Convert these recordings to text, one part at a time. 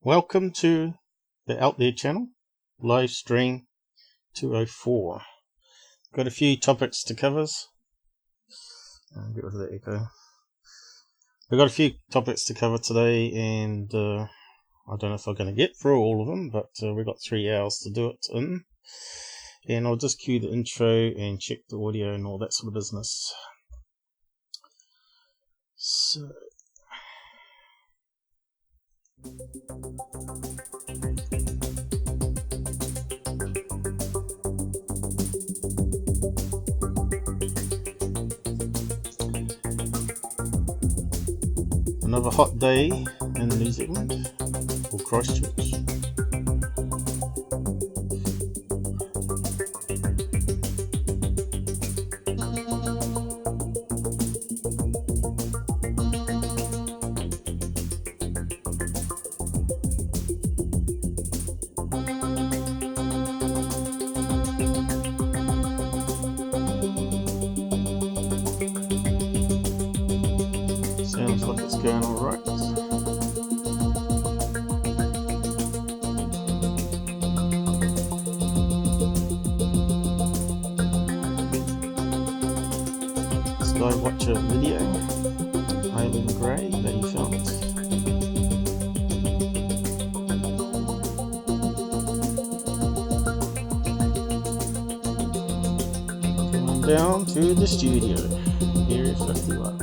Welcome to the Out There channel, live stream 204. Got a few topics to cover. Get rid of the echo. We've got a few topics to cover today, and I don't know if I'm going to get through all of them, but we've got 3 hours to do it in. And I'll just cue the intro and check the audio and all that sort of business. So. Another hot day in New Zealand, or Christchurch. Sounds like it's going alright. Skywatcher video, Alien Grey that he filmed. Going down to the studio, Area 51.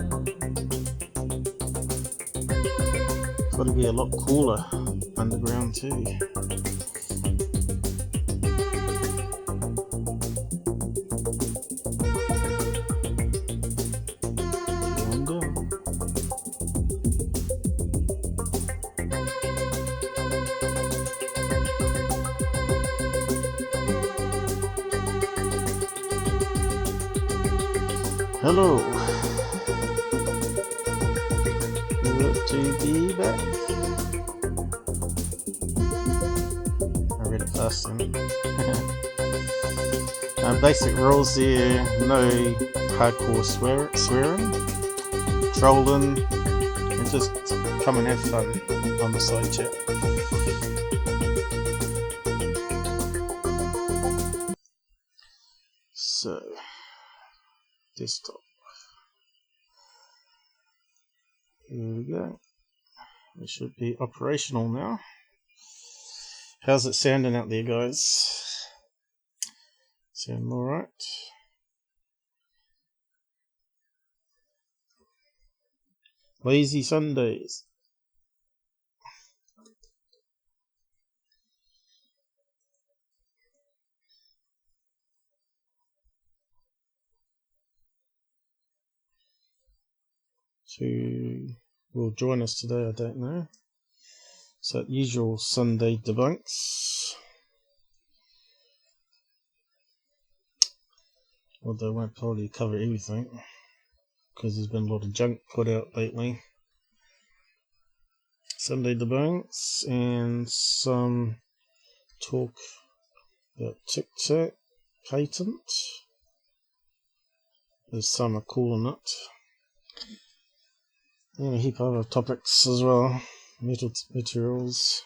It's got to be a lot cooler underground too. Going down. Hello. Good to be back. I read it fast then. Basic rules there: no hardcore swearing, trolling, and just come and have fun on the side chat. So, desktop. Here we go. We should be operational now. How's it sounding out there, guys? Sound alright? Lazy Sundays. Who will join us today, I don't know. So, usual Sunday debunks. Although I won't probably cover everything, because there's been a lot of junk put out lately. Sunday debunks and some talk about TikTok patent, as some are calling it. And a heap of other topics as well. Materials.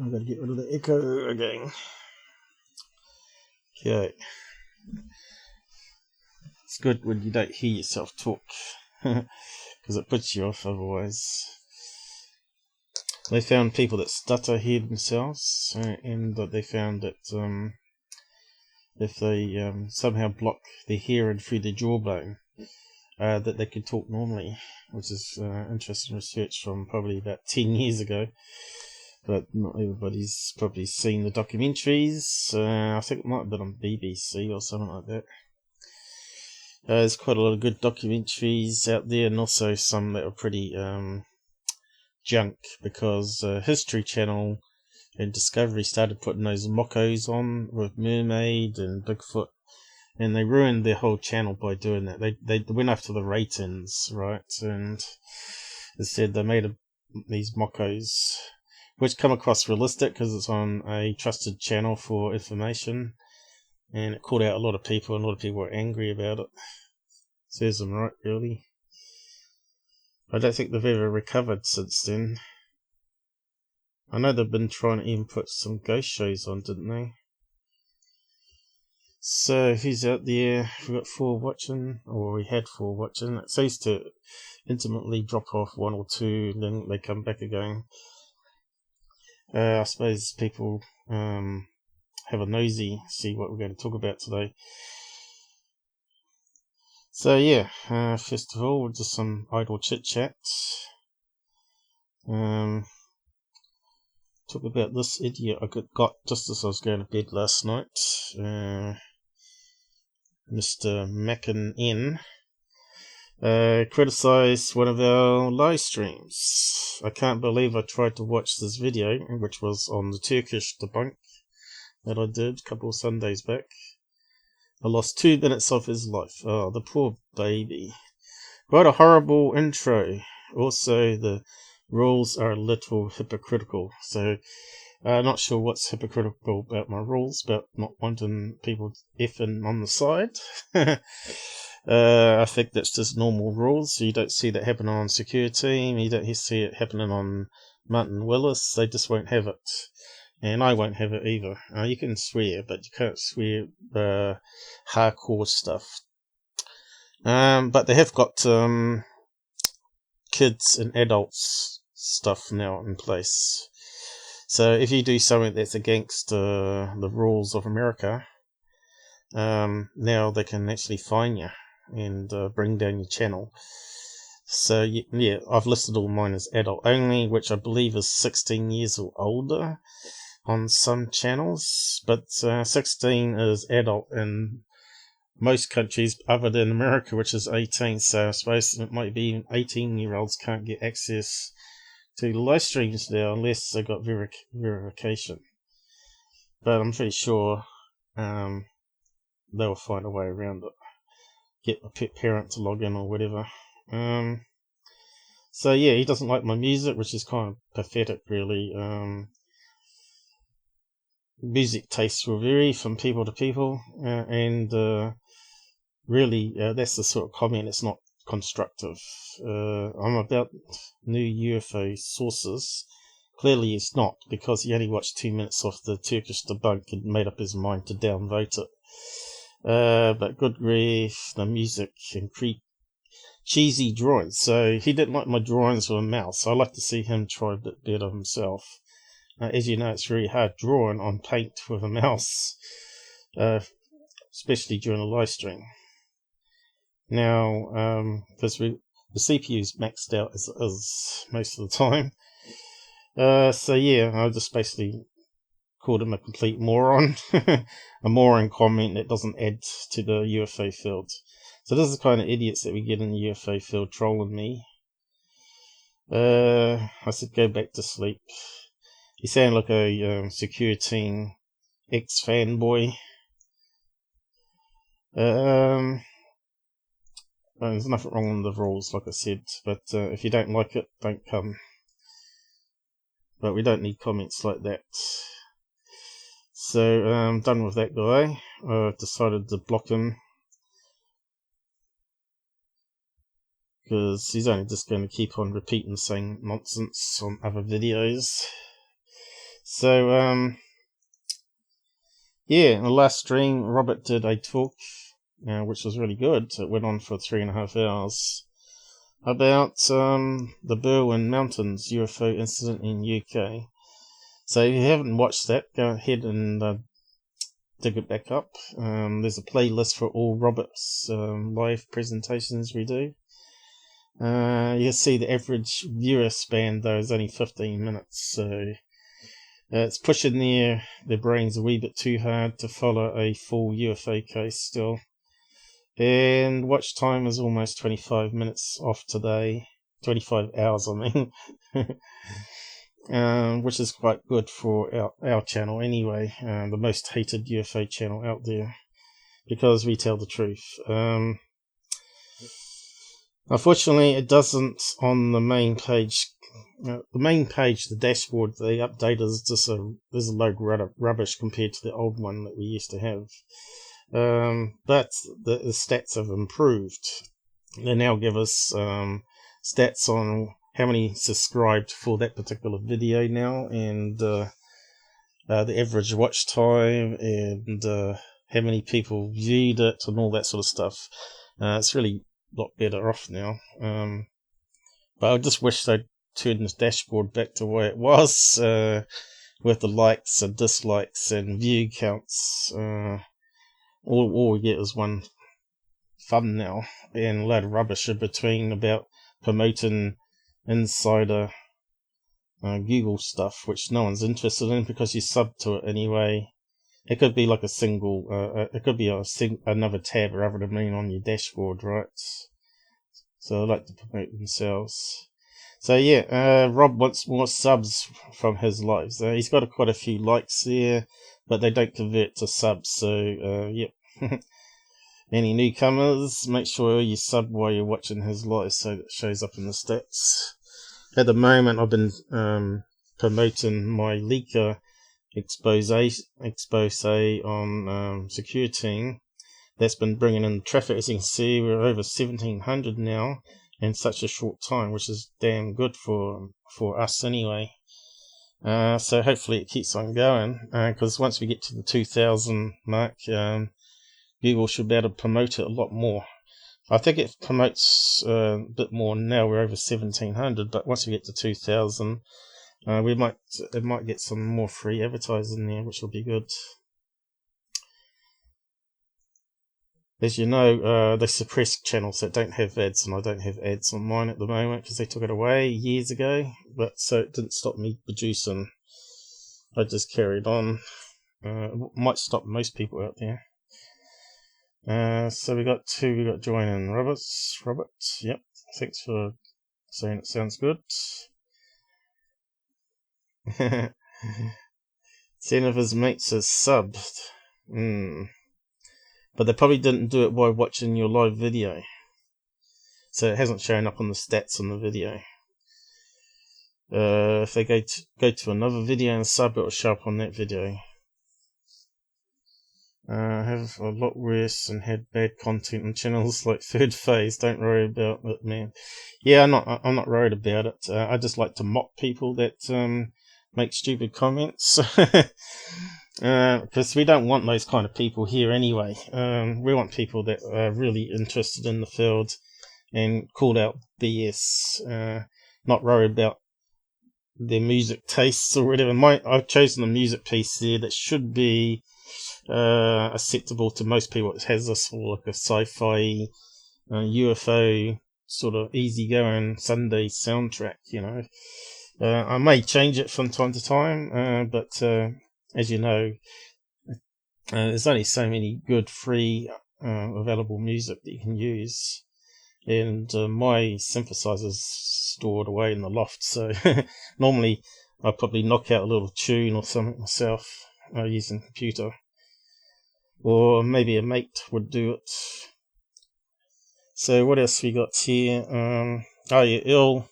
I've got to get rid of the echo again. Okay. It's good when you don't hear yourself talk, because it puts you off otherwise. They found people that stutter hear themselves, and they found that if they somehow block their hearing through their jawbone, that they could talk normally, which is interesting research from probably about 10 years ago. But not everybody's probably seen the documentaries. I think it might have been on BBC or something like that. There's quite a lot of good documentaries out there, and also some that are pretty junk, because History Channel and Discovery started putting those mockos on with Mermaid and Bigfoot, and they ruined their whole channel by doing that. They went after the ratings, right? And instead they made these mockos, which come across realistic because it's on a trusted channel for information, and it called out a lot of people, and a lot of people were angry about it. Serves them right, really. I don't think they've ever recovered since then. I know they've been trying to even put some ghost shows on, didn't they? So who's out there? We've got 4 watching, or we had 4 watching. It seems to intermittently drop off 1 or 2, and then they come back again. I suppose people have a nosy, see what we're going to talk about today. So yeah, first of all, just some idle chit chat. Talk about this idiot I got just as I was going to bed last night. Mr. McIn criticised one of our live streams. I can't believe I tried to watch this video, which was on the Turkish debunk that I did a couple of Sundays back. I lost 2 minutes of his life. Oh, the poor baby. What a horrible intro. Also, the rules are a little hypocritical. So, not sure what's hypocritical about my rules, about not wanting people effing on the side. I think that's just normal rules. You don't see that happening on Secure Team. You don't see it happening on Martin Willis. They just won't have it. And I won't have it either. You can swear, but you can't swear hardcore stuff. But they have got kids and adults stuff now in place. So if you do something that's against the rules of America, now they can actually fine you and bring down your channel. So yeah, I've listed all mine as adult only, which I believe is 16 years or older on some channels, but 16 is adult in most countries other than America, which is 18. So I suppose it might be 18-year-olds can't get access to the live streams now unless they got verification. But I'm pretty sure they'll find a way around it. Get a pet parent to log in or whatever. So yeah, he doesn't like my music, which is kind of pathetic, really. Music tastes will vary from people to people, and really that's the sort of comment. It's not constructive. I'm about new UFO sources. Clearly it's not, because he only watched 2 minutes of the Turkish debunk and made up his mind to downvote it. But good grief, the music and cheesy drawings. So he didn't like my drawings with a mouse. I like to see him try a bit better himself. As you know, it's very hard drawing on paint with a mouse, especially during a live stream. Now, because the CPU's maxed out as it is most of the time. So yeah, I just basically called him a complete moron. A moron comment that doesn't add to the UFO field. So this is the kind of idiots that we get in the UFO field trolling me. I said go back to sleep. You sound like a Secure Team ex-fanboy. There's nothing wrong with the rules, like I said, but if you don't like it, don't come. But we don't need comments like that. So I'm done with that guy. I've decided to block him, because he's only just going to keep on repeating the same nonsense on other videos. So, yeah, in the last stream, Robert did a talk, which was really good. It went on for 3.5 hours, about the Berwyn Mountains UFO incident in UK. So if you haven't watched that, go ahead and dig it back up. There's a playlist for all Robert's live presentations we do. You'll see the average viewer span, though, is only 15 minutes, so it's pushing their brains a wee bit too hard to follow a full UFO case still. And watch time is almost 25 minutes off today. 25 hours, I mean. Which is quite good for our channel anyway. The most hated UFO channel out there, because we tell the truth. Unfortunately, it doesn't on the main page. The main page, the dashboard, the update is just there's a load of rubbish compared to the old one that we used to have. But the stats have improved. They now give us stats on how many subscribed for that particular video now, and the average watch time, and how many people viewed it, and all that sort of stuff. It's really a lot better off now. But I just wish they'd turn this dashboard back to where it was, with the likes and dislikes and view counts. All we get is one thumbnail and a load of rubbish in between about promoting insider Google stuff, which no one's interested in because you sub to it anyway. It could be like a single, it could be another tab rather than being on your dashboard, right? So they like to promote themselves. So yeah, Rob wants more subs from his lives. He's got quite a few likes there, but they don't convert to subs. So yep. Any newcomers, make sure you sub while you're watching his live so that it shows up in the stats. At the moment, I've been promoting my leaker expose on security. That's been bringing in traffic. As you can see, we're over 1,700 now in such a short time, which is damn good for us anyway. So hopefully it keeps on going, because once we get to the 2,000 mark, Google should be able to promote it a lot more. I think it promotes a bit more now. We're over 1,700, but once we get to 2,000, it might get some more free advertising there, which will be good. As you know, they suppress channels that don't have ads, and I don't have ads on mine at the moment because they took it away years ago. But so it didn't stop me producing. I just carried on. It might stop most people out there. So we got joining Robert, yep, thanks for saying it sounds good. 10 of his mates has subbed, but they probably didn't do it while watching your live video, so it hasn't shown up on the stats on the video. If they go to another video and sub, it will show up on that video. Have a lot worse and had bad content on channels like Third Phase. Don't worry about it, man. Yeah, I'm not worried about it. I just like to mock people that make stupid comments, because we don't want those kind of people here anyway. We want people that are really interested in the field and called out BS. Not worried about their music tastes or whatever. I've chosen a music piece there that should be acceptable to most people. It has this like a sci-fi UFO sort of easygoing Sunday soundtrack, you know. I may change it from time to time, but as you know, there's only so many good free available music that you can use, and my synthesizer's stored away in the loft, so normally I probably knock out a little tune or something myself using the computer. Or maybe a mate would do it. So what else we got here? Oh yeah, Earl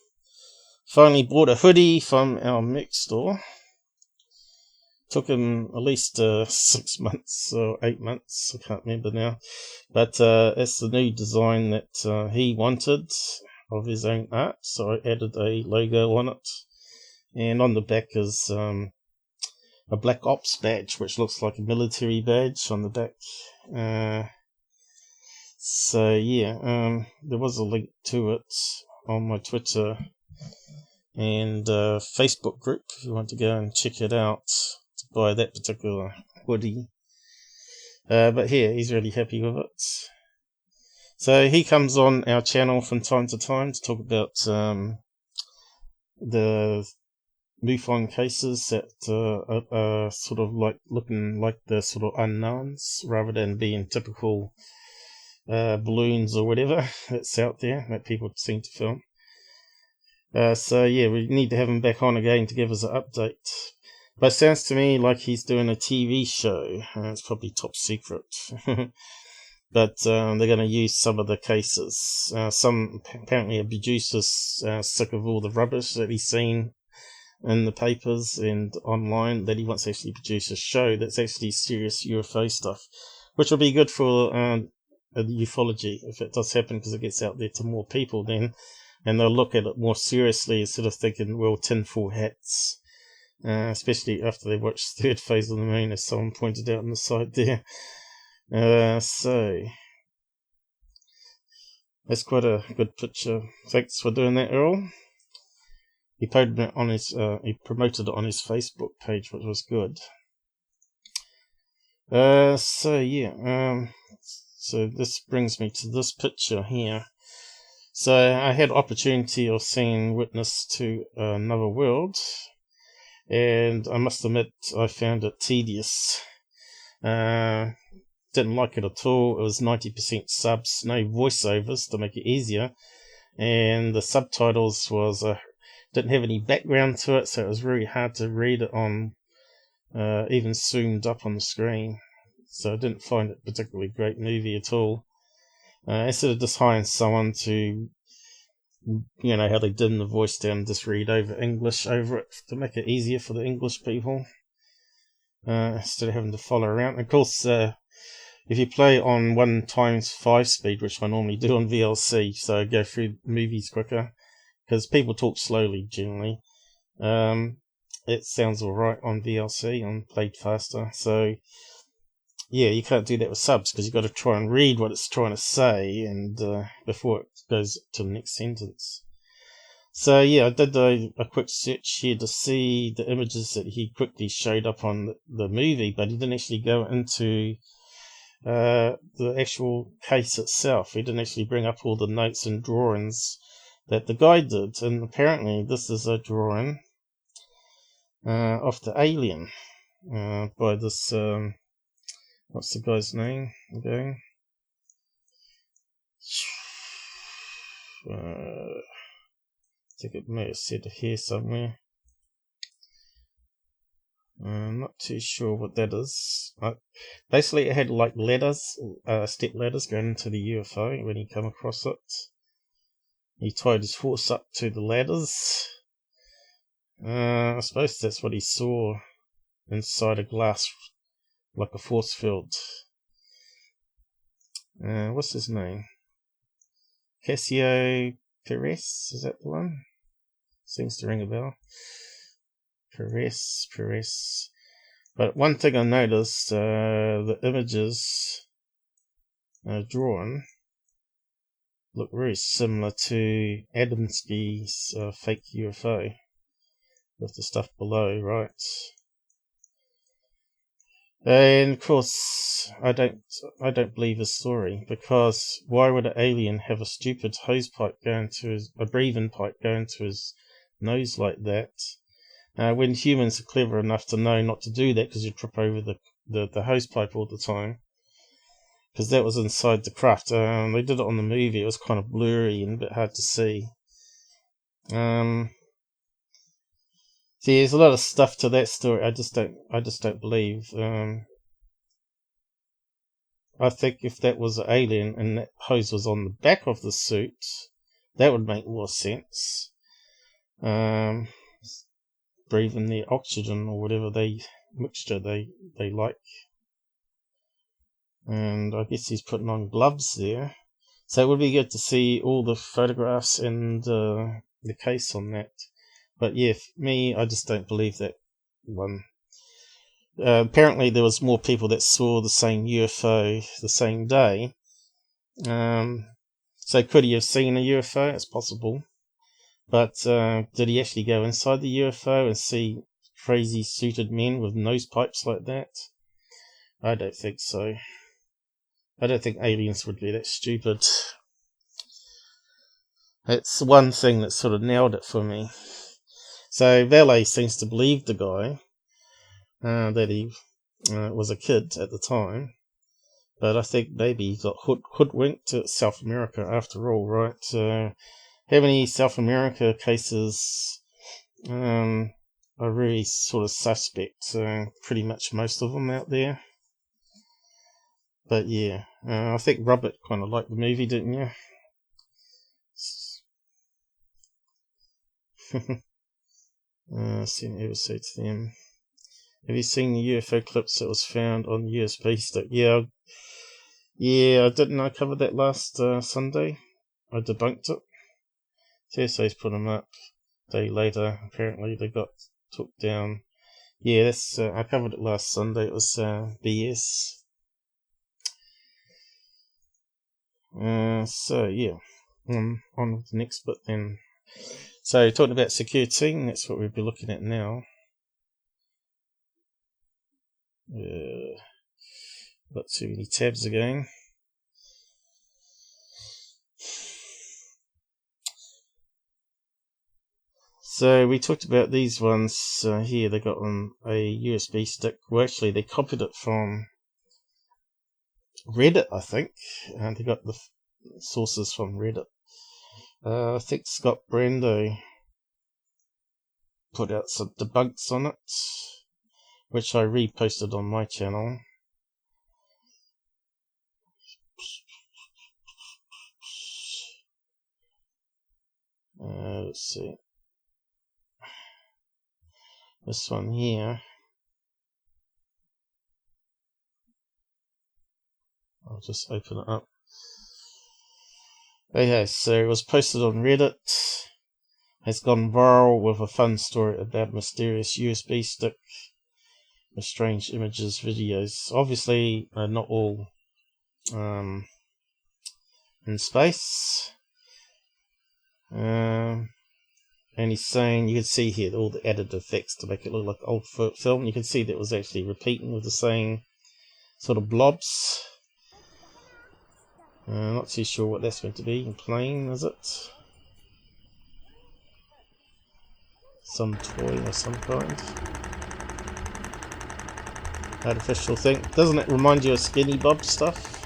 finally bought a hoodie from our merch store. Took him at least 6 months or 8 months, I can't remember now. But it's the new design that he wanted of his own art, so I added a logo on it. And on the back is a black ops badge, which looks like a military badge on the back. So yeah, there was a link to it on my Twitter and Facebook group if you want to go and check it out to buy that particular hoodie. But here, he's really happy with it. So he comes on our channel from time to time to talk about the MUFON cases that are sort of like looking like the sort of unknowns rather than being typical balloons or whatever that's out there that people seem to film. So yeah, we need to have him back on again to give us an update. But it sounds to me like he's doing a TV show. It's probably top secret. But they're going to use some of the cases. Apparently a producer's sick of all the rubbish that he's seen in the papers and online, that he wants to actually produce a show that's actually serious UFO stuff, which will be good for ufology if it does happen, because it gets out there to more people. Then and they'll look at it more seriously instead of thinking, well, tinfoil hats. Especially after they watched Third Phase of the Moon, as someone pointed out on the side there. So that's quite a good picture. Thanks for doing that, Earl. He posted it on his, he promoted it on his Facebook page, which was good. So yeah, so this brings me to this picture here. So I had opportunity of seeing Witness to Another World, and I must admit I found it tedious. Didn't like it at all. It was 90% subs, no voiceovers to make it easier, and the subtitles was didn't have any background to it, so it was very hard to read it on even zoomed up on the screen. So I didn't find it a particularly great movie at all. Instead of just hiring someone to, you know, how they did in the voice down, just read over English over it to make it easier for the English people, instead of having to follow around. Of course, if you play on 1x5 speed, which I normally do on VLC, so I go through movies quicker, because people talk slowly generally, it sounds alright on VLC, and played faster. So yeah, you can't do that with subs, because you've got to try and read what it's trying to say, and before it goes to the next sentence. So yeah, I did a quick search here to see the images that he quickly showed up on the movie, but he didn't actually go into the actual case itself. He didn't actually bring up all the notes and drawings that the guy did, and apparently this is a drawing of the alien by this what's the guy's name again? I think it may have said it here somewhere. I'm not too sure what that is. Basically, it had like ladders, step ladders going into the UFO when he come across it. He tied his horse up to the ladders. I suppose that's what he saw inside a glass, like a force field. What's his name? Cassio Perez, is that the one? Seems to ring a bell. Perez. But one thing I noticed, the images drawn look very similar to Adamski's fake UFO, with the stuff below, right? And of course, I don't believe his story, because why would an alien have a stupid hose pipe going to a breathing pipe going to his nose like that? When humans are clever enough to know not to do that, because you trip over the hose pipe all the time. Because that was inside the craft. They did it on the movie. It was kind of blurry and a bit hard to see. See, there's a lot of stuff to that story. I just don't believe. I think if that was an alien and that hose was on the back of the suit, that would make more sense. Breathing the oxygen or whatever mixture they like. And I guess he's putting on gloves there. So it would be good to see all the photographs and the case on that. But yeah, for me, I just don't believe that one. Apparently there was more people that saw the same UFO the same day. So could he have seen a UFO? It's possible. But did he actually go inside the UFO and see crazy suited men with nose pipes like that? I don't think so. I don't think aliens would be that stupid. It's one thing that sort of nailed it for me. So Valet seems to believe the guy, that he was a kid at the time. But I think maybe he got hoodwinked to South America after all, right? How many South America cases are really sort of suspect? Pretty much most of them out there. But yeah, I think Robert kind of liked the movie, didn't you? Send an episode to them. Have you seen the UFO clips that was found on the USB stick? Yeah, I didn't. I covered that last Sunday. I debunked it. TSA's put them up. A day later, apparently they got took down. Yeah, that's I covered it last Sunday. It was BS. So yeah, on with the next bit then. So talking about security, and that's what we'll be looking at now. Got too many tabs again. So we talked about these ones here. They got on a USB stick. Well, actually, they copied it from Reddit, I think, and they got the sources from Reddit. I think Scott Brando put out some debunks on it, which I reposted on my channel. Let's see. This one here. I'll just open it up. Okay, so it was posted on Reddit. Has gone viral with a fun story about a mysterious USB stick with strange images, videos. Obviously, not all in space. And he's saying, you can see here all the added effects to make it look like old film. You can see that it was actually repeating with the same sort of blobs. Not too sure what that's meant to be. Plane, is it? Some toy of some kind. Artificial thing. Doesn't it remind you of Skinny Bob stuff?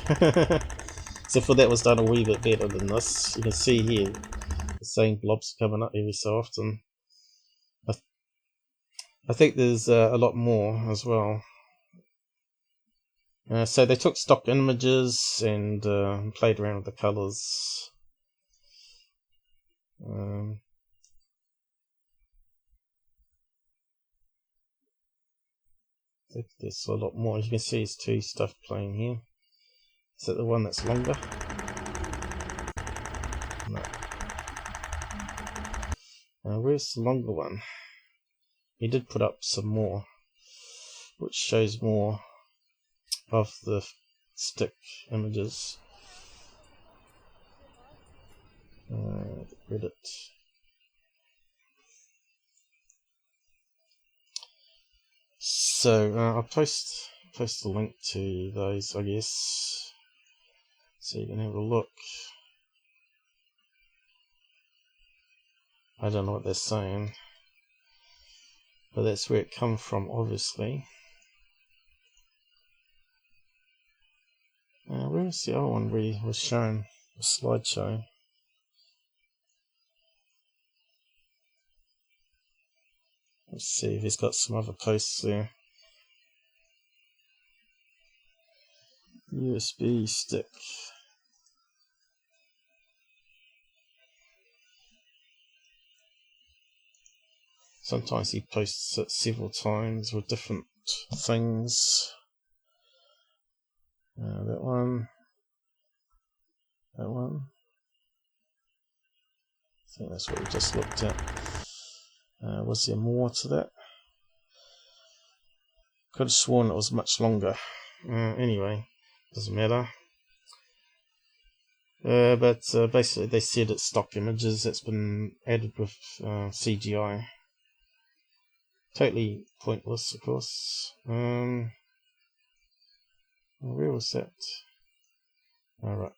Except for that was done a wee bit better than this. You can see here the same blobs coming up every so often. I think there's a lot more as well. So they took stock images and played around with the colours. I think there's a lot more. You can see there's two stuff playing here. Is that the one that's longer? No. Where's the longer one? He did put up some more, which shows more of the stick images. Reddit. So I'll post the link to those, I guess, so you can have a look. I don't know what they're saying, but that's where it comes from, obviously. Where's the other one we was shown? A slideshow. Let's see if he's got some other posts there. USB stick. Sometimes he posts it several times with different things. That one. That one. I think that's what we just looked at. Was there more to that? Could have sworn it was much longer. Anyway, doesn't matter. But basically they said it's stock images that's been added with CGI. Totally pointless, of course. Where was that? Alright.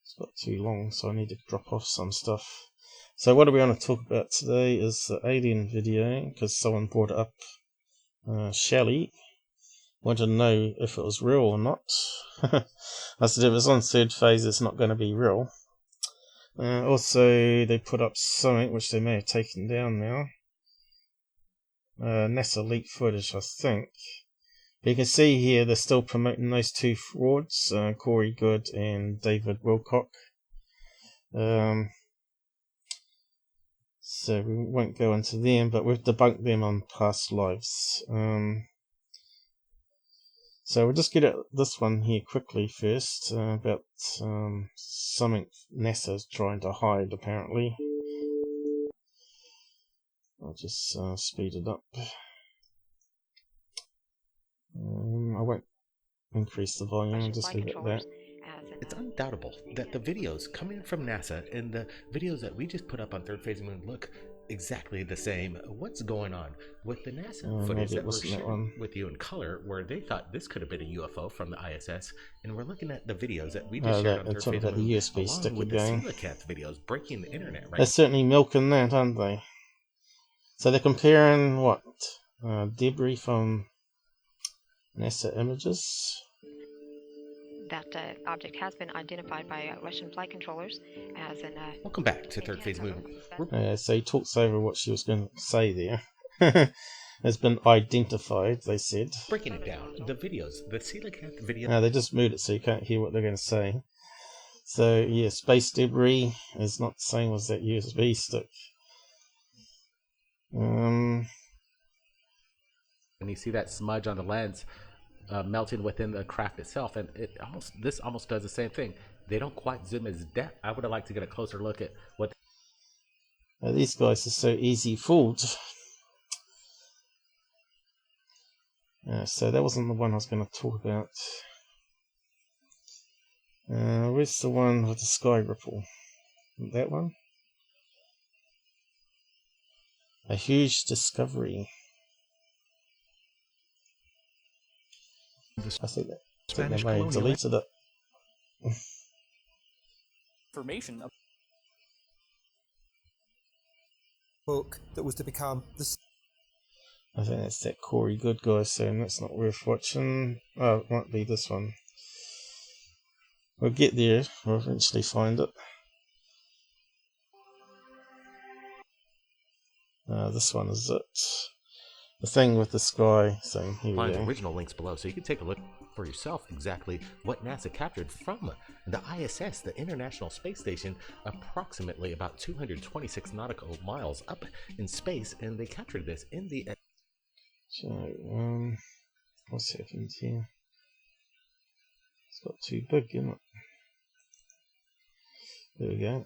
It's got too long, so I need to drop off some stuff. So what do we want to talk about today is the alien video, because someone brought it up. Shelley wanted to know if it was real or not. I said if it's on third phase, it's not going to be real. Also, they put up something which they may have taken down now. NASA leaked footage, I think. But you can see here they're still promoting those two frauds, Corey Good and David Wilcock. So we won't go into them, but we've debunked them on past lives. So So we'll just get at this one here quickly first, about something NASA's trying to hide apparently. I'll just speed it up. I won't increase the volume, I'll just leave it at that. It's undoubtable that the videos coming from NASA and the videos that we just put up on Third Phase Moon look exactly the same. What's going on with the NASA footage that we're sharing with you in color, where they thought this could have been a UFO from the ISS, and we're looking at the videos that we just shared on Third Phase Moon, the USB stick with again. the Coelacanth videos breaking the internet, right? They're certainly milking that, aren't they? So they're comparing what? Debris from NASA images. That object has been identified by Russian flight controllers as an... Welcome back to Third Phase Moon. So he talks over what she was going to say there. Has been identified, they said. Breaking it down, the videos, the Coelacanth video... they just moved it so you can't hear what they're going to say. So, yeah, space debris is not the same as that USB stick. And you see that smudge on the lens melting within the craft itself, and this almost does the same thing. They don't quite zoom as depth. I would have liked to get a closer look at what... these guys are so easy fooled. So that wasn't the one I was going to talk about. Where's the one with the sky ripple? That one? A huge discovery. I think they may have deleted it. Information of book that was to become the... I think that's that Corey Good guy saying that's not worth watching. Oh, it might be this one. We'll get there. We'll eventually find it. This one is it. The thing with the sky thing. Here we go. Original links below, so you can take a look for yourself exactly what NASA captured from the ISS, the International Space Station, approximately about 226 nautical miles up in space, and they captured this in the... So, what's happened here? It's got too big, isn't it? There we go.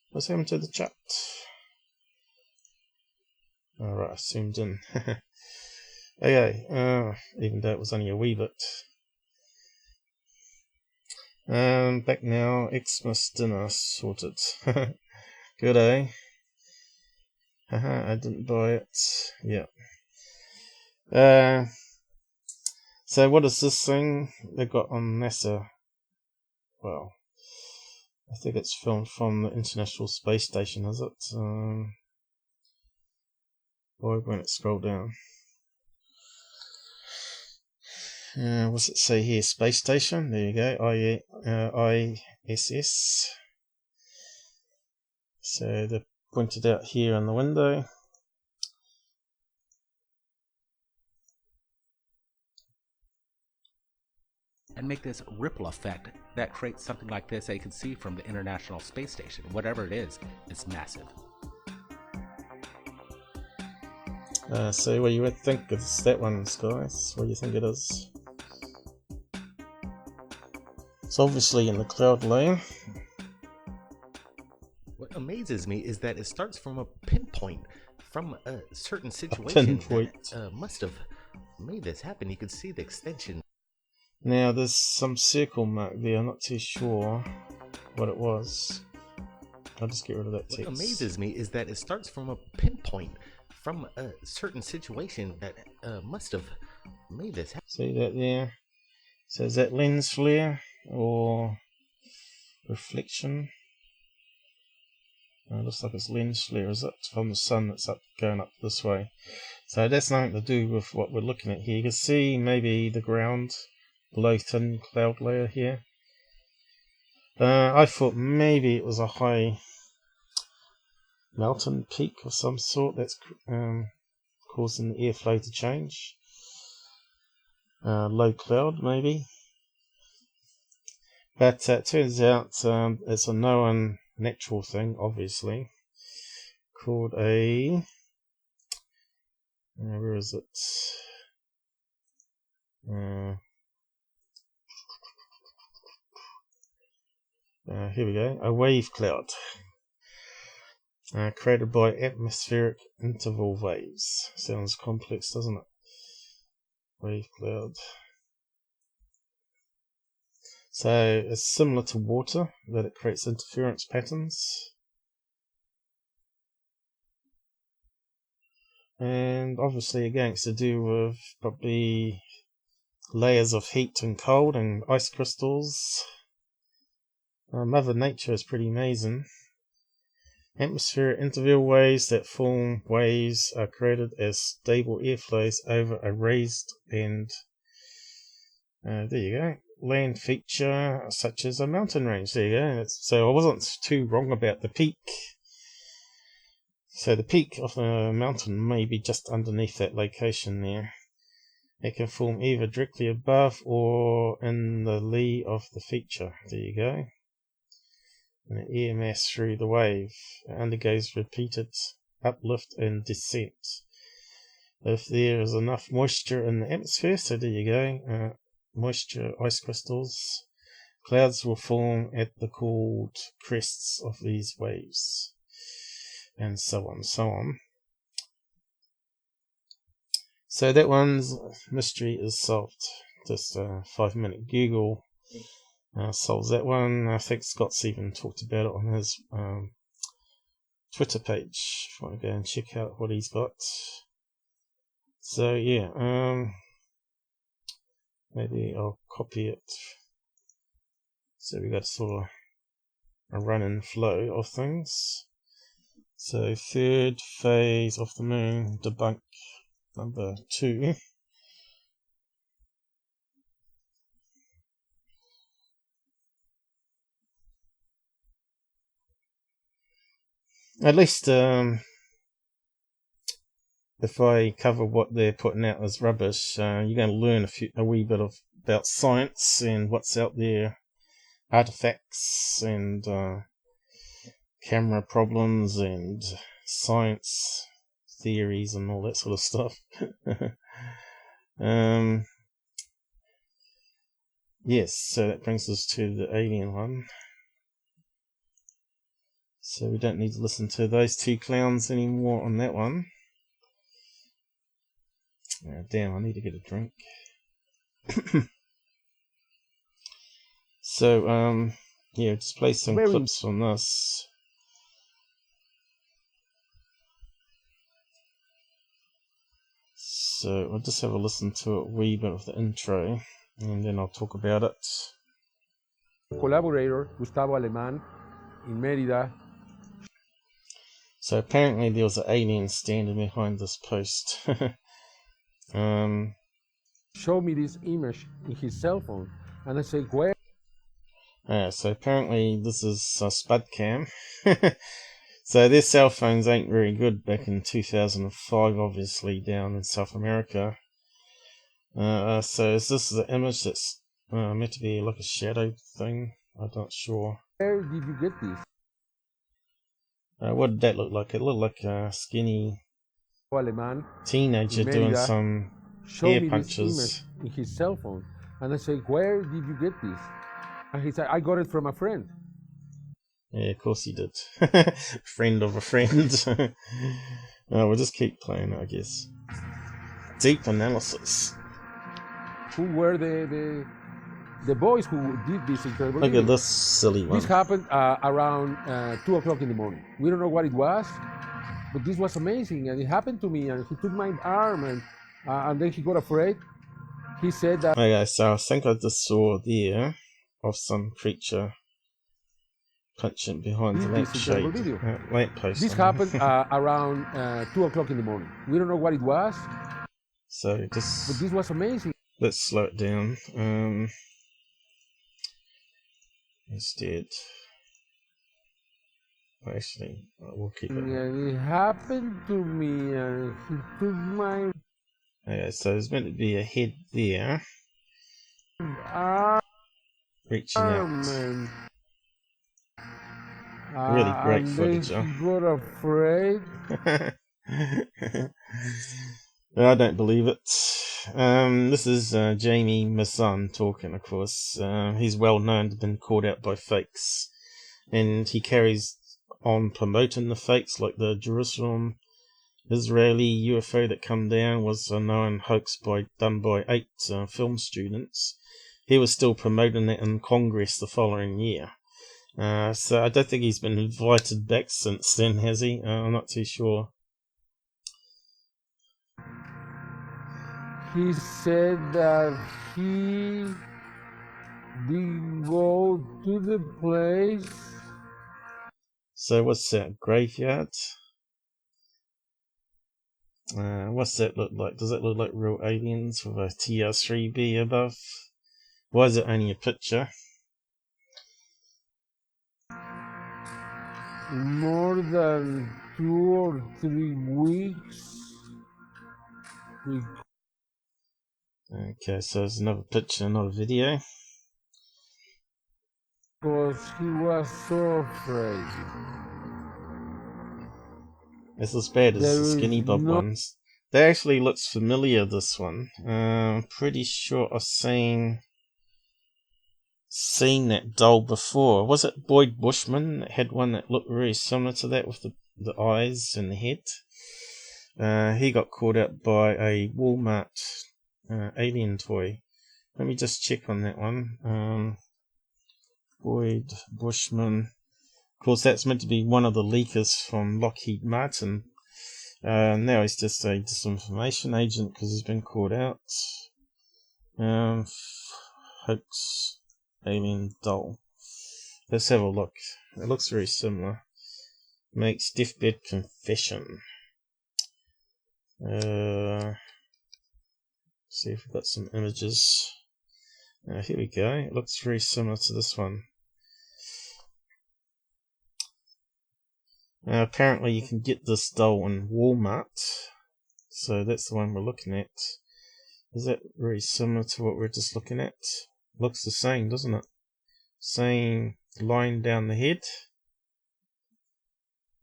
What's happened to the chat? Alright, I zoomed in. Okay, even though it was only a wee bit. Back now, Xmas dinner sorted. Good, eh? I didn't buy it. Yeah. So what is this thing they got on NASA? Well, I think it's filmed from the International Space Station, is it? Why won't it scroll down? What's it say here? Space Station. There you go. ISS. So they're pointed out here on the window. And make this ripple effect that creates something like this that you can see from the International Space Station. Whatever it is, it's massive. So what do you think is that one, guys? What do you think it is? It's obviously in the cloud layer. What amazes me is that it starts from a pinpoint, from a certain situation that must have made this happen. You can see the extension. Now there's some circle mark there, I'm not too sure what it was. I'll just get rid of that text. What amazes me is that it starts from a pinpoint, from a certain situation that must have made this happen. See that there? So is that lens flare or reflection? It looks like it's lens flare, is it? From the sun that's going up this way. So that's nothing to do with what we're looking at here. You can see maybe the ground below thin cloud layer here. I thought maybe it was a high mountain peak of some sort that's causing the airflow to change. Low cloud maybe. But it turns out it's a known natural thing, obviously, called a Where is it? Here we go. A wave cloud. Created by atmospheric interval waves. Sounds complex, doesn't it? Wave cloud. So it's similar to water, that it creates interference patterns. And obviously again it's to do with probably layers of heat and cold and ice crystals. Mother Nature is pretty amazing. Atmospheric interval waves that form waves are created as stable airflows over a raised band. There you go. Land feature such as a mountain range. There you go. So I wasn't too wrong about the peak. So the peak of the mountain may be just underneath that location there. It can form either directly above or in the lee of the feature. There you go. And the air mass through the wave undergoes repeated uplift and descent. If there is enough moisture in the atmosphere, so there you go, moisture, ice crystals, clouds will form at the cooled crests of these waves, and so on, so on. So that one's mystery is solved. Just a 5-minute Google solves that one. I think Scott's even talked about it on his Twitter page. If you want to go and check out what he's got. So yeah, maybe I'll copy it. So we got sort of a run and flow of things. So third phase of the moon, debunk number 2. At least if I cover what they're putting out as rubbish, you're going to learn a wee bit about science and what's out there, artifacts and camera problems and science theories and all that sort of stuff. Yes, so that brings us to the alien one. So we don't need to listen to those two clowns anymore on that one. Oh, damn, I need to get a drink. So, yeah, just play some clips from this. So I'll just have a listen to a wee bit of the intro, and then I'll talk about it. Collaborator Gustavo Alemán in Mérida. So apparently there was an alien standing behind this post. Showed me this image in his cell phone, and I said, "Where?" So apparently this is a spud cam. So their cell phones ain't very good back in 2005, obviously, down in South America. So is this the image that's meant to be like a shadow thing? I'm not sure. Where did you get this? What did that look like? It looked like a skinny teenager doing some air punches. This image in his cell phone, and I said, "Where did you get this?" And he said, "I got it from a friend." Yeah, of course he did. Friend of a friend. We'll just keep playing, I guess. Deep analysis. Who were the boys who did this incredible Look at this silly one. This happened around 2 o'clock in the morning. We don't know what it was, but this was amazing, and it happened to me, and he took my arm, and then he got afraid. He said that... Okay, so I think I just saw there of some creature punching behind the lamppost. This happened around 2 o'clock in the morning. We don't know what it was. So but this was amazing. Let's slow it down. Instead, actually, we'll keep it. And it happened to me, and he took my... Okay, so there's meant to be a head there, reaching out. Really great footage, huh? He got afraid. I don't believe it. This is Jamie Masson talking, of course. He's well known to have been called out by fakes, and he carries on promoting the fakes, like the Jerusalem Israeli UFO that come down was a known hoax done by 8 film students. He was still promoting it in Congress the following year. So I don't think he's been invited back since then, has he? I'm not too sure. He said that he didn't go to the place. So what's that, graveyard? What's that look like? Does that look like real aliens with a TR3B above? Why is it only a picture? More than 2 or 3 weeks. Okay, so there's another picture, not a video. Because he was so afraid. It's as bad as the Skinny Bob ones. That actually looks familiar, this one. I'm pretty sure I've seen that doll before. Was it Boyd Bushman that had one that looked very similar to that with the eyes and the head? He got caught out by a Walmart alien toy. Let me just check on that one. Boyd Bushman. Of course, that's meant to be one of the leakers from Lockheed Martin. Now he's just a disinformation agent because he's been caught out. Hoax alien doll. Let's have a look. It looks very similar. Makes deathbed confession. See if we've got some images. Here we go. It looks very similar to this one. Apparently you can get this doll in Walmart. So that's the one we're looking at. Is that very similar to what we're just looking at? Looks the same, doesn't it? Same line down the head.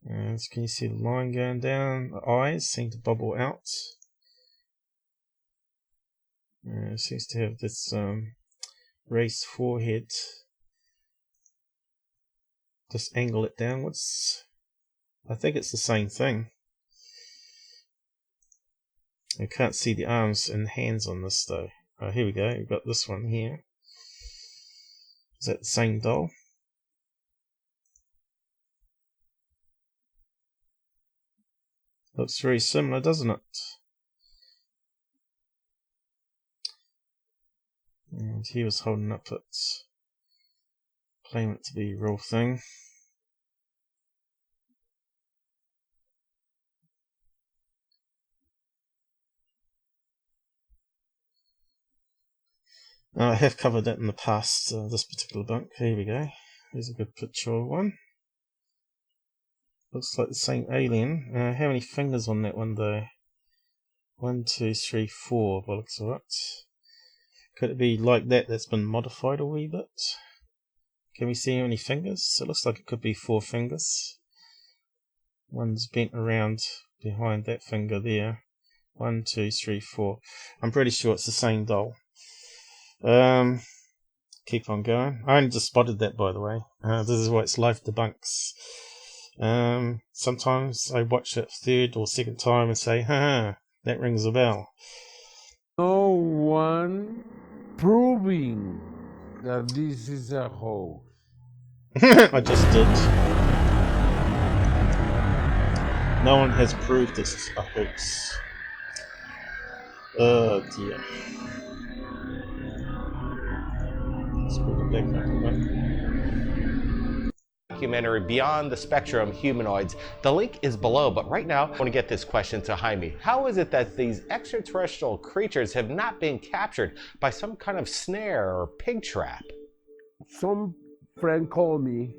Can you see the line going down? The eyes seem to bubble out. It seems to have this raised forehead. Just angle it downwards. I think it's the same thing. I can't see the arms and hands on this though. Here we go. We've got this one here. Is that the same doll? Looks very similar, doesn't it? And he was holding up it, claiming it to be a real thing. I have covered that in the past, this particular bunk. Here we go. Here's a good picture of one. Looks like the same alien. How many fingers on that one though? 1, 2, 3, 4 by the looks of it. Could it be like that that's been modified a wee bit? Can we see how many fingers? It looks like it could be 4 fingers. One's bent around behind that finger there. 1, 2, 3, 4. I'm pretty sure it's the same doll. Keep on going. I only just spotted that, by the way. This is why it's live debunks. Sometimes I watch it 3rd or 2nd time and say, haha, that rings a bell. No one proving that this is a hoax. I just did. No one has proved this is a hoax. Oh dear. Let's put it back up again. Documentary Beyond the Spectrum Humanoids. The link is below, but right now I want to get this question to Jaime. How is it that these extraterrestrial creatures have not been captured by some kind of snare or pig trap? Some friend called me.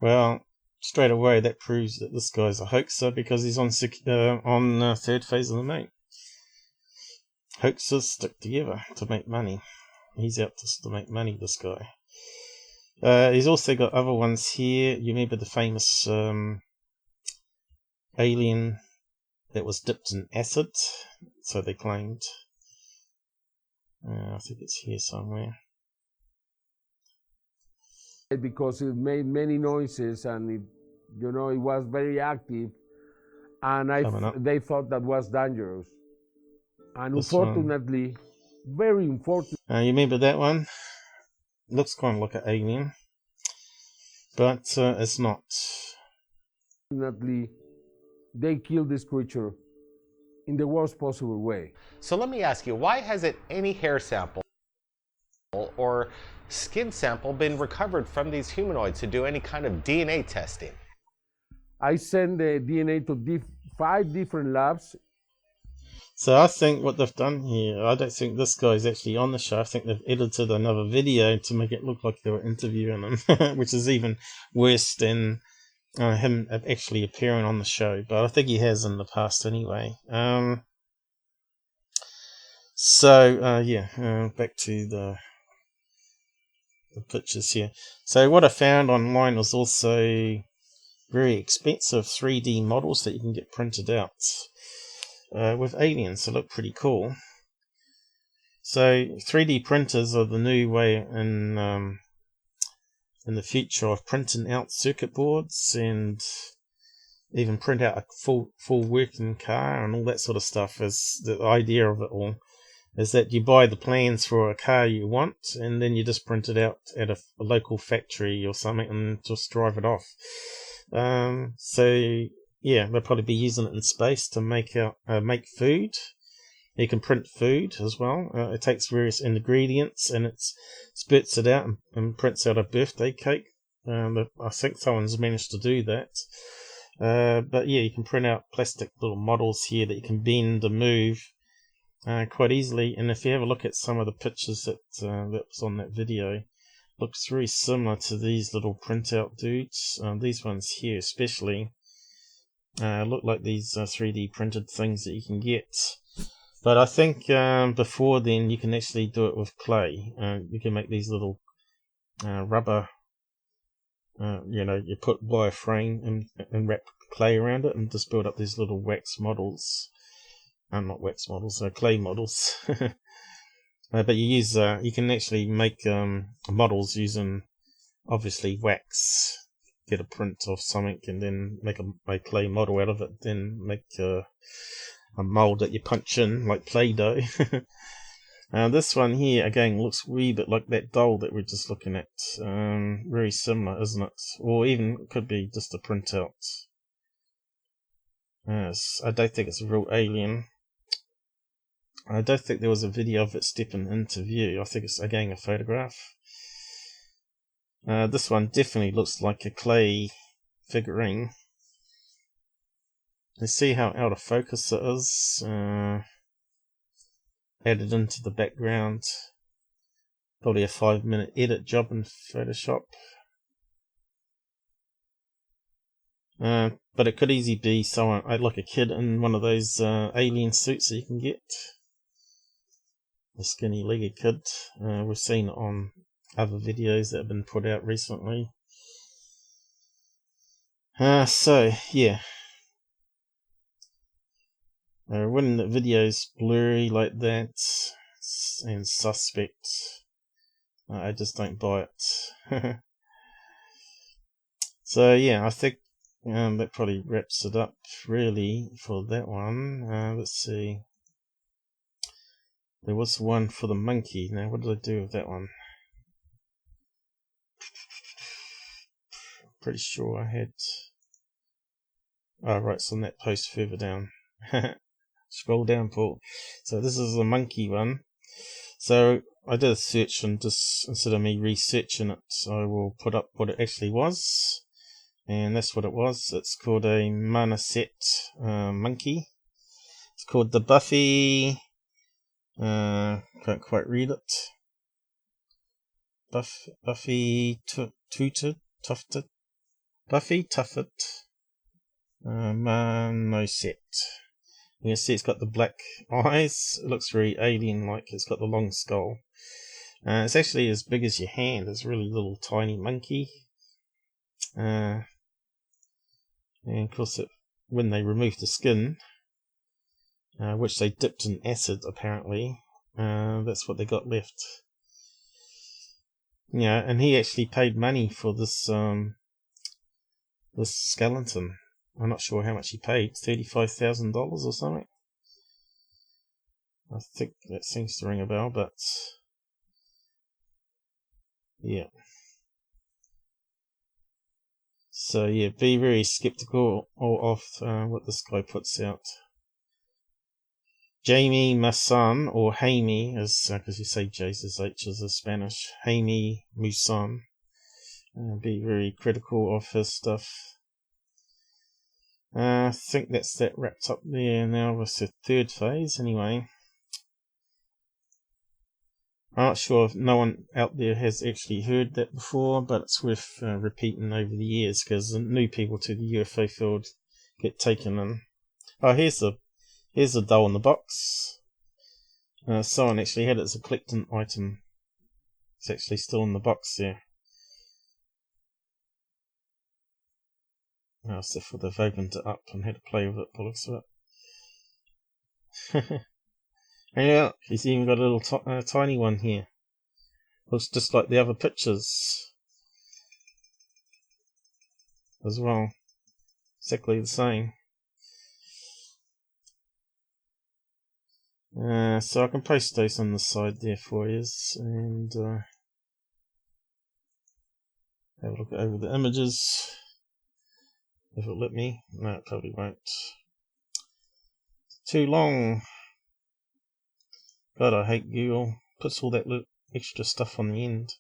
Well, straight away that proves that this guy's a hoaxer because he's on third phase of the moon. Hoaxers stick together to make money. He's out to make money, this guy. He's also got other ones here. You remember the famous alien that was dipped in acid, so they claimed. I think it's here somewhere. Because it made many noises and it, you know, it was very active, and they thought that was dangerous. And This unfortunately, very unfortunately. You remember that one? Looks kind of like an alien, but it's not. Unfortunately, they killed this creature in the worst possible way. So let me ask you, why hasn't any hair sample or skin sample been recovered from these humanoids to do any kind of DNA testing? I sent the DNA to 5 different labs. So I think what they've done here, I don't think this guy's actually on the show. I think they've edited another video to make it look like they were interviewing him, which is even worse than him actually appearing on the show. But I think he has in the past anyway. Back to the pictures here. So what I found online was also very expensive 3D models that you can get printed out with aliens. They look pretty cool. So 3D printers are the new way in the future of printing out circuit boards, and even print out a full working car and all that sort of stuff. Is the idea of it all is that you buy the plans for a car you want, and then you just print it out at a local factory or something and just drive it off. They'll probably be using it in space to make food. You can print food as well. It takes various ingredients and it spits it out and prints out a birthday cake. I think someone's managed to do that. But yeah, you can print out plastic little models here that you can bend and move quite easily. And if you have a look at some of the pictures that was on that video, looks very similar to these little printout dudes. These ones here especially look like these 3D printed things that you can get. But I think before then you can actually do it with clay. You can make these little rubber, you buy a frame and wrap clay around it and just build up these little wax models. Not wax models, clay models. But you can actually make models using obviously wax. Get a print of something and then make a clay model out of it. Then make a mold that you punch in like Play-Doh. This one here again looks a wee bit like that doll that we're just looking at. Very similar, isn't it? Or even it could be just a printout. I don't think it's a real alien. I don't think there was a video of it stepping into view. I think it's again a photograph. This one definitely looks like a clay figurine. You see how out of focus it is. Added into the background. Probably a 5-minute edit job in Photoshop. But it could easily be someone like a kid in one of those alien suits that you can get. A skinny legged kid. We've seen it on other videos that have been put out recently. When the video's blurry like that and suspect, I just don't buy it. So yeah, I think that probably wraps it up really for that one. Let's see. There was one for the monkey. Now what did I do with that one? Pretty sure I had. Oh right, it's on that post further down. Scroll down, Paul. So this is the monkey one. So I did a search, and just instead of me researching it, I will put up what it actually was. And that's what it was. It's called a Manaset monkey. It's called the Buffy. Can't quite read it. Buffy Tufted. Buffy Tuffet Manaset. You can see it's got the black eyes. It looks very alien-like. It's got the long skull. It's actually as big as your hand. It's a really little tiny monkey. And of course, when they remove the skin, which they dipped in acid apparently. That's what they got left. Yeah, and he actually paid money for this this skeleton. I'm not sure how much he paid, $35,000 or something. I think that seems to ring a bell, but yeah. So yeah, be very skeptical of what this guy puts out. Jaime Maussan, or Jaime, as because you say J's H is Spanish. Jaime Maussan. Be very critical of his stuff. I think that's that wrapped up there now with the third phase anyway. I'm not sure if no one out there has actually heard that before, but it's worth repeating over the years because new people to the UFO field get taken in. Oh, here's the doll in the box. Someone actually had it as a collecting item. It's actually still in the box there. As if they've opened it up and had to play with it, by the looks of it. And yeah, he's even got a little tiny one here. Looks just like the other pictures as well. Exactly the same. So I can post those on the side there for you, and have a look over the images. If it'll let me. No, it probably won't. Too long. God, I hate Google. Puts all that extra stuff on the end.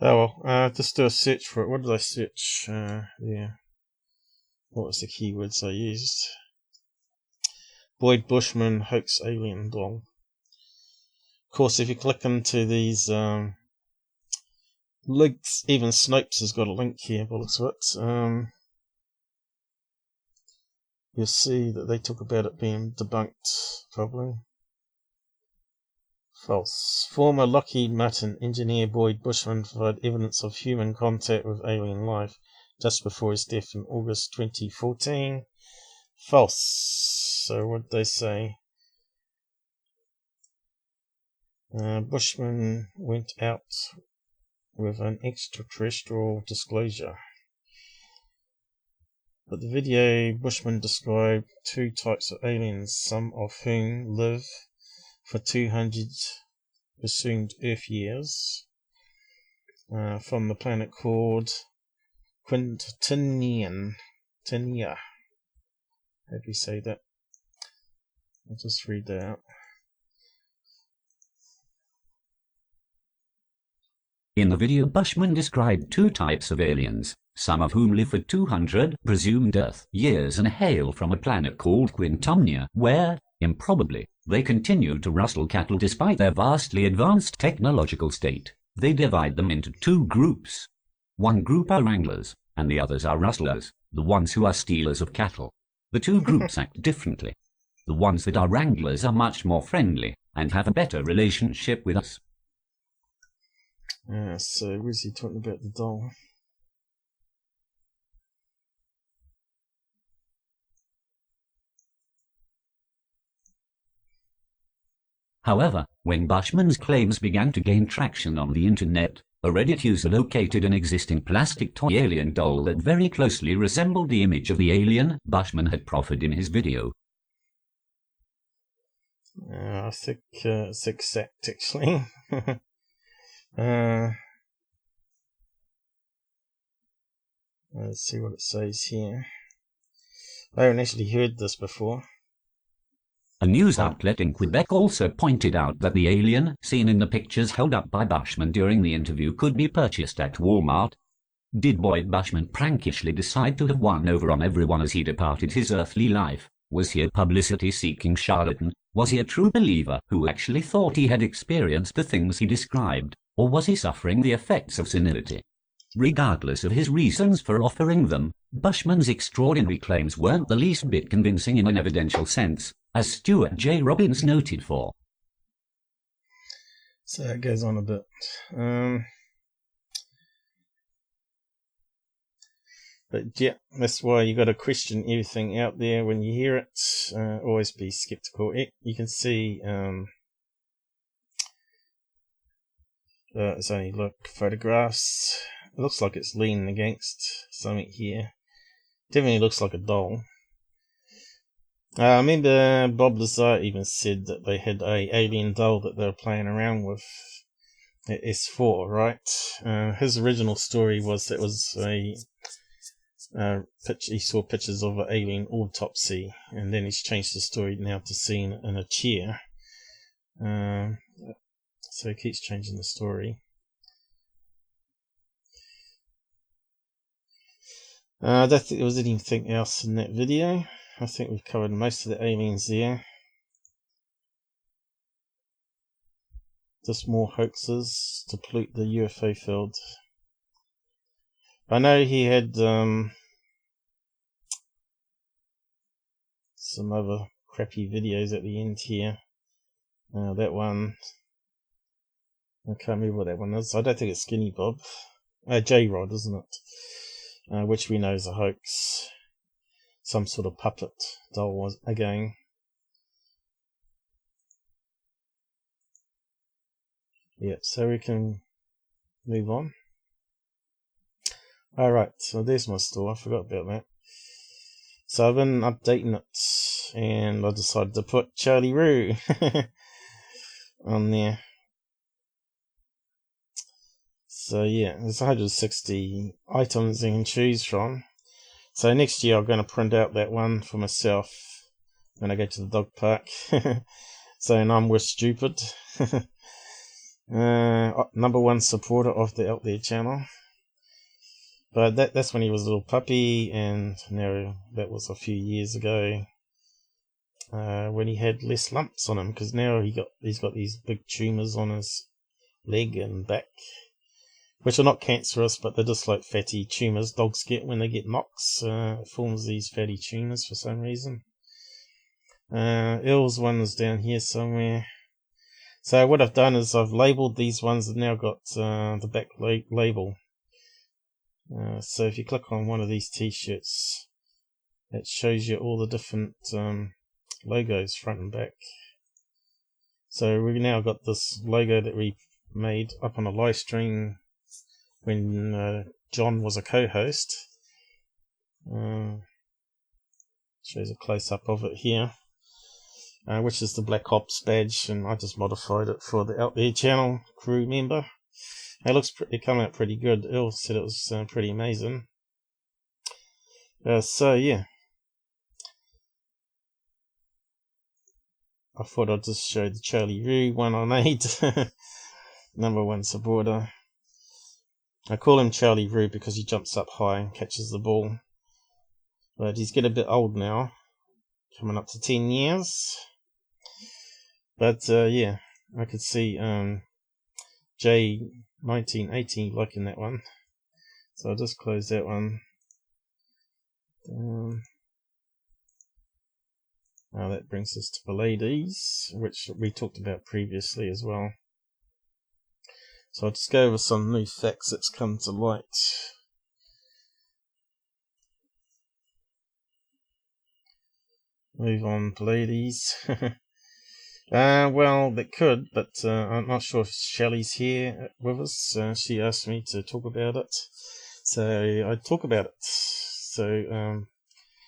Oh well, just do a search for it. What did I search? Yeah. What was the keywords I used? Boyd Bushman hoax alien doll. Of course, if you click into these links, even Snopes has got a link here, by the looks of it. You'll see that they talk about it being debunked, probably. False. Former Lockheed Martin engineer Boyd Bushman provided evidence of human contact with alien life just before his death in August 2014. False. So what did they say? Bushman went out with an extraterrestrial disclosure. But the video, Bushman described two types of aliens, some of whom live for 200 assumed Earth years, from the planet called Quintinian. How do you say that? I'll just read that out. In the video, Bushman described two types of aliens, some of whom live for 200 presumed Earth years and hail from a planet called Quintomnia, where, improbably, they continue to rustle cattle despite their vastly advanced technological state. They divide them into two groups. One group are wranglers, and the others are rustlers, the ones who are stealers of cattle. The two groups act differently. The ones that are wranglers are much more friendly, and have a better relationship with us. So where's he talking about the doll? However, when Bushman's claims began to gain traction on the internet, a Reddit user located an existing plastic toy alien doll that very closely resembled the image of the alien Bushman had proffered in his video. I think it's exact, actually. Let's see what it says here. I haven't actually heard this before. A news outlet in Quebec also pointed out that the alien seen in the pictures held up by Bushman during the interview could be purchased at Walmart. Did Boyd Bushman prankishly decide to have one over on everyone as he departed his earthly life? Was he a publicity-seeking charlatan? Was he a true believer who actually thought he had experienced the things he described? Or was he suffering the effects of senility? Regardless of his reasons for offering them, Bushman's extraordinary claims weren't the least bit convincing in an evidential sense, as Stuart J. Robbins noted for. So it goes on a bit. But yeah, that's why you got to question everything out there when you hear it. Always be skeptical. You can see it's only photographs. It looks like it's leaning against something here. Definitely looks like a doll. I remember Bob Lazar even said that they had a alien doll that they were playing around with at S4, right? His original story was that it was he saw pictures of an alien autopsy, and then he's changed the story now to seeing it in a chair. So he keeps changing the story. I don't think there was anything else in that video. I think we've covered most of the aliens there. Just more hoaxes to pollute the UFO field. I know he had some other crappy videos at the end here. That one, I can't remember what that one is. I don't think it's Skinny Bob. J-Rod, isn't it? Which we know is a hoax. Some sort of puppet doll was again. Yep, so we can move on. Alright, so there's my store. I forgot about that. So I've been updating it, and I decided to put Charlie Roo on there. So yeah, there's 160 items you can choose from. So next year I'm going to print out that one for myself when I go to the dog park. Saying I'm worth stupid. Number one supporter of the Out There channel. But that's when he was a little puppy, and now that was a few years ago. When he had less lumps on him, because now he's got these big tumours on his leg and back. Which are not cancerous, but they're just like fatty tumours dogs get when they get knocks. It forms these fatty tumours for some reason. Earls one is down here somewhere. So what I've done is I've labelled these ones that now got the back label. So if you click on one of these t-shirts, it shows you all the different logos front and back. So we've now got this logo that we made up on a live stream when John was a co-host. Shows a close-up of it here, which is the Black Ops badge, and I just modified it for the Out There channel crew member. It came out pretty good. Earl said it was pretty amazing. So yeah, I thought I'd just show the Charlie Roo one I made. Number one supporter. I call him Charlie Roo because he jumps up high and catches the ball. But he's getting a bit old now. Coming up to 10 years. But yeah, I could see J1918 liking that one. So I'll just close that one. Now that brings us to Paulides, which we talked about previously as well. So I'll just go over some new facts that's come to light. Move on, Paulides. Well, they could, but I'm not sure if Shelley's here with us. She asked me to talk about it. So I talk about it. So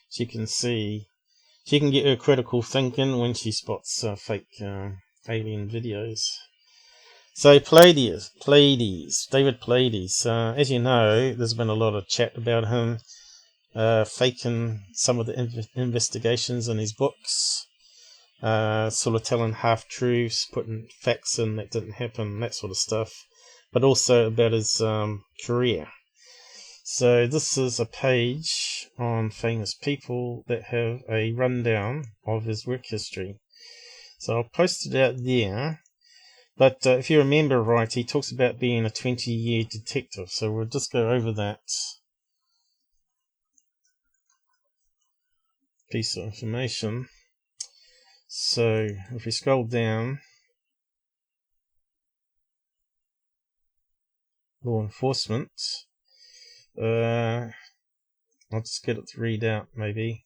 she can get her critical thinking when she spots fake alien videos. So Paulides, David Paulides. As you know, there's been a lot of chat about him faking some of the investigations in his books, sort of telling half-truths, putting facts in that didn't happen, that sort of stuff, but also about his career. So this is a page on famous people that have a rundown of his work history. So I'll post it out there. But if you remember right, he talks about being a 20-year detective. So we'll just go over that piece of information. So if we scroll down, law enforcement, I'll just get it to read out maybe,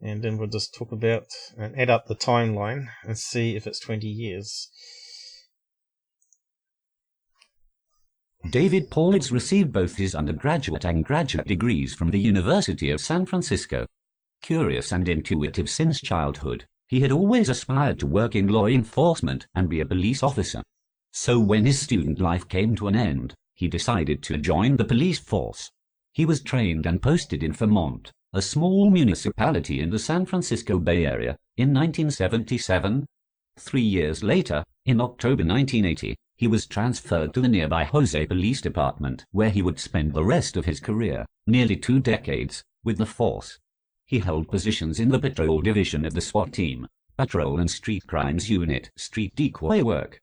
and then we'll just talk about and add up the timeline and see if it's 20 years. David Paulides received both his undergraduate and graduate degrees from the University of San Francisco. Curious and intuitive since childhood, he had always aspired to work in law enforcement and be a police officer. So when his student life came to an end, he decided to join the police force. He was trained and posted in Vermont, a small municipality in the San Francisco Bay Area, in 1977. 3 years later, in October 1980, he was transferred to the nearby Jose Police Department, where he would spend the rest of his career, nearly 2 decades, with the force. He held positions in the Patrol Division of the SWAT Team, Patrol and Street Crimes Unit, Street Decoy Work.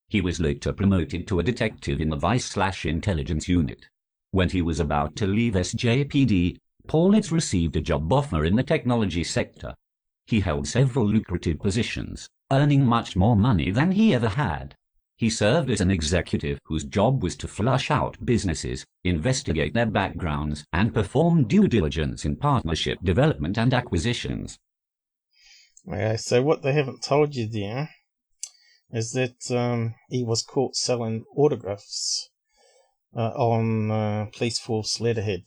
He was later promoted to a detective in the Vice/Intelligence Unit. When he was about to leave SJPD, Paulides received a job offer in the technology sector. He held several lucrative positions, earning much more money than he ever had. He served as an executive whose job was to flush out businesses, investigate their backgrounds, and perform due diligence in partnership development and acquisitions. Okay, so what they haven't told you there is that he was caught selling autographs on police force letterhead.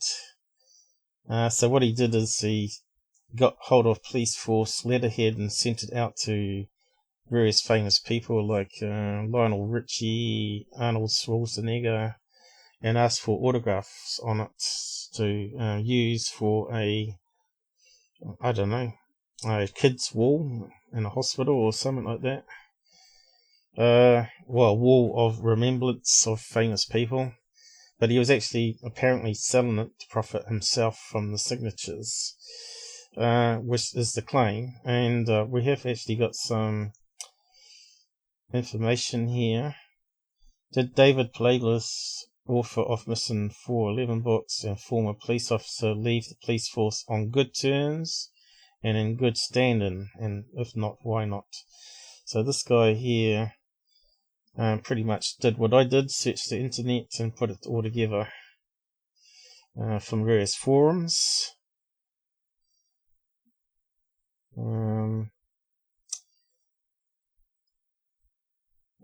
So what he did is he got hold of police force letterhead and sent it out to various famous people like Lionel Richie, Arnold Schwarzenegger, and asked for autographs on it to use for a kid's wall in a hospital or something like that. Well, a wall of remembrance of famous people. But he was actually apparently selling it to profit himself from the signatures, which is the claim. And we have actually got some information here. Did David Paulides, author of Missing 411 books and former police officer, leave the police force on good terms and in good standing? And if not, why not? So this guy here pretty much did what I did, searched the internet and put it all together from various forums.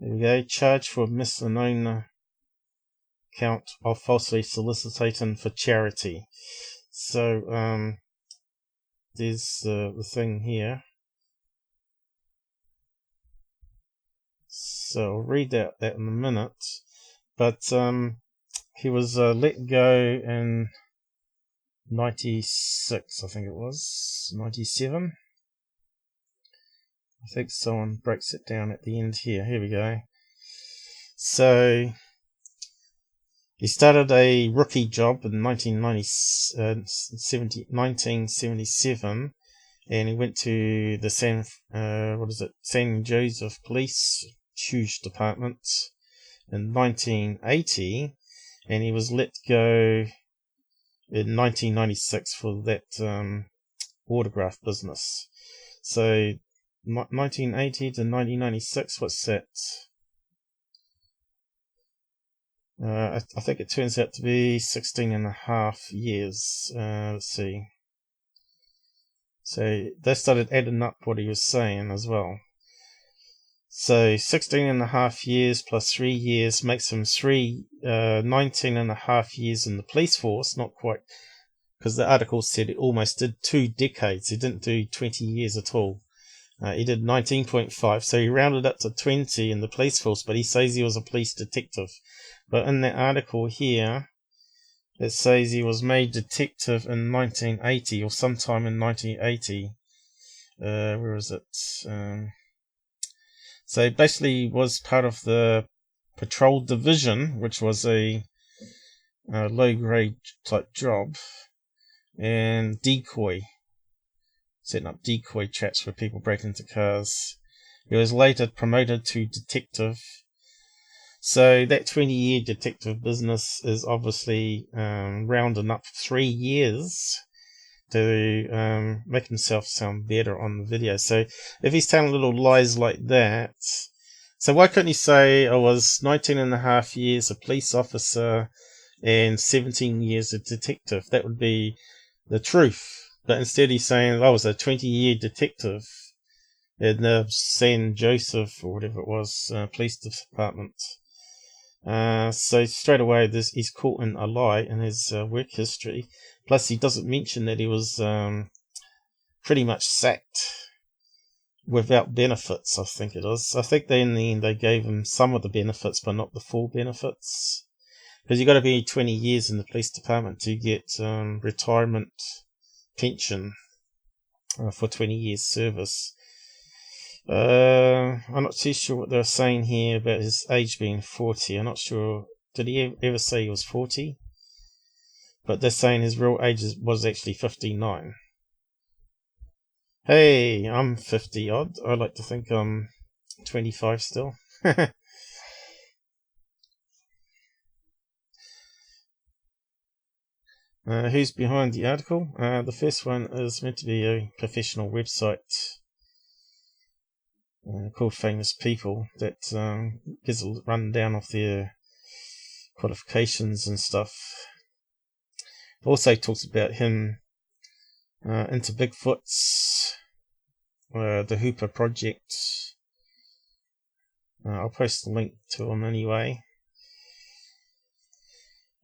There we go. Charged for misdemeanor count of falsely soliciting for charity. So there's the thing here. So I'll read out that in a minute. But he was let go in 96, I think it was, 97. I think someone breaks it down at the end here. Here we go. So he started a rookie job in 1977, and he went to the San Joseph Police Huge Department in 1980, and he was let go in 1996 for that autograph business. So 1980 to 1996, what's that? I think it turns out to be 16.5 years. Let's see. So they started adding up what he was saying as well. So 16.5 years plus 3 years makes him 19.5 years in the police force. Not quite, because the article said it almost did 2 decades. He didn't do 20 years at all. He did 19.5, so he rounded up to 20 in the police force, but he says he was a police detective. But in that article here, it says he was made detective in 1980, or sometime in 1980. Where is it? So basically he was part of the Patrol Division, which was a low-grade type job, and decoy. Setting up decoy traps where people break into cars. He was later promoted to detective. So that 20-year detective business is obviously rounding up 3 years to make himself sound better on the video. So if he's telling little lies like that, so why couldn't he say I was 19.5 years a police officer and 17 years a detective? That would be the truth. But instead he's saying, I was a 20-year detective in the San Joseph, or whatever it was, police department. So straight away he's caught in a lie in his work history. Plus he doesn't mention that he was pretty much sacked without benefits, I think it is. I think in the end they gave him some of the benefits, but not the full benefits. Because you've got to be 20 years in the police department to get retirement pension for 20 years service. I'm not too sure what they're saying here about his age being 40. I'm not sure. Did he ever say he was 40? But they're saying his real age was actually 59. Hey, I'm 50 odd. I like to think I'm 25 still. Who's behind the article? The first one is meant to be a professional website called Famous People that gives a rundown of their qualifications and stuff. Also talks about him into Bigfoots, the Hooper Project. I'll post the link to him anyway.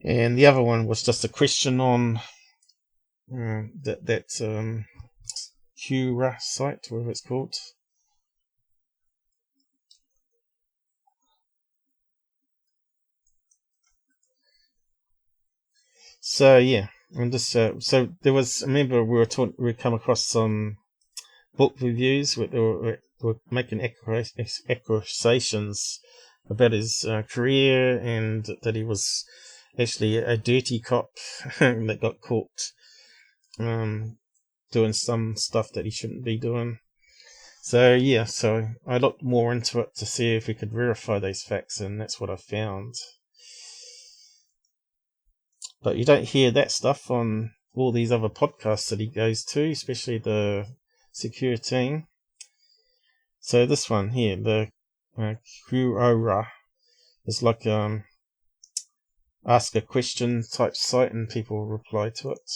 And the other one was just a question on that Cura site, whatever it's called. So yeah, and just so there was. I remember we come across some book reviews where they were making accusations about his career, and that he was actually a dirty cop that got caught doing some stuff that he shouldn't be doing. So yeah, so I looked more into it to see if we could verify those facts, and that's what I found. But you don't hear that stuff on all these other podcasts that he goes to, especially the Secure Team. So this one here, the Quora, is like ask a question type site, and people reply to it.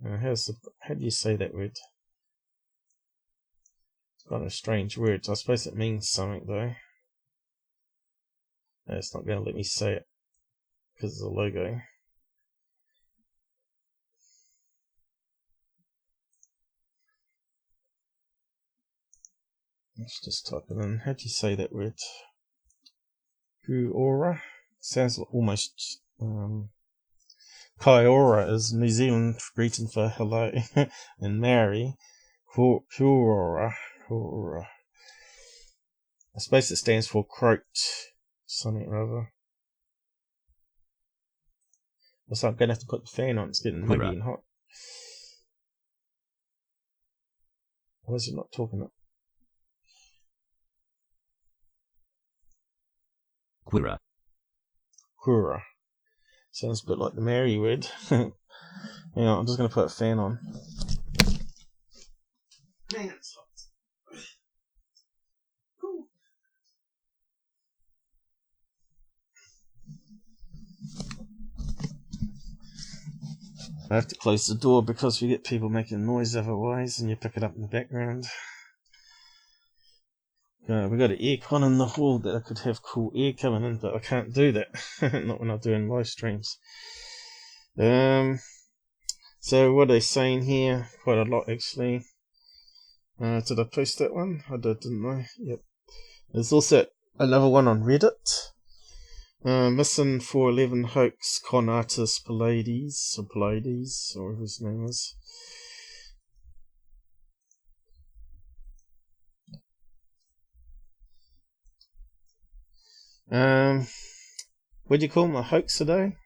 How do you say that word? It's got a strange word. I suppose it means something though. No, it's not going to let me say it because of the logo. Let's just type it in. How do you say that word? Quora? Sounds almost Kaiora is New Zealand greeting for hello, and Maori. Quora. I suppose it stands for croaked something or other. So I'm going to have to put the fan on. It's getting muggy and hot. Why is it not talking up? Quora. Sounds a bit like the Maori word. Hang on, I'm just going to put a fan on. Man, it's hot. Cool. I have to close the door because we get people making noise otherwise, and you pick it up in the background. We got an aircon in the hall that I could have cool air coming in, but I can't do that. Not when I'm doing live streams. So what are they saying here? Quite a lot actually. Did I post that one? I did, didn't I? Yep. There's also another one on Reddit. Missing 411 hoax con artist Paulides, or whatever his name is. What do you call him, a hoax today?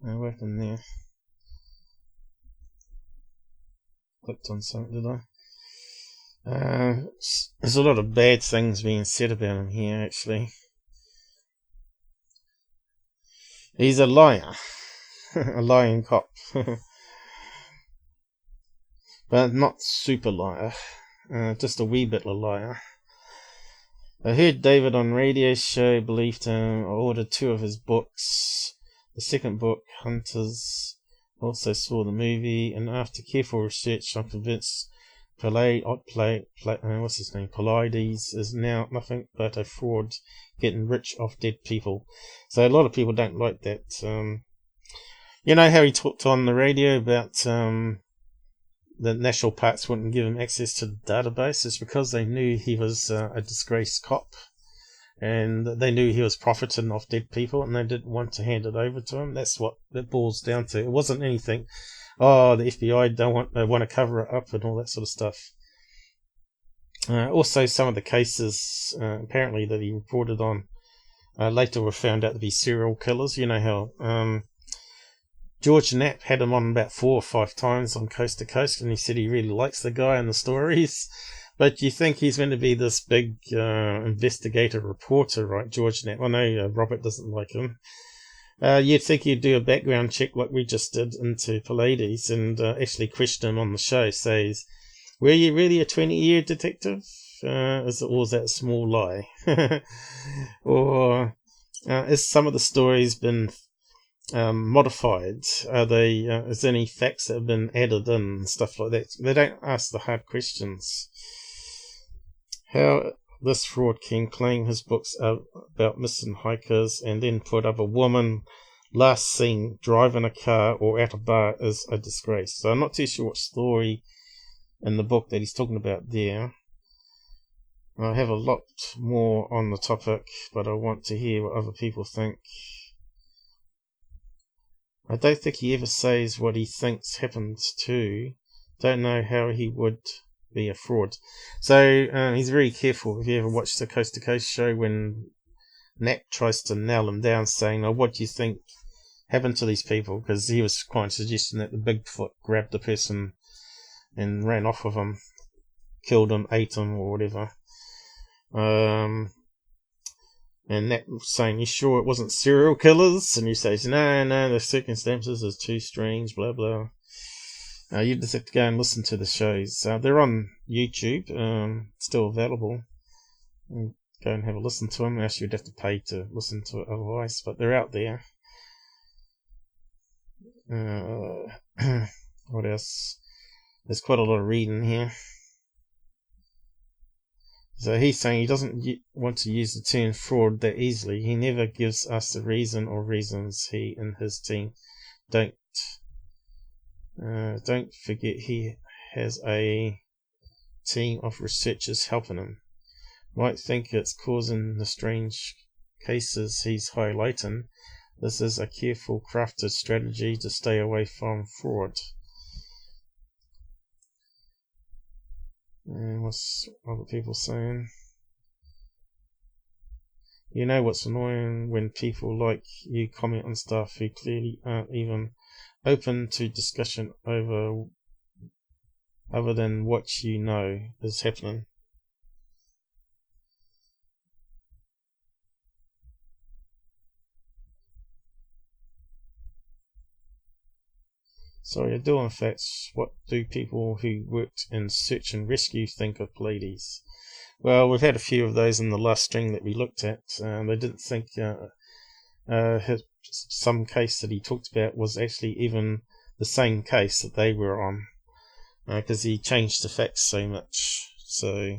What happened there? Clicked on something, did I? There's a lot of bad things being said about him here, actually. He's a liar. A lying cop. But not super liar. Just a wee bit of a liar. I heard David on radio show, believed him. I ordered 2 of his books. The second book, Hunters, also saw the movie, and after careful research, I'm convinced what's his name? Paulides is now nothing but a fraud, getting rich off dead people. So a lot of people don't like that. You know how he talked on the radio about the national parks wouldn't give him access to the database? It's because they knew he was a disgraced cop, and they knew he was profiting off dead people, and they didn't want to hand it over to him. That's what it boils down to. It wasn't anything, oh, the FBI they want to cover it up and all that sort of stuff. Also, some of the cases apparently that he reported on later were found out to be serial killers. You know how George Knapp had him on about 4 or 5 times on Coast to Coast, and he said he really likes the guy and the stories. But you think he's going to be this big investigative reporter, right, George Knapp? I know Robert doesn't like him. You'd think he'd do a background check like we just did into Paulides and actually question him on the show. Says, were you really a 20-year detective? Or is that a small lie? Or is some of the stories been modified? Are they? Is there any facts that have been added in and stuff like that? They don't ask the hard questions. How this fraud king claim his books are about missing hikers and then put up a woman last seen driving a car or at a bar is a disgrace. So I'm not too sure what story in the book that he's talking about there. I have a lot more on the topic, but I want to hear what other people think. I don't think he ever says what he thinks happened to. Don't know how he would be a fraud. So he's very careful. If you ever watch the Coast to Coast show, when Knapp tries to nail him down, saying, "Oh, what do you think happened to these people?" Because he was quite suggesting that the Bigfoot grabbed the person and ran off with him, killed him, ate him, or whatever. And Knapp saying, "You sure it wasn't serial killers?" And he says, No, the circumstances is too strange, blah blah. You just have to go and listen to the shows. They're on YouTube, still available. And go and have a listen to them. Actually, you'd have to pay to listen to it otherwise, but they're out there. What else? There's quite a lot of reading here. So he's saying he doesn't want to use the term fraud that easily. He never gives us a reason or reasons. He and his team don't forget he has a team of researchers helping him. Might think it's causing the strange cases he's highlighting. This is a careful crafted strategy to stay away from fraud. And what's other people saying? You know what's annoying? When people like you comment on stuff who clearly aren't even open to discussion over other than what you know is happening. Sorry, I do in fact. What do people who worked in search and rescue think of Paulides? Well, we've had a few of those in the last string that we looked at. They didn't think some case that he talked about was actually even the same case that they were on, because he changed the facts so much. So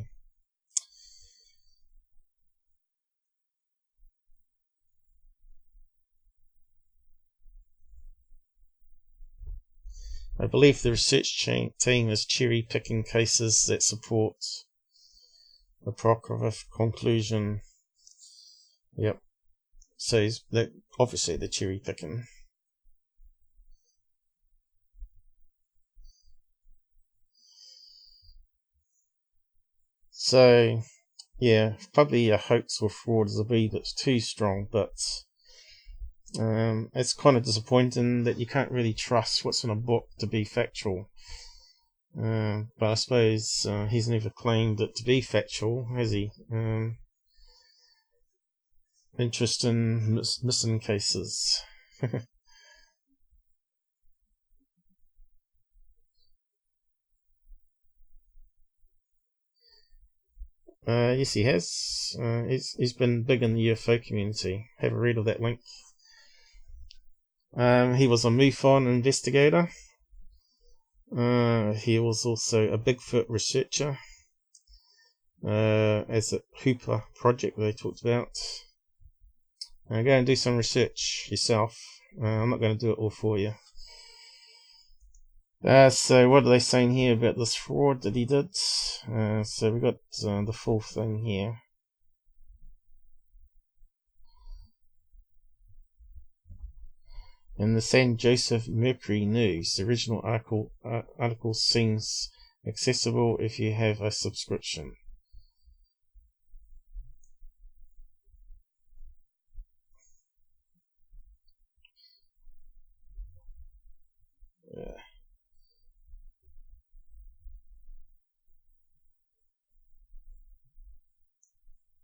I believe the research team is cherry-picking cases that support the Prokofiev conclusion. Yep. So obviously they're cherry-picking. So, yeah, probably a hoax or fraud is a bit that's too strong, but it's kind of disappointing that you can't really trust what's in a book to be factual. But I suppose he's never claimed it to be factual, has he? Interest in missing cases. Yes, he has. He's been big in the UFO community. Have a read of that link. He was a MUFON investigator. He was also a Bigfoot researcher. As a Hooper project they talked about. Go and do some research yourself. I'm not going to do it all for you. So what are they saying here about this fraud that he did? So we got the full thing here. In the San Jose Mercury News, the original article seems accessible if you have a subscription.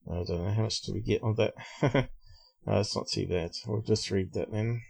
I don't know how much do we get on that. It's not too bad. We'll just read that then.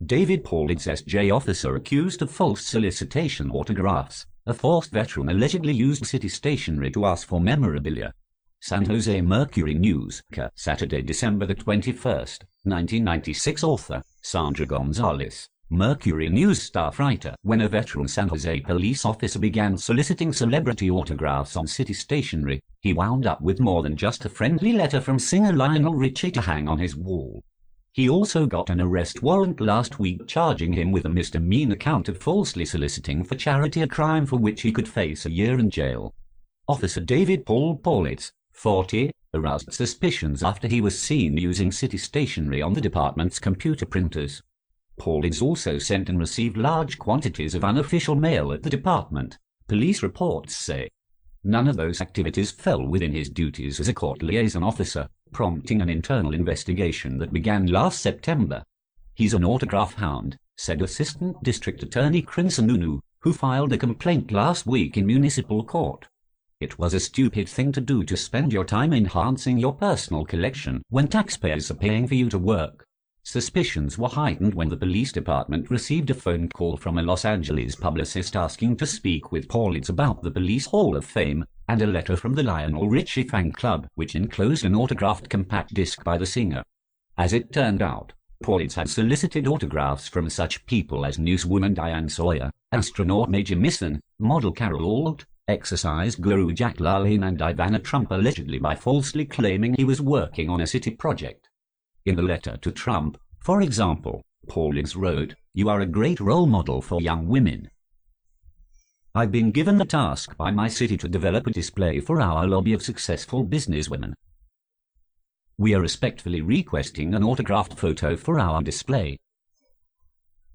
David Paulides, SJ officer accused of false solicitation autographs. A forced veteran allegedly used city stationery to ask for memorabilia. San Jose Mercury News, Saturday, December the 21st, 1996. Author, Sandra Gonzalez. Mercury News staff writer. When a veteran San Jose police officer began soliciting celebrity autographs on city stationery, he wound up with more than just a friendly letter from singer Lionel Richie to hang on his wall. He also got an arrest warrant last week charging him with a misdemeanor count of falsely soliciting for charity, a crime for which he could face a year in jail. Officer David Paulides, 40, aroused suspicions after he was seen using city stationery on the department's computer printers. Paulides also sent and received large quantities of unofficial mail at the department, police reports say. None of those activities fell within his duties as a court liaison officer, prompting an internal investigation that began last September. He's an autograph hound, said Assistant District Attorney Crinson, who filed a complaint last week in municipal court. It was a stupid thing to do to spend your time enhancing your personal collection when taxpayers are paying for you to work. Suspicions were heightened when the police department received a phone call from a Los Angeles publicist asking to speak with Paulides about the Police Hall of Fame, and a letter from the Lionel Richie fan club, which enclosed an autographed compact disc by the singer. As it turned out, Paulides had solicited autographs from such people as newswoman Diane Sawyer, astronaut Major Misson, model Carol Alt, exercise guru Jack LaLanne, and Ivana Trump, allegedly by falsely claiming he was working on a city project. In the letter to Trump, for example, Paulides wrote, "You are a great role model for young women. I've been given the task by my city to develop a display for our lobby of successful businesswomen. We are respectfully requesting an autographed photo for our display.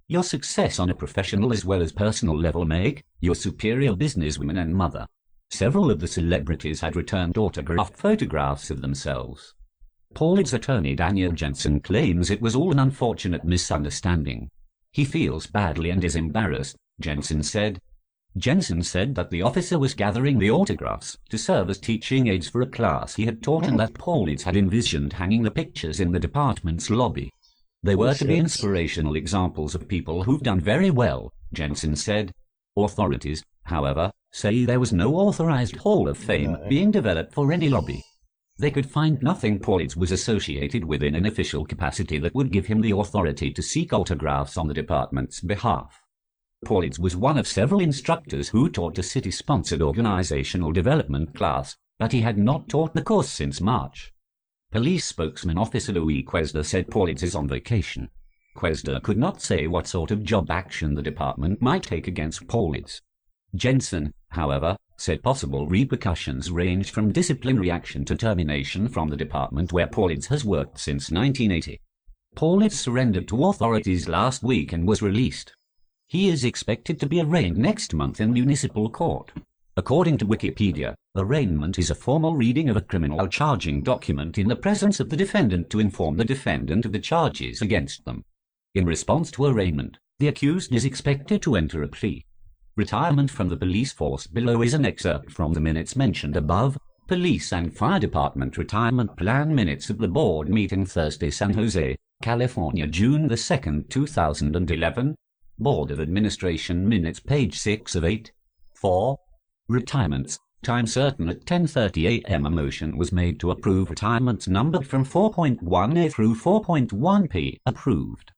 Your success on a professional as well as personal level make you a superior businesswoman and mother." Several of the celebrities had returned autographed photographs of themselves. Paulides' attorney Daniel Jensen claims it was all an unfortunate misunderstanding. He feels badly and is embarrassed, Jensen said. Jensen said that the officer was gathering the autographs to serve as teaching aids for a class he had taught, and that Paulides had envisioned hanging the pictures in the department's lobby. They were to be inspirational examples of people who've done very well, Jensen said. Authorities, however, say there was no authorized Hall of Fame being developed for any lobby. They could find nothing Paulides was associated with in an official capacity that would give him the authority to seek autographs on the department's behalf. Paulides was one of several instructors who taught a city-sponsored organizational development class, but he had not taught the course since March. Police spokesman Officer Louis Quesder said Paulides is on vacation. Quesder could not say what sort of job action the department might take against Paulides. Jensen, however, said possible repercussions ranged from disciplinary action to termination from the department where Paulides has worked since 1980. Paulides surrendered to authorities last week and was released. He is expected to be arraigned next month in municipal court. According to Wikipedia, arraignment is a formal reading of a criminal charging document in the presence of the defendant to inform the defendant of the charges against them. In response to arraignment, the accused is expected to enter a plea. Retirement from the police force below is an excerpt from the minutes mentioned above. Police and Fire Department Retirement Plan minutes of the board meeting Thursday, San Jose, California, June 2, 2011. Board of Administration minutes, page 6 of 8. 4. Retirements. Time certain at 10:30 a.m. a motion was made to approve retirements numbered from 4.1a through 4.1p. Approved.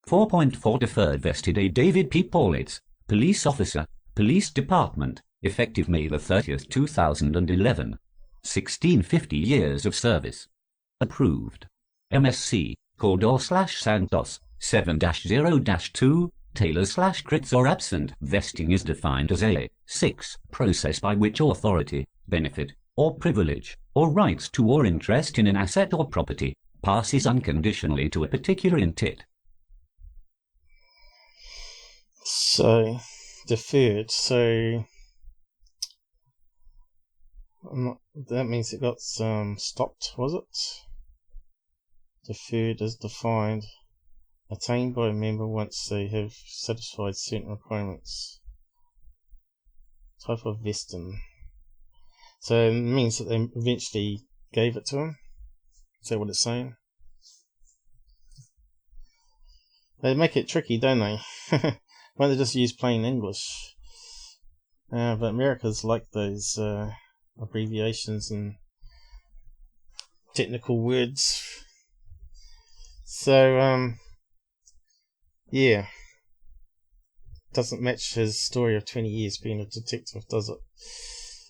4.4 deferred vested A. David P. Paulides, Police Officer, Police Department, effective May 30th, 2011. 1650 years of service. Approved. MSc, Cordor/Santos, 7-0-2, Taylor/Crits or absent. Vesting is defined as a 6. Process by which authority, benefit, or privilege, or rights to or interest in an asset or property, passes unconditionally to a particular entity. So, deferred, so that means it got stopped, was it? Deferred is defined, attained by a member once they have satisfied certain requirements. Type of vesting. So it means that they eventually gave it to him. Is that what it's saying? They make it tricky, don't they? Why don't they just use plain English? But America's like those abbreviations and technical words. So, yeah. Doesn't match his story of 20 years being a detective, does it?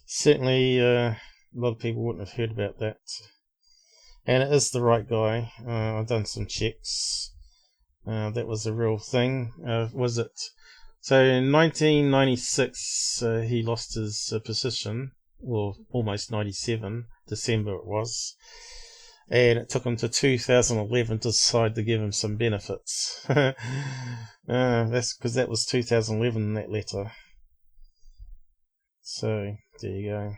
Certainly, a lot of people wouldn't have heard about that. And it is the right guy. I've done some checks. That was a real thing. Was it? So in 1996, he lost his position. Well, almost 97, December it was. And it took him to 2011 to decide to give him some benefits. That's because that was 2011, that letter. So, there you go.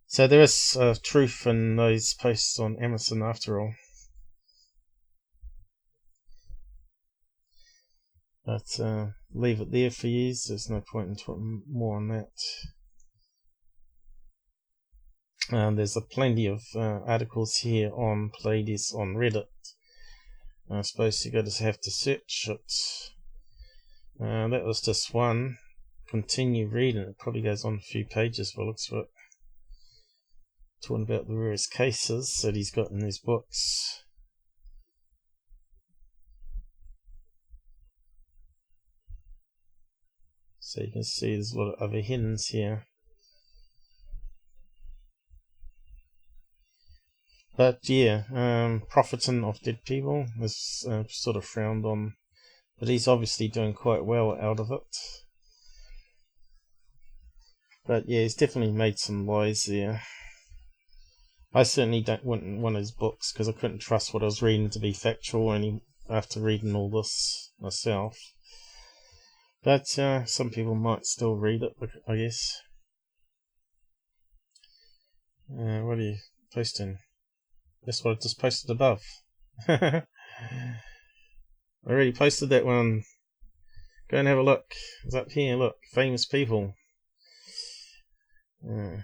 So there is truth in those posts on Amazon after all. But leave it there for you. There's no point in talking more on that. There's plenty of articles here on Paulides on Reddit. I suppose you're going to have to search it. That was just one. Continue reading. It probably goes on a few pages by the looks of it. Talking about the various cases that he's got in his books. So you can see there's a lot of other hidden's here. But yeah, profiting off dead people is sort of frowned on. But he's obviously doing quite well out of it. But yeah, he's definitely made some lies there. I certainly wouldn't want his books because I couldn't trust what I was reading to be factual after reading all this myself. But some people might still read it, I guess. What are you posting? That's what I just posted above. I already posted that one. Go and have a look. It's up here, look. Famous people. Yeah,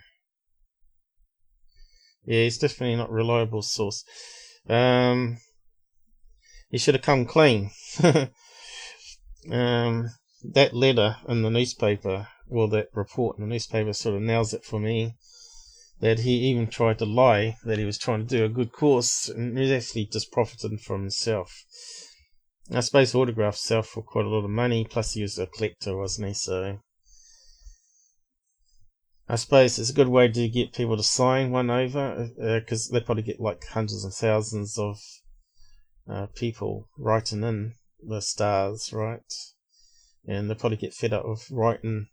he's definitely not a reliable source. He should have come clean. That letter in the newspaper, well, that report in the newspaper sort of nails it for me. That he even tried to lie that he was trying to do a good course, and he's actually just profiting from himself. I suppose he autographed himself for quite a lot of money, plus he was a collector, wasn't he? So I suppose it's a good way to get people to sign one over, because they probably get like hundreds of thousands of people writing in the stars, right? And they probably get fed up with writing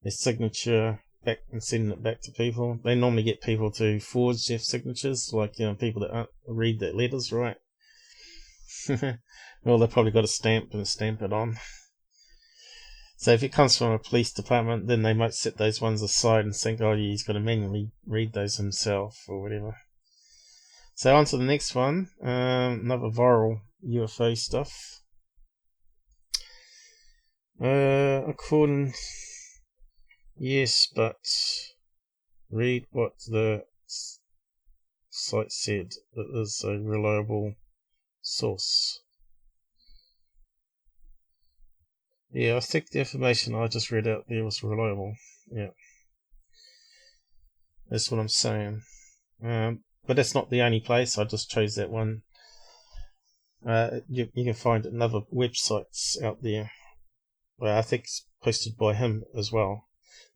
their signature back and sending it back to people. They normally get people to forge their signatures, like people that read their letters, right? Well, they probably got a stamp and stamp it on. So if it comes from a police department, then they might set those ones aside and think, oh, he's got to manually read those himself or whatever. So on to the next one, another viral UFO stuff. According, yes, but read what the site said. It is a reliable source. Yeah, I think the information I just read out there was reliable. Yeah. That's what I'm saying. But that's not the only place. I just chose that one. You can find it in other websites out there. Well, I think it's posted by him as well.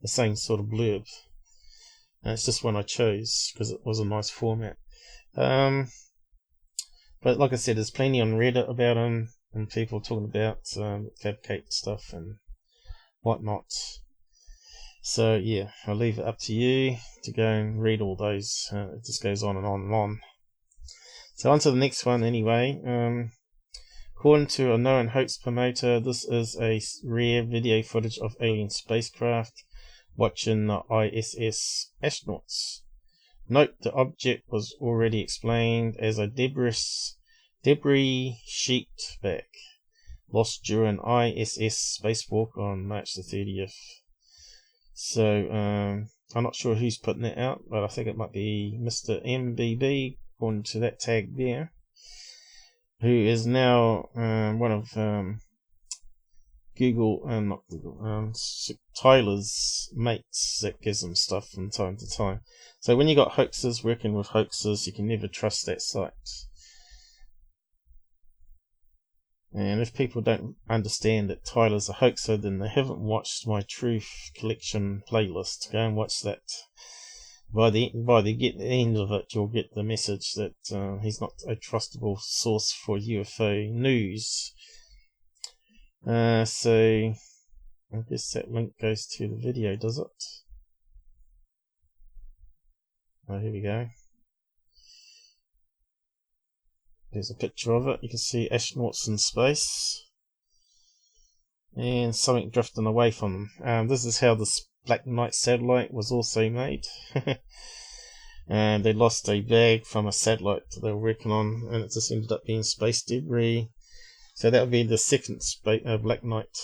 The same sort of blurb. And it's just one I chose because it was a nice format. But like I said, there's plenty on Reddit about him and people talking about fabricate stuff and whatnot. So yeah, I'll leave it up to you to go and read all those. It just goes on and on and on. So on to the next one anyway. According to a known hoax promoter, this is a rare video footage of alien spacecraft watching the ISS astronauts. Note the object was already explained as a debris sheet bag lost during ISS spacewalk on March the 30th. So I'm not sure who's putting that out, but I think it might be Mr. MBB, according to that tag there, who is now one of Tyler's mates that gives him stuff from time to time. So when you got hoaxes working with hoaxes, you can never trust that site. And if people don't understand that Tyler's a hoaxer, then they haven't watched my Truth Collection playlist. Go and watch that. By the end of it, you'll get the message that he's not a trustable source for UFO news. So I guess that link goes to the video, does it? Oh, here we go. There's a picture of it. You can see astronauts in space and something drifting away from them. This is how this Black Knight satellite was also made. And they lost a bag from a satellite that they were working on, and it just ended up being space debris. So that will be the second Black Knight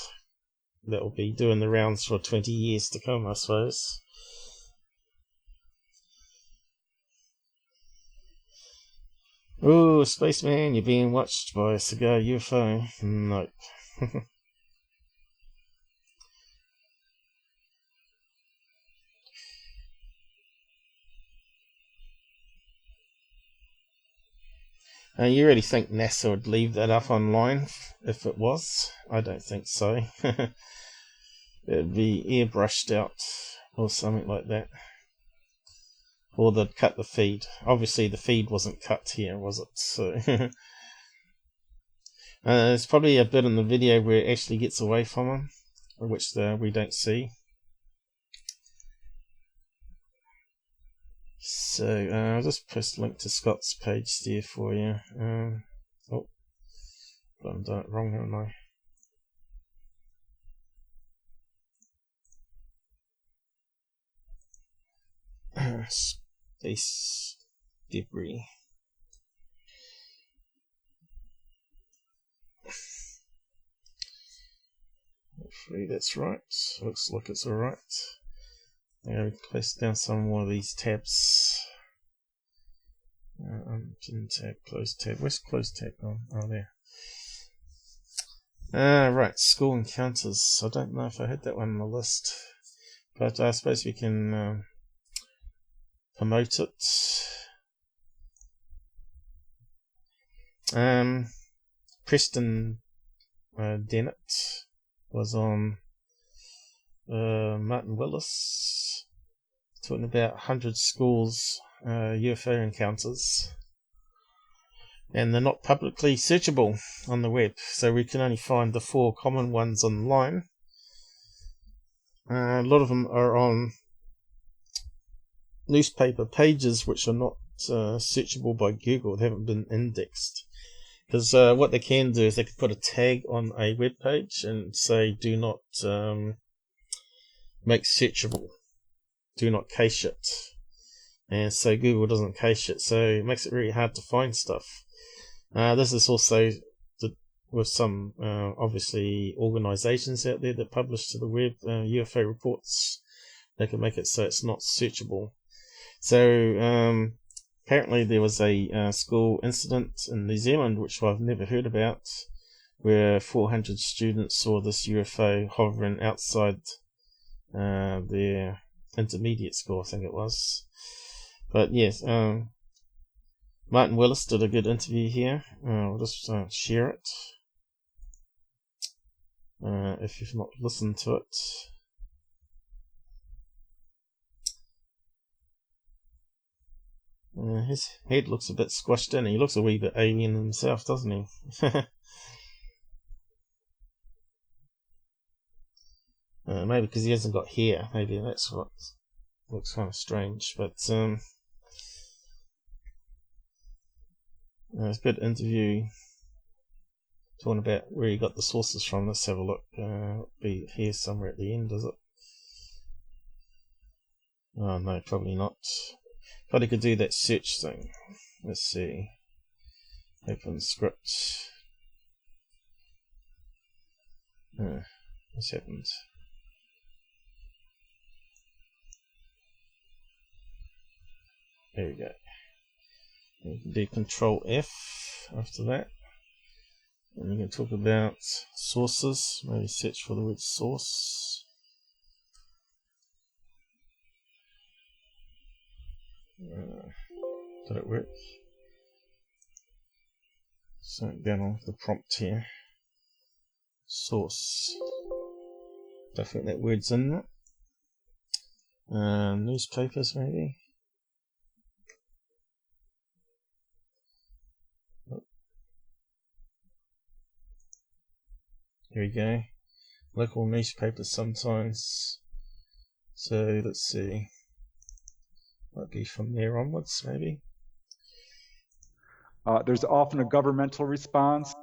that will be doing the rounds for 20 years to come, I suppose. Oh, spaceman, you're being watched by a cigar UFO. Nope. You really think NASA would leave that up online if it was? I don't think so. It'd be airbrushed out or something like that. Or they'd cut the feed. Obviously the feed wasn't cut here, was it? So there's probably a bit in the video where it actually gets away from them, which we don't see. So I'll just post a link to Scott's page there for you. Oh, I'm doing it wrong, haven't I? Space debris. Hopefully that's right. Looks like it's alright. I'm going to close down some more of these tabs. Pin tab, close tab. Where's close tab gone? Oh, there. Right, school encounters. I don't know if I had that one on the list, but I suppose we can promote it. Preston Dennett was on Martin Willis talking about 100 schools UFO encounters, and they're not publicly searchable on the web, so we can only find the 4 common ones online. A lot of them are on newspaper pages which are not searchable by Google. They haven't been indexed, because what they can do is they can put a tag on a web page and say do not make searchable, do not cache it, and so Google doesn't cache it, so it makes it really hard to find stuff. This is also with some obviously organizations out there that publish to the web UFO reports. They can make it so it's not searchable. So apparently there was a school incident in New Zealand, which I've never heard about, where 400 students saw this UFO hovering outside their intermediate school, I think it was. But yes, Martin Willis did a good interview here. We'll just share it. If you've not listened to it. His head looks a bit squashed in. He looks a wee bit alien himself, doesn't he? Maybe because he hasn't got hair. Maybe that's what looks kind of strange. But it's a good interview. Talking about where he got the sources from. Let's have a look. Be here somewhere at the end, is it? Oh no, probably not. Probably could do that search thing. Let's see. Open script. What's happened? There we go. You can do Control F after that. And you can talk about sources. Maybe search for the word source. Did it work? So down on the prompt here. Source. Don't think that word's in there. Newspapers maybe. Here we go. Local newspapers sometimes. So let's see. Might be from there onwards, maybe. There's often a governmental response.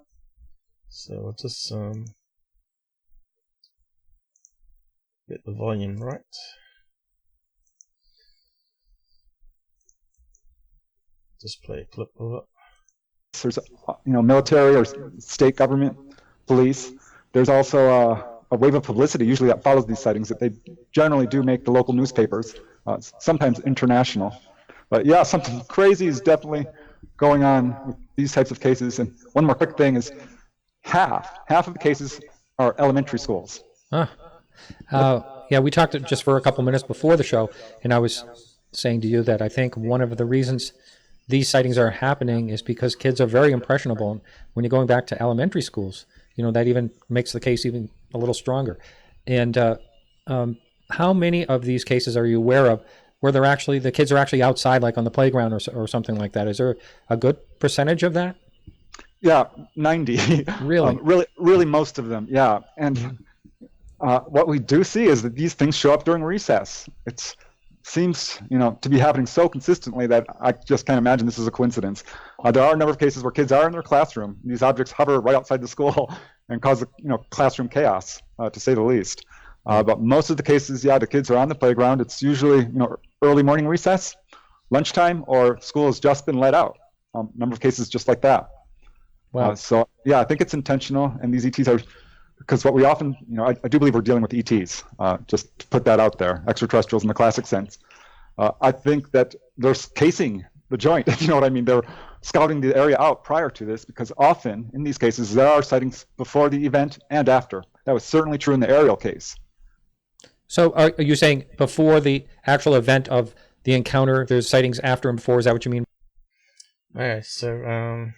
So I'll just get the volume right. Just play a clip of it. There's military or state government, police. There's also a wave of publicity usually that follows these sightings that they generally do make the local newspapers, sometimes international. But yeah, something crazy is definitely going on with these types of cases. And one more quick thing is half of the cases are elementary schools. Yeah, we talked just for a couple minutes before the show, and I was saying to you that I think one of the reasons these sightings are happening is because kids are very impressionable. When you're going back to elementary schools, that even makes the case even a little stronger. And how many of these cases are you aware of where the kids are actually outside, like on the playground or something like that? Is there a good percentage of that? Yeah, 90. Really? Really most of them, yeah. And what we do see is that these things show up during recess. It seems, to be happening so consistently that I just can't imagine this is a coincidence. There are a number of cases where kids are in their classroom. These objects hover right outside the school and cause, classroom chaos, to say the least. But most of the cases, yeah, the kids are on the playground. It's usually, early morning recess, lunchtime, or school has just been let out. A number of cases just like that. Wow. So, yeah, I think it's intentional, and these ETs are, because what we often, I do believe we're dealing with ETs, just to put that out there, extraterrestrials in the classic sense. I think that they're casing the joint, if you know what I mean. They're scouting the area out prior to this, because often, in these cases, there are sightings before the event and after. That was certainly true in the Ariel case. So are you saying before the actual event of the encounter, there's sightings after and before? Is that what you mean? Okay, so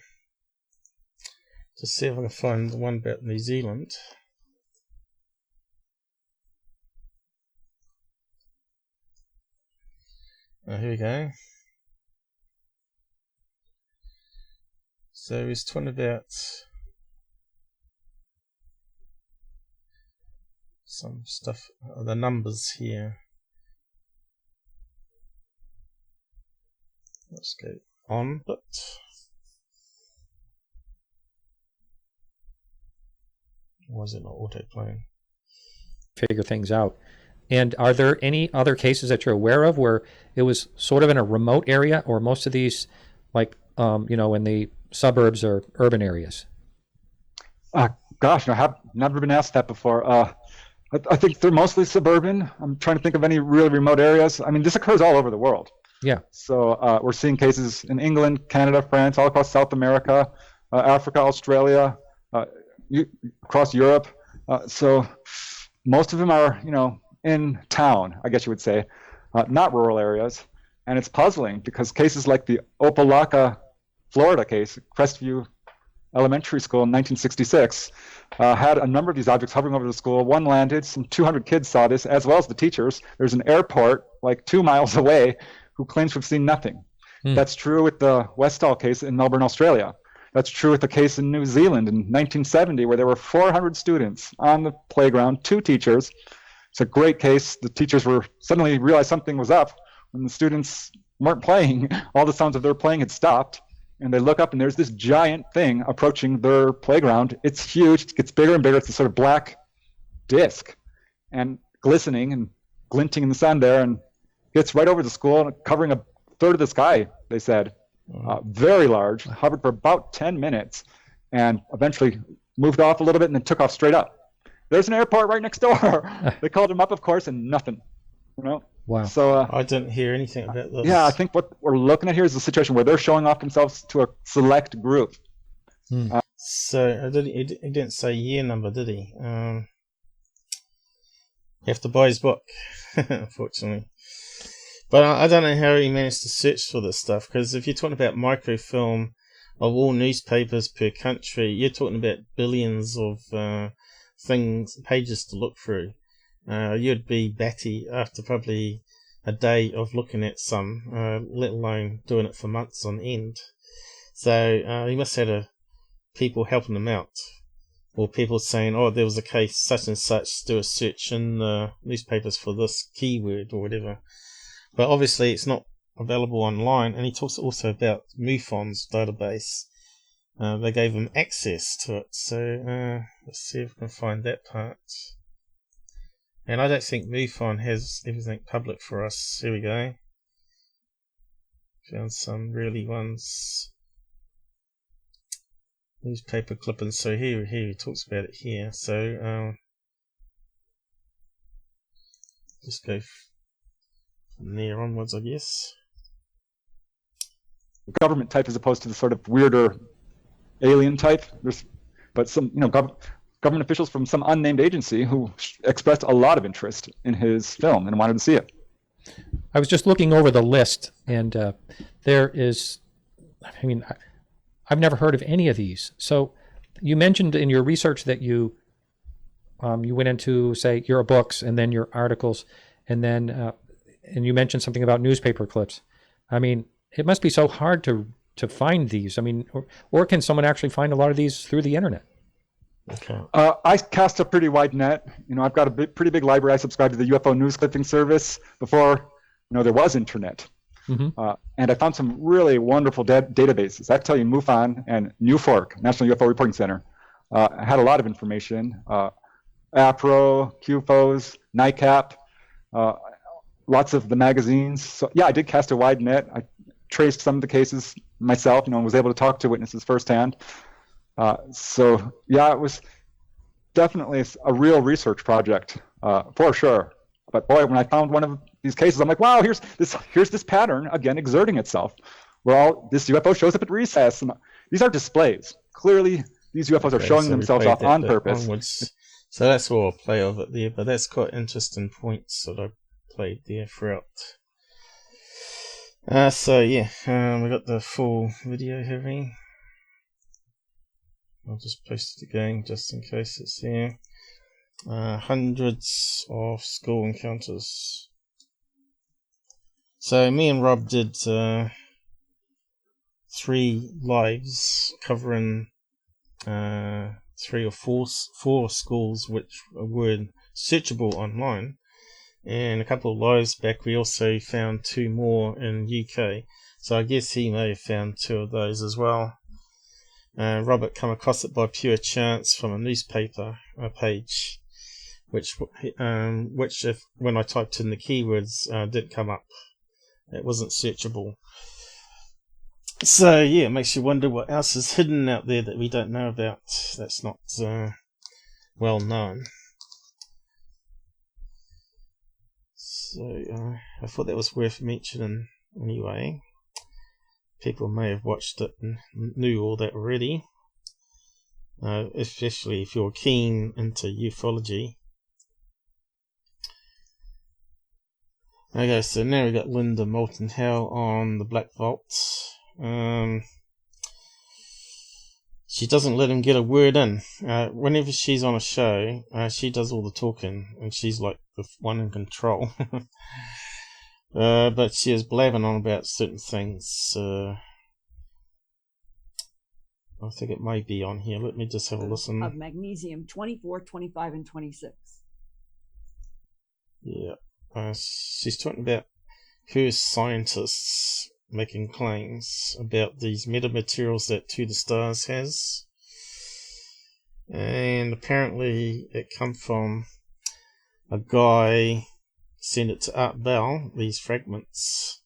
just see if I can find the one about New Zealand. Here we go. So he's talking about some stuff, the numbers here. Let's go on, but why is it not auto-playing? Figure things out. And are there any other cases that you're aware of where it was sort of in a remote area, or most of these, like, in the suburbs or urban areas? Gosh, I have never been asked that before. I think they're mostly suburban. I'm trying to think of any really remote areas. I mean, this occurs all over the world. Yeah. So we're seeing cases in England, Canada, France, all across South America, Africa, Australia, across Europe. So most of them are, in town, I guess you would say. not rural areas. And it's puzzling because cases like the Opelika, Florida case, Crestview Elementary School in 1966, had a number of these objects hovering over the school. One landed, some 200 kids saw this, as well as the teachers. There's an airport like 2 miles away who claims to have seen nothing. That's true with the Westall case in Melbourne, Australia. That's true with the case in New Zealand in 1970, where there were 400 students on the playground, 2 teachers. It's a great case. The teachers were suddenly realized something was up when the students weren't playing. All the sounds of their playing had stopped. And they look up, and there's this giant thing approaching their playground. It's huge. It gets bigger and bigger. It's a sort of black disc and glistening and glinting in the sun there, and gets right over the school, covering a third of the sky, they said. Very large, hovered for about 10 minutes, and eventually moved off a little bit and then took off straight up. There's an airport right next door. They called him up, of course, and nothing. Wow. So I didn't hear anything about this. Yeah, I think what we're looking at here is a situation where they're showing off themselves to a select group. So he didn't say year number, did he? You have to buy his book, unfortunately. But I don't know how he managed to search for this stuff, because if you're talking about microfilm of all newspapers per country, you're talking about billions of pages to look through. You'd be batty after probably a day of looking at some, let alone doing it for months on end. So he must have had people helping him out, or people saying, oh, there was a case such and such, do a search in the newspapers for this keyword or whatever. But obviously it's not available online, and he talks also about MUFON's database. They gave him access to it, so let's see if we can find that part. And I don't think MUFON has everything public for us. Here we go. Found some really ones. Newspaper clippings. So here he talks about it here. So just go from there onwards, I guess. Government type as opposed to the sort of weirder alien type. But some, government officials from some unnamed agency who expressed a lot of interest in his film and wanted to see it. I was just looking over the list, and there is, I've never heard of any of these. So you mentioned in your research that you went into, say, your books and then your articles, and then and you mentioned something about newspaper clips. It must be so hard to find these. Or can someone actually find a lot of these through the internet? Okay. I cast a pretty wide net. I've got a pretty big library. I subscribed to the UFO news clipping service before there was internet. And I found some really wonderful databases. I tell you, MUFON and NUFORC, National UFO Reporting Center, had a lot of information. APRO, QFOS, NICAP, lots of the magazines. So yeah, I did cast a wide net. I traced some of the cases myself, and was able to talk to witnesses firsthand. So yeah, it was definitely a real research project, for sure. But boy, when I found one of these cases, I'm like, wow, here's this pattern again exerting itself, where this UFO shows up at recess. And these are displays. Clearly, these UFOs are showing themselves off on purpose. Onwards. So that's all I'll play of it there. But that's quite interesting points that I played there throughout. So yeah, we got the full video here. I'll just post it again just in case it's here. Hundreds of school encounters. So me and Rob did 3 lives covering 3 or 4 schools which were searchable online. And a couple of lives back we also found 2 more in UK. So I guess he may have found 2 of those as well. Robert come across it by pure chance from a newspaper page, which if when I typed in the keywords didn't come up. It wasn't searchable. So yeah, it makes you wonder what else is hidden out there that we don't know about. That's not well known. So I thought that was worth mentioning anyway. People may have watched it and knew all that already, especially if you're keen into ufology. Okay, so now we got Linda Moulton Howe on the Black Vault. She doesn't let him get a word in. Whenever she's on a show, she does all the talking, and she's like the one in control. But she is blabbing on about certain things. I think it may be on here. Let me just have a listen. Of magnesium 24, 25, and 26. Yeah. She's talking about her scientists making claims about these metamaterials that To the Stars has. And apparently it come from a guy sent it to Art Bell, these fragments.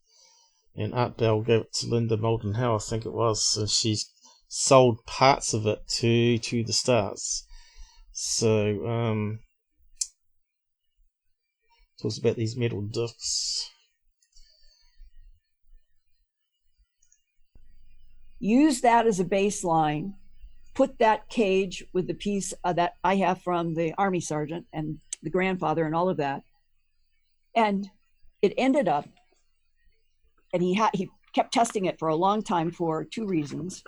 And Art Bell gave it to Linda Moulton Howe, I think it was. And she's sold parts of it to the Stars. So, talks about these metal discs. Use that as a baseline. Put that cage with the piece that I have from the Army sergeant and the grandfather and all of that. And it ended up, and he kept testing it for a long time for two reasons.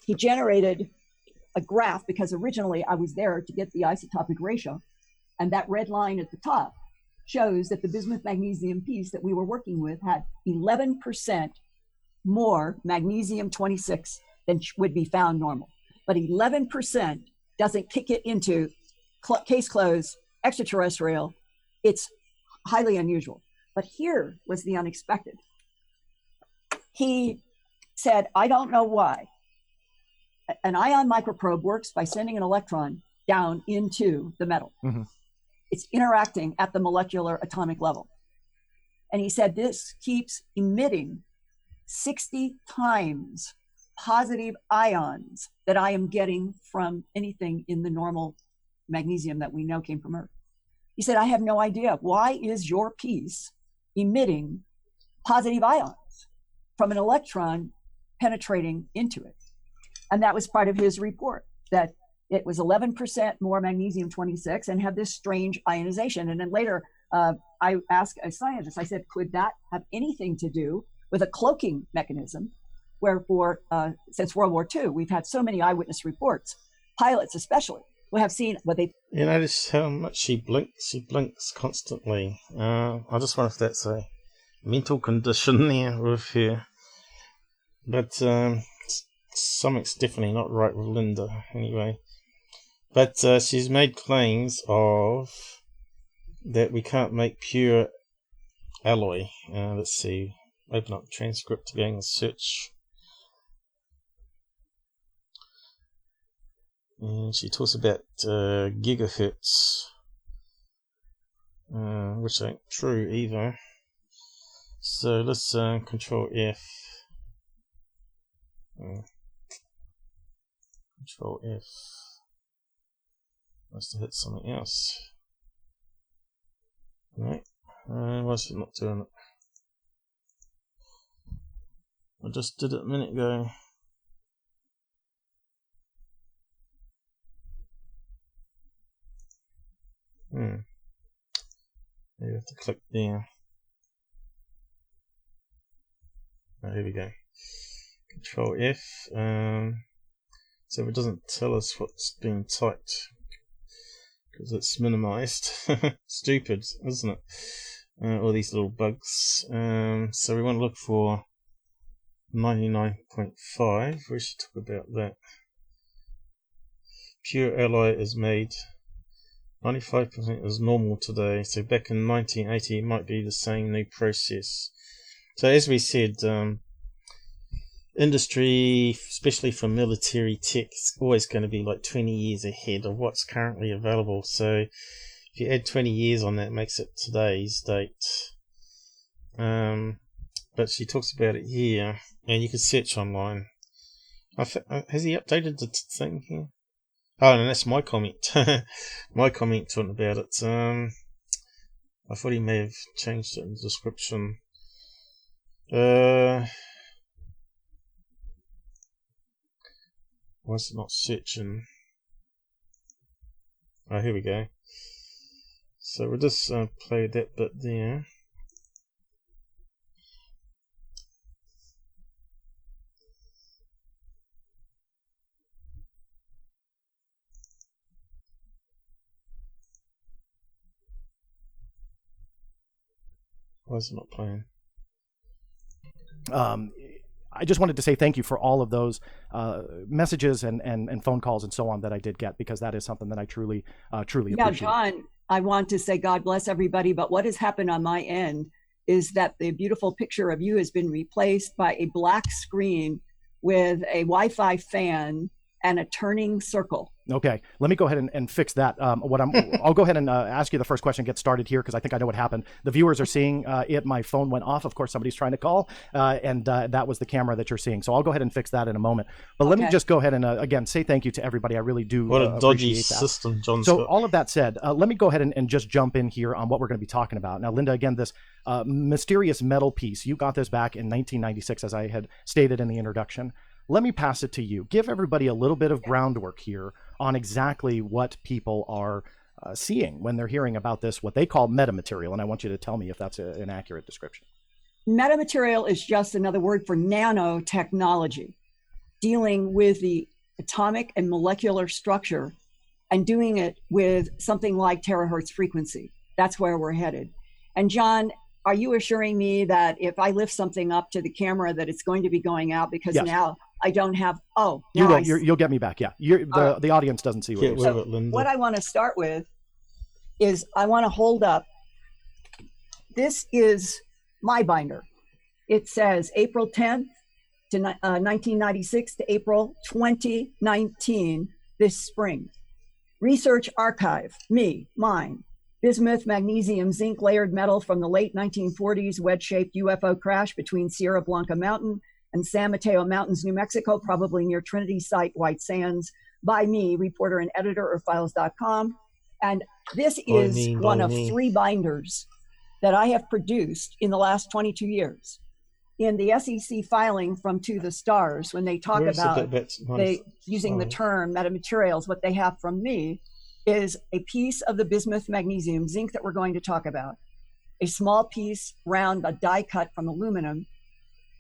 He generated a graph because originally I was there to get the isotopic ratio. And that red line at the top shows that the bismuth magnesium piece that we were working with had 11% more magnesium 26 than would be found normal. But 11% doesn't kick it into case closed, extraterrestrial. It's highly unusual. But here was the unexpected. He said, I don't know why. An ion microprobe works by sending an electron down into the metal. Mm-hmm. It's interacting at the molecular atomic level. And he said this keeps emitting 60 times positive ions that I am getting from anything in the normal magnesium that we know came from Earth. He said, I have no idea. Why is your piece emitting positive ions from an electron penetrating into it? And that was part of his report, that it was 11% more magnesium 26 and had this strange ionization. And then later, I asked a scientist, I said, could that have anything to do with a cloaking mechanism? Wherefore, since World War II, we've had so many eyewitness reports, pilots especially, who have seen what they... You notice how much she blinks? She blinks constantly. I just wonder if that's a mental condition there with her. But something's definitely not right with Linda, anyway. But she's made claims of that we can't make pure alloy. Let's see. Open up the transcript again and search. And she talks about gigahertz, which ain't true either. So let's Control F. Control F. Must have hit something else. Right. Why is it not doing it? I just did it a minute ago. Maybe I have to click there. Oh, here we go. Control F. So it doesn't tell us what's being typed because it's minimized. Stupid, isn't it? All these little bugs. So we want to look for 99.5. We should talk about that. Pure alloy is made 95% is normal today. So back in 1980, it might be the same new process. So as we said, industry, especially for military tech, is always going to be like 20 years ahead of what's currently available. So if you add 20 years on that, it makes it today's date. But she talks about it here, and you can search online. Has he updated the thing here? Oh, no, that's my comment. My comment talking about it. I thought he may have changed it in the description. Why is it not searching? Oh, here we go. So we'll just play that bit there. Why is it not playing? I just wanted to say thank you for all of those messages and phone calls and so on that I did get, because that is something that I truly appreciate. Yeah, John, I want to say God bless everybody, but what has happened on my end is that the beautiful picture of you has been replaced by a black screen with a Wi-Fi fan and a turning circle. Okay, let me go ahead and fix that. I'll go ahead and ask you the first question, get started here, because I think I know what happened. The viewers are seeing it. My phone went off. Of course, somebody's trying to call, and that was the camera that you're seeing. So I'll go ahead and fix that in a moment. But let me just go ahead and, again, say thank you to everybody. I really do What a dodgy appreciate that. system, John. So all of that said, let me go ahead and just jump in here on what we're going to be talking about. Now, Linda, again, this mysterious metal piece, you got this back in 1996, as I had stated in the introduction. Let me pass it to you. Give everybody a little bit of groundwork here on exactly what people are seeing when they're hearing about this, what they call metamaterial. And I want you to tell me if that's an accurate description. Metamaterial is just another word for nanotechnology, dealing with the atomic and molecular structure and doing it with something like terahertz frequency. That's where we're headed. And John, are you assuring me that if I lift something up to the camera that it's going to be going out? Because now I don't have, you'll get me back. Yeah. The audience doesn't see what you're saying. So what I want to start with is I want to hold up. This is my binder. It says April 10th to 1996 to April 2019, this spring. Research archive, mine. Bismuth, magnesium, zinc layered metal from the late 1940s wedge-shaped UFO crash between Sierra Blanca Mountain and San Mateo Mountains, New Mexico, probably near Trinity Site, White Sands, by me, reporter and editor of files.com. And this is one of 3 binders that I have produced in the last 22 years. In the SEC filing from To the Stars, when they talk about using the term metamaterials, what they have from me is a piece of the bismuth, magnesium, zinc that we're going to talk about, a small piece, round, a die cut from aluminum.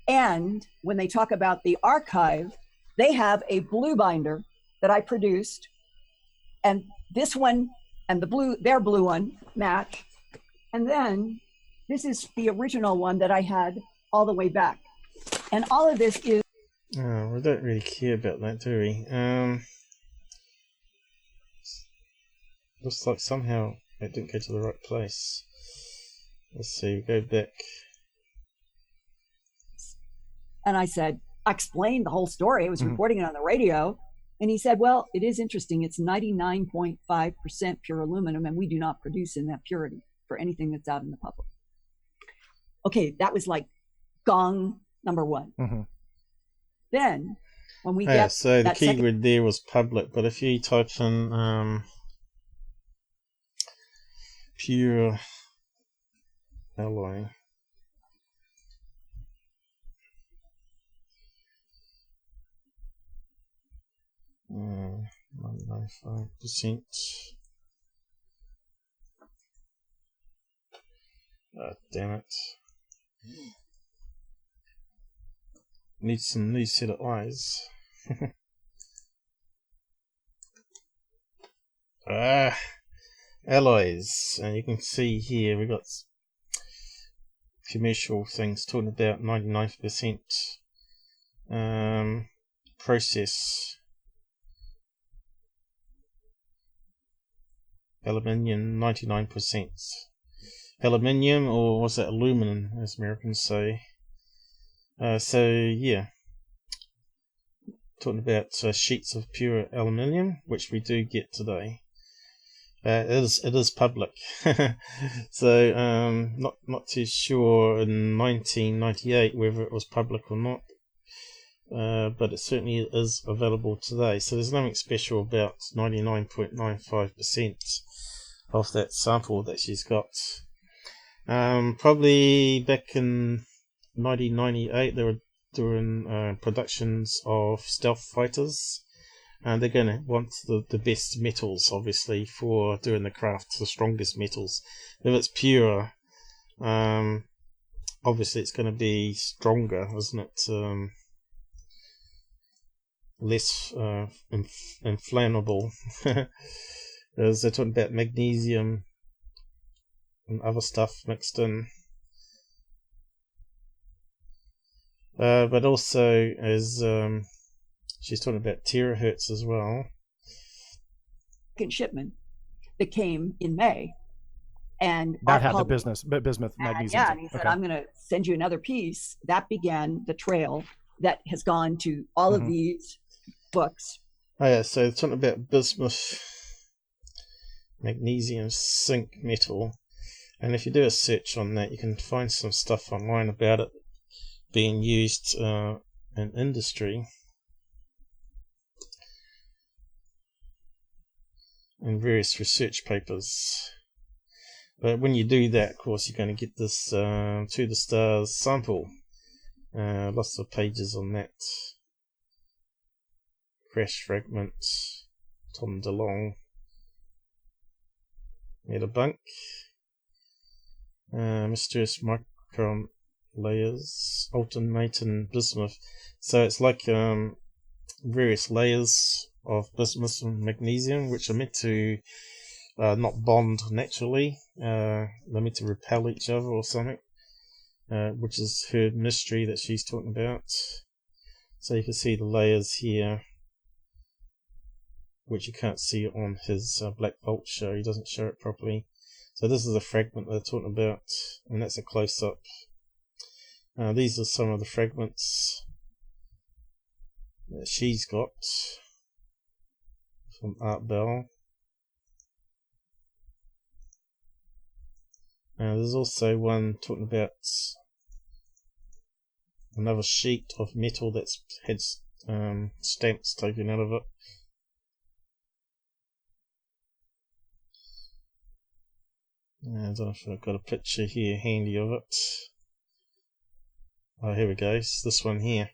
And when they talk about the archive, they have a blue binder that I produced, and this one and their blue one match. And then this is the original one that I had all the way back. And all of this is... Oh, we don't really care about that, do we? Looks like somehow it didn't go to the right place. Let's see, go back. And I said, I explained the whole story. I was reporting it on the radio. And he said, well, it is interesting. It's 99.5% pure aluminum, and we do not produce in that purity for anything that's out in the public. Okay, that was like gong number 1. Then, when we get so the keyword there was public, but if you type in pure alloy, uh, 95%. Damn it. Need some new set of eyes. Alloys, and you can see here we've got commercial things talking about 99% process aluminium, 99% aluminium, or was that aluminum as Americans say. So yeah, talking about sheets of pure aluminium, which we do get today. It is public. So not too sure in 1998 whether it was public or not, but it certainly is available today. So there's nothing special about 99.95% of that sample that she's got. Probably back in 1998 they were doing productions of stealth fighters, And they're going to want the best metals, obviously, for doing the craft, the strongest metals. If it's pure, obviously it's going to be stronger, isn't it? Less inflammable. As they're talking about magnesium and other stuff mixed in. But also, as she's talking about terahertz as well. Shipment that came in May, and that had the bismuth magnesium. Yeah, and he said, "I'm going to send you another piece." That began the trail that has gone to all of these books. Oh yeah, so it's talking about bismuth, magnesium, zinc metal, and if you do a search on that, you can find some stuff online about it being used in industry. In various research papers. But when you do that, of course, you're going to get this to the stars sample. Lots of pages on that. Crash fragment, Tom DeLong, Metadebunk, mysterious micron layers, alternating bismuth. So it's like various layers of bismuth and magnesium, which are meant to not bond naturally. They're meant to repel each other or something, which is her mystery that she's talking about. So you can see the layers here, which you can't see on his Black Vault show. He doesn't show it properly. So this is a fragment they're talking about, and that's a close-up. These are some of the fragments that she's got from Art Bell. There's also one talking about another sheet of metal that's had stamps taken out of it. I don't know if I've got a picture here handy of it. Oh, here we go. It's this one here.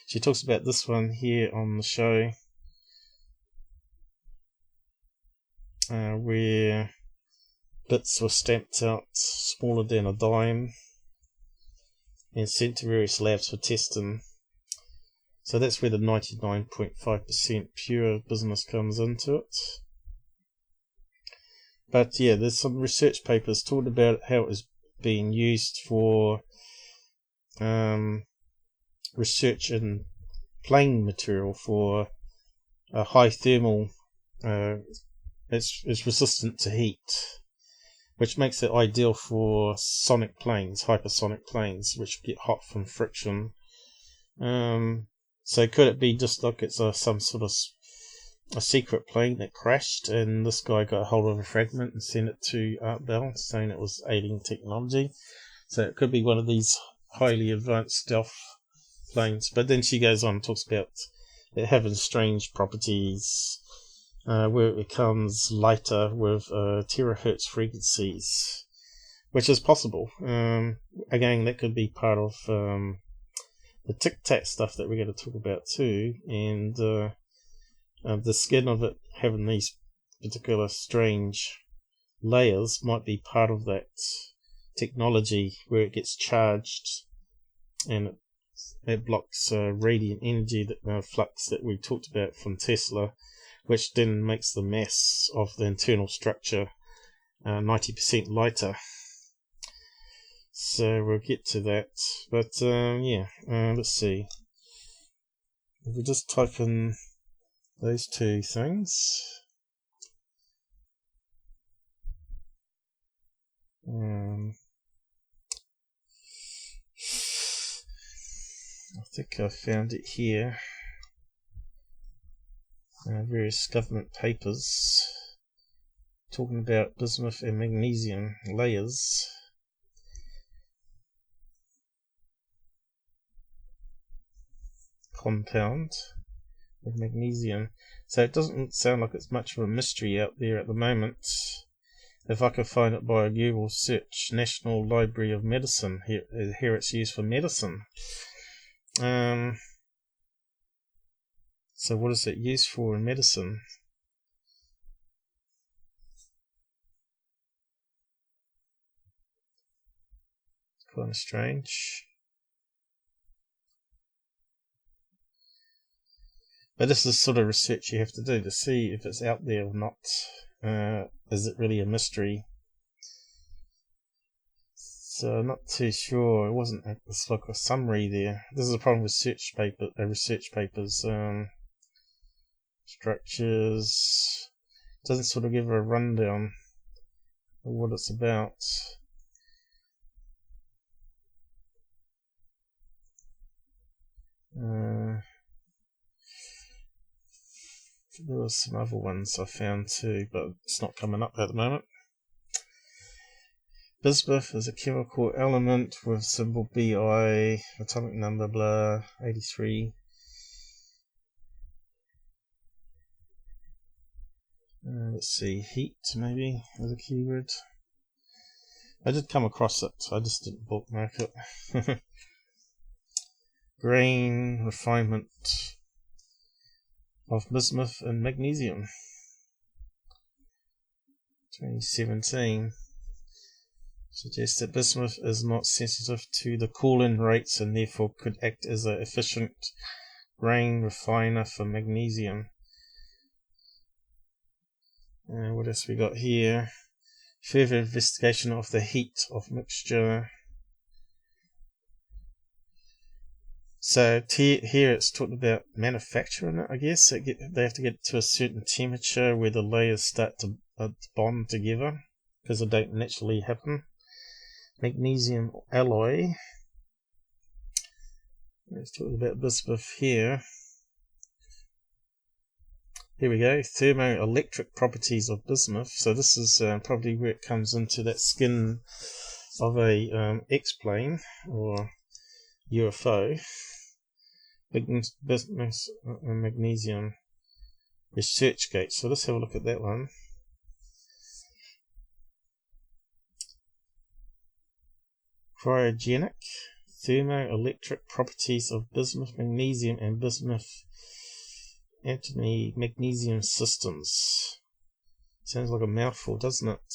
She talks about this one here on the show, where bits were stamped out smaller than a dime and sent to various labs for testing. So that's where the 99.5% pure business comes into it. But yeah, there's some research papers talking about how it is being used for research in plane material for high thermal. It's resistant to heat, which makes it ideal for sonic planes, hypersonic planes, which get hot from friction. So could it be just like it's some sort of a secret plane that crashed, and this guy got a hold of a fragment and sent it to Art Bell, saying it was alien technology? So it could be one of these highly advanced stealth planes. But then she goes on and talks about it having strange properties, where it becomes lighter with terahertz frequencies, which is possible. Again, that could be part of the tic-tac stuff that we're going to talk about too, and the skin of it having these particular strange layers might be part of that technology where it gets charged and it blocks radiant energy, that flux that we talked about from Tesla, which then makes the mass of the internal structure 90% lighter. So we'll get to that. But yeah, let's see. If we just type in those two things. I think I found it here. Various government papers talking about bismuth and magnesium layers. Compound with magnesium. So it doesn't sound like it's much of a mystery out there at the moment. If I could find it by a Google search, National Library of Medicine, here it's used for medicine. So what is it used for in medicine? Kind of strange. But this is sort of research you have to do to see if it's out there or not. Is it really a mystery? So I'm not too sure. It wasn't. It's like a summary there. This is a problem with research papers. Structures. Doesn't sort of give a rundown of what it's about. There were some other ones I found too, but it's not coming up at the moment. Bismuth is a chemical element with symbol Bi, atomic number blah, 83. Let's see, heat maybe as a keyword. I did come across it, I just didn't bookmark it. Grain refinement of bismuth and magnesium. 2017 suggests that bismuth is not sensitive to the cooling rates and therefore could act as an efficient grain refiner for magnesium. What else we got here? Further investigation of the heat of mixture. So here it's talking about manufacturing it, I guess. They have to get to a certain temperature where the layers start to bond together because they don't naturally happen. Magnesium alloy. Let's talk about bismuth here. Here we go, thermoelectric properties of bismuth. So this is probably where it comes into that skin of a X-plane or UFO. Bismuth and magnesium ResearchGate. So let's have a look at that one. Cryogenic thermoelectric properties of bismuth, magnesium, and bismuth antimony magnesium systems. Sounds like a mouthful, doesn't it?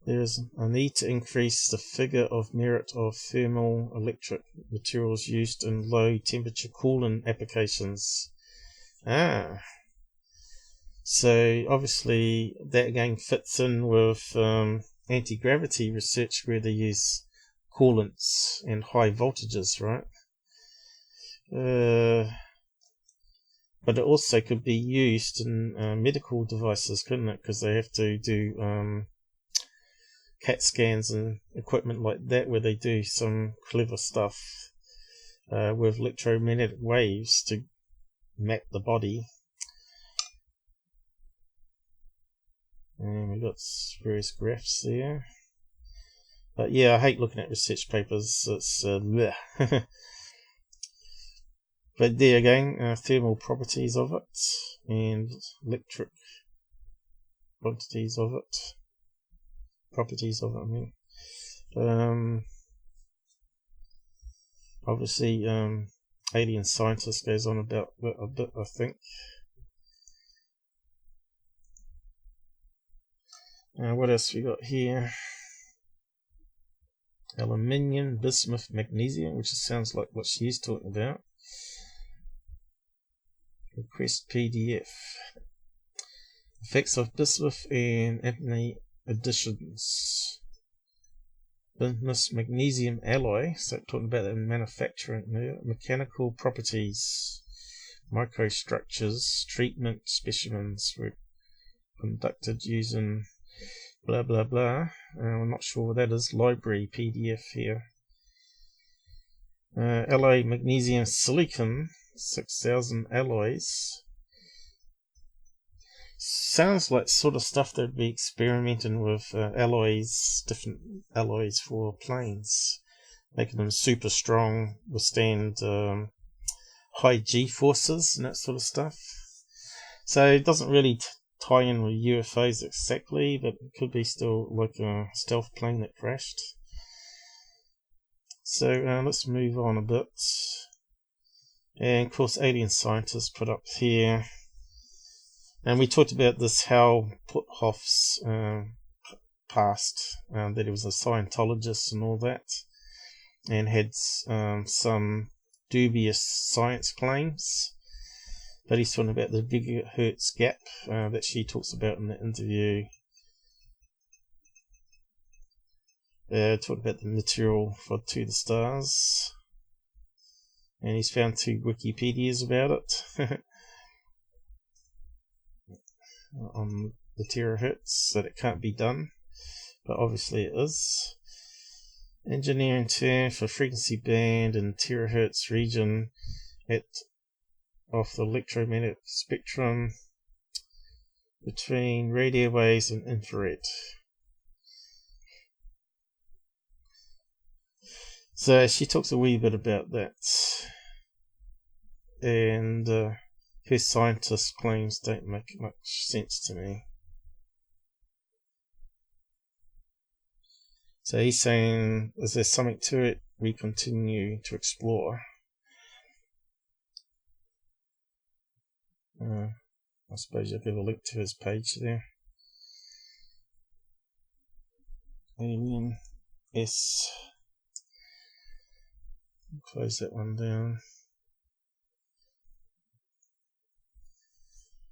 There is a need to increase the figure of merit of thermoelectric materials used in low temperature cooling applications. So obviously that again fits in with anti-gravity research where they use coolants and high voltages, right? But it also could be used in medical devices, couldn't it? Because they have to do CAT scans and equipment like that where they do some clever stuff with electromagnetic waves to map the body. And we've got various graphs there. But yeah, I hate looking at research papers. It's but there again, thermal properties of it and electric properties of it. I mean. Obviously, alien scientist goes on about that a bit, I think. What else we got here? Aluminium, bismuth, magnesium, which sounds like what she's talking about. Request PDF. Effects of bismuth and antimony additions. Bismuth magnesium alloy, so talking about that in manufacturing. Mechanical properties, microstructures, treatment specimens were conducted using blah blah blah. I'm not sure what that is. Library PDF here. Alloy magnesium silicon 6000 alloys. Sounds like sort of stuff they'd be experimenting with alloys, different alloys for planes, making them super strong, withstand high G forces and that sort of stuff. So it doesn't really tie in with UFOs exactly, but it could be still like a stealth plane that crashed. So let's move on a bit. And of course, alien scientists put up here. And we talked about this Howe Puthoff's past, that he was a Scientologist and all that, and had some dubious science claims. But he's talking about the gigahertz gap that she talks about in the interview. Talked about the material for To the Stars. And he's found 2 Wikipedias about it. On the terahertz, that it can't be done. But obviously it is. Engineering term for frequency band and terahertz region of the electromagnetic spectrum between radio waves and infrared. So she talks a wee bit about that, and her scientist claims don't make much sense to me. So he's saying, is there something to it? We continue to explore. I suppose you'll give a link to his page there. Alien S. Close that one down.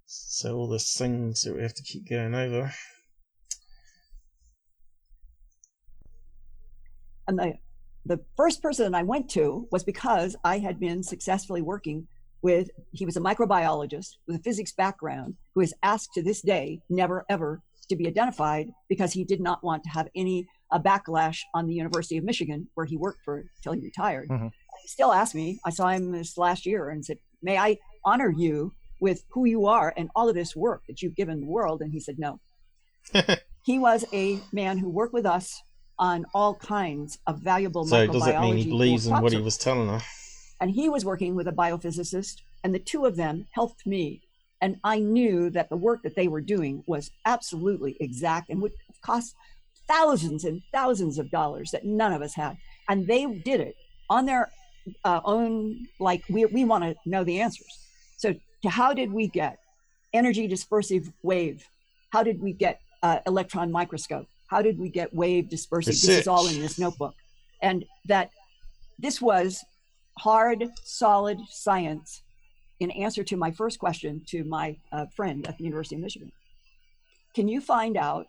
So all the things that we have to keep going over. And the first person I went to was because I had been successfully working with, he was a microbiologist with a physics background who is asked to this day never ever to be identified because he did not want to have any backlash on the University of Michigan where he worked for till he retired. Mm-hmm. He still asked me, I saw him this last year and said, may I honor you with who you are and all of this work that you've given the world? And he said no. He was a man who worked with us on all kinds of valuable microbiology. So does that mean he believes in what he was telling her? And he was working with a biophysicist, and the two of them helped me. And I knew that the work that they were doing was absolutely exact and would cost thousands and thousands of dollars that none of us had. And they did it on their own, like we want to know the answers. So to how did we get energy dispersive wave? How did we get electron microscope? How did we get wave dispersive? This is all in this notebook. And that this was hard, solid science in answer to my first question to my friend at the University of Michigan. Can you find out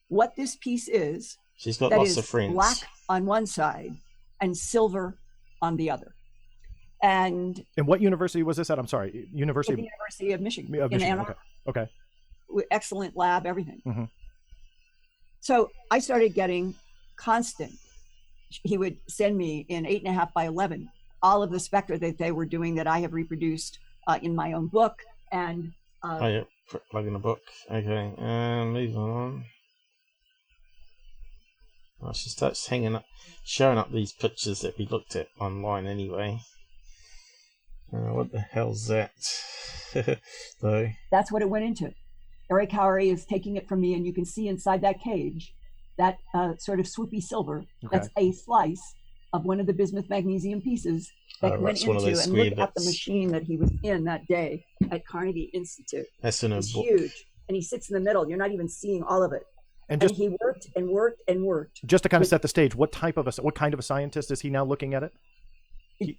what this piece is? She's got lots of friends. Black on one side and silver on the other. And what university was this at? I'm sorry, University of Michigan. In Ann Arbor. Okay. Excellent lab, everything. Mm-hmm. So I started getting constant. He would send me in 8.5 by 11 all of the spectra that they were doing that I have reproduced in my own book. And oh yeah, plug in the book. Okay, moving on. Oh, she starts showing up these pictures that we looked at online anyway. What the hell's that? Though. That's what it went into. Eric Howry is taking it from me, and you can see inside that cage, that sort of swoopy silver. Okay. That's a slice of one of the bismuth magnesium pieces that went into, and look at the machine that he was in that day at Carnegie Institute. That's in a book. Huge, and he sits in the middle. You're not even seeing all of it. And he worked and worked and worked. Just to kind of set the stage, what kind of a scientist is he now looking at it?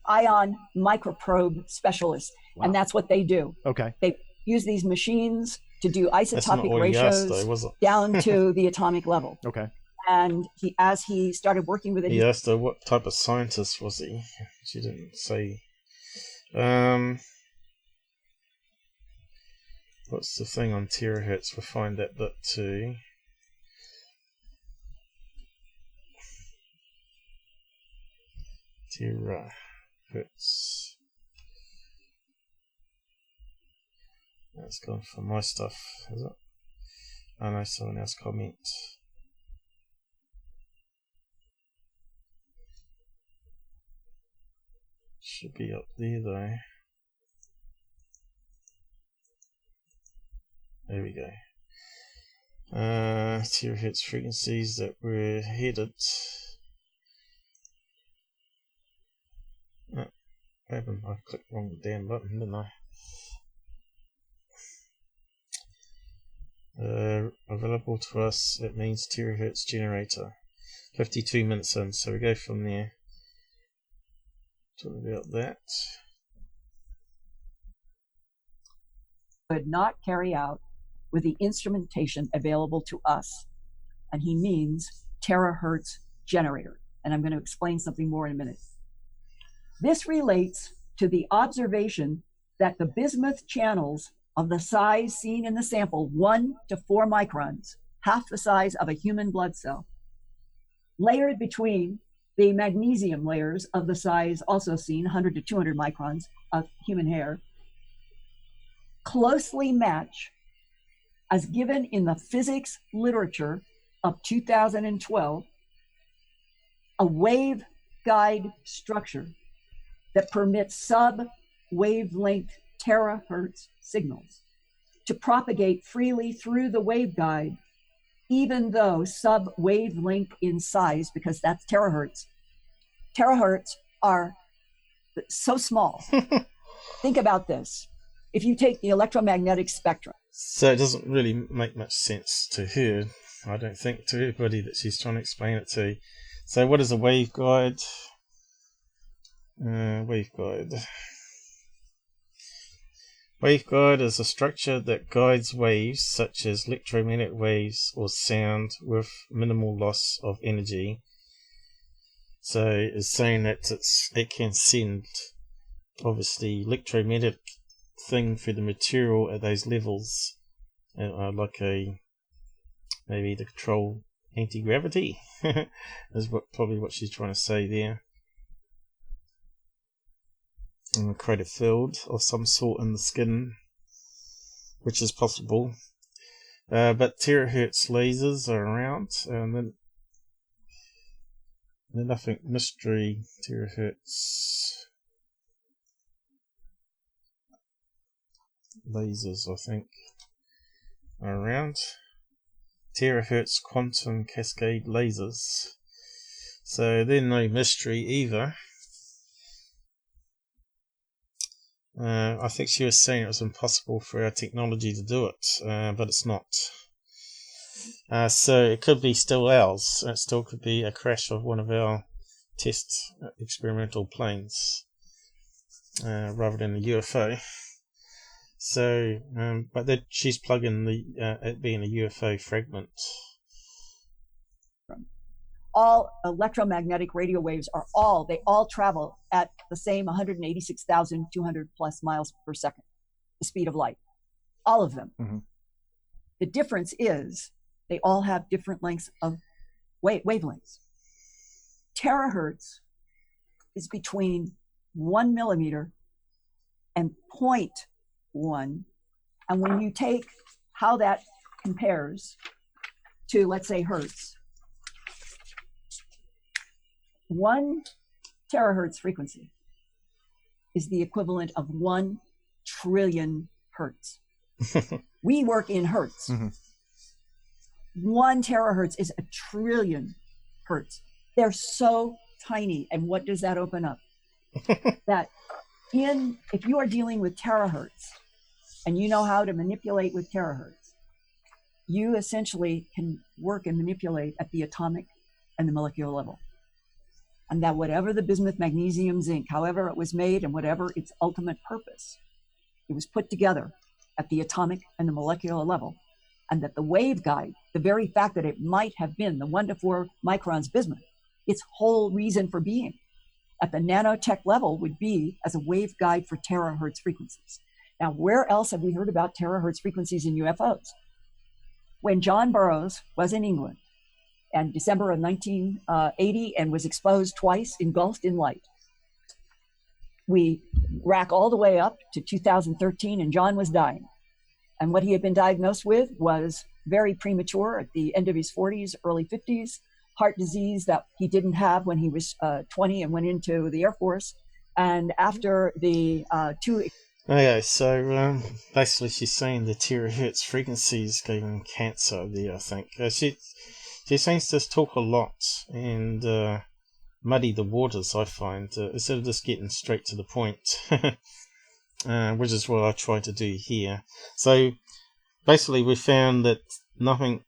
Ion microprobe specialist, wow. And that's what they do. Okay. They use these machines to do isotopic ratios down to the atomic level. Okay. And as he started working with it, he asked her what type of scientist was he. She didn't say. What's the thing on terahertz? We'll find that bit too. Terahertz. That's gone for my stuff, is it? I know someone else comment. Should be up there though. There we go. Terahertz frequencies that were headed. What happened? I clicked the wrong damn button, didn't I? Available to us, it means terahertz generator. 52 minutes in, so we go from there. Talk about that. Could not carry out with the instrumentation available to us. And he means terahertz generator. And I'm going to explain something more in a minute. This relates to the observation that the bismuth channels of the size seen in the sample, 1 to 4 microns, half the size of a human blood cell, layered between the magnesium layers of the size also seen, 100 to 200 microns of human hair, closely match, as given in the physics literature of 2012, a waveguide structure that permits sub-wavelength terahertz signals to propagate freely through the waveguide, even though sub-wavelength in size, because that's terahertz. Terahertz are so small. Think about this. If you take the electromagnetic spectrum. So it doesn't really make much sense to her, I don't think, to everybody that she's trying to explain it to. So what is a waveguide? Waveguide. Waveguide is a structure that guides waves such as electromagnetic waves or sound with minimal loss of energy. So it's saying that it can send, obviously, electromagnetic thing through the material at those levels, like maybe to control anti-gravity is probably what she's trying to say there. And create a field of some sort in the skin, which is possible. But terahertz lasers are around, and then nothing mystery. Terahertz lasers, I think, are around. Terahertz quantum cascade lasers. So they're no mystery either. I think she was saying it was impossible for our technology to do it, but it's not. So it could be still ours. It still could be a crash of one of our test experimental planes, rather than a UFO. So, but then she's plugging it being a UFO fragment. All electromagnetic radio waves they all travel at the same 186,200 plus miles per second, the speed of light. All of them. Mm-hmm. The difference is they all have different lengths of wavelengths. Terahertz is between 1 millimeter and 0.1. And when you take how that compares to, let's say, hertz, 1 terahertz frequency is the equivalent of 1 trillion hertz. We work in hertz. Mm-hmm. 1 terahertz is a trillion hertz. They're so tiny. And what does that open up? That if you are dealing with terahertz and you know how to manipulate with terahertz, you essentially can work and manipulate at the atomic and the molecular level. And that whatever the bismuth magnesium zinc, however it was made and whatever its ultimate purpose, it was put together at the atomic and the molecular level. And that the waveguide, the very fact that it might have been the 1 to 4 microns bismuth, its whole reason for being at the nanotech level would be as a waveguide for terahertz frequencies. Now, where else have we heard about terahertz frequencies in UFOs? When John Burroughs was in England, and December of 1980, and was exposed twice, engulfed in light. We rack all the way up to 2013, and John was dying. And what he had been diagnosed with was very premature at the end of his 40s, early 50s, heart disease that he didn't have when he was 20 and went into the Air Force. And after the two... Okay, so basically she's saying the terahertz frequencies gave him cancer there, I think. She seems to talk a lot, and muddy the waters, I find, instead of just getting straight to the point, which is what I try to do here. So basically we found that nothing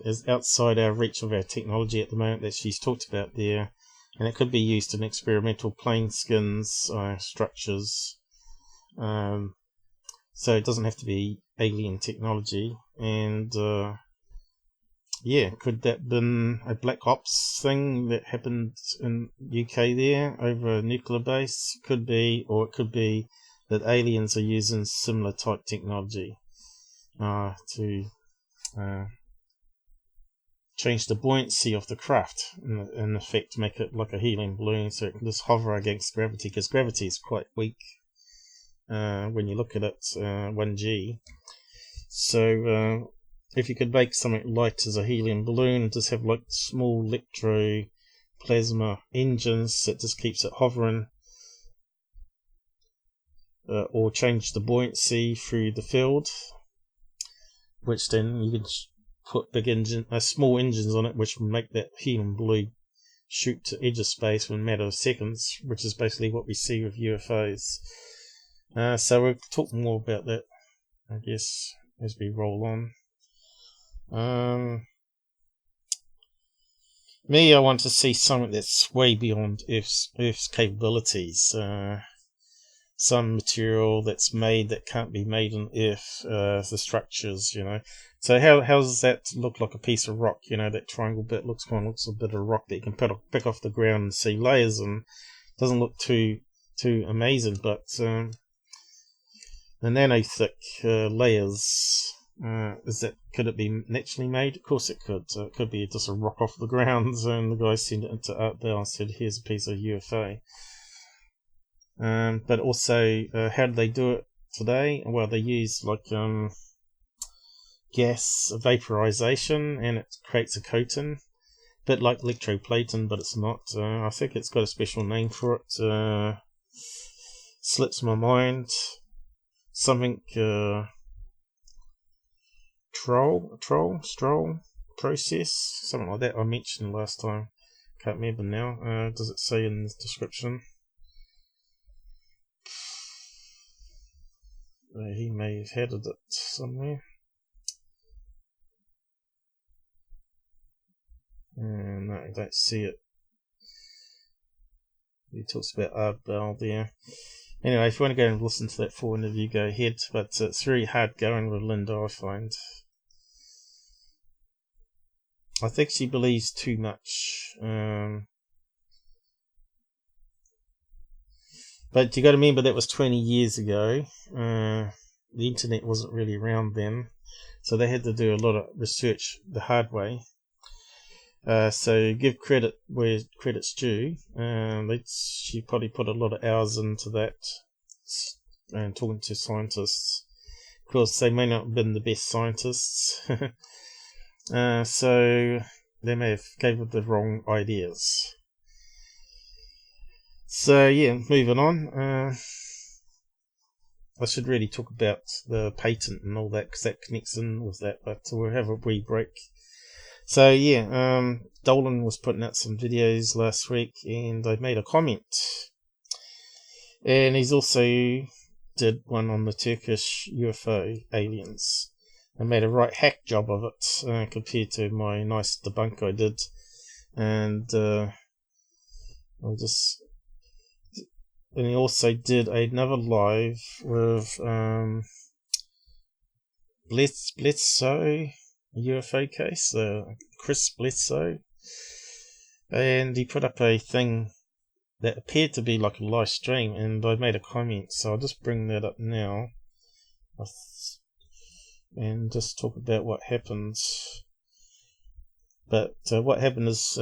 is outside our reach of our technology at the moment that she's talked about there, and it could be used in experimental plane skins, structures, so it doesn't have to be alien technology. And yeah, could that been a black ops thing that happened in UK there over a nuclear base? Could be, or it could be that aliens are using similar type technology to change the buoyancy of the craft, and in effect make it like a helium balloon, so it can just hover against gravity, because gravity is quite weak when you look at it 1G. So if you could make something light as a helium balloon and just have like small electroplasma engines that just keeps it hovering, or change the buoyancy through the field, which then you could put big small engines on it, which will make that helium balloon shoot to edge of space in a matter of seconds, which is basically what we see with UFOs. So we'll talk more about that, I guess, as we roll on. Me, I want to see something that's way beyond Earth's capabilities. Some material that's made that can't be made on Earth, the structures, you know. So how does that look like a piece of rock? You know, that triangle bit looks a bit of rock that you can pick off the ground and see layers, and doesn't look too amazing, but the nano thick layers, could it be naturally made? Of course it could. It could be just a rock off the ground, and the guy sent it into Art Bell and said, "Here's a piece of UFO." But also, how do they do it today? Well, they use like gas vaporization, and it creates a coating, a bit like electroplating, but it's not. I think it's got a special name for it. Slips my mind. Something stroll process, something like that I mentioned last time. Can't remember now. Does it say in the description? He may have headed it somewhere. No, I don't see it. He talks about Ardbell there. Anyway, if you want to go and listen to that full interview, go ahead. But it's very hard going with Linda, I find. I think she believes too much. But you got to remember that was 20 years ago. The internet wasn't really around then, so they had to do a lot of research the hard way. So give credit where credit's due. She probably put a lot of hours into that, and talking to scientists. Of course, they may not have been the best scientists, so they may have gave it the wrong ideas. So yeah, moving on. I should really talk about the patent and all that, because that connects in with that, but we'll have a wee break. So yeah, Dolan was putting out some videos last week, and I made a comment. And he's also did one on the Turkish UFO aliens. I made a right hack job of it, compared to my nice debunk I did. And and he also did another live with Bledsoe, UFO case, Chris Bledsoe, and he put up a thing that appeared to be like a live stream, and I made a comment, so I'll just bring that up now and just talk about what happened. But what happened is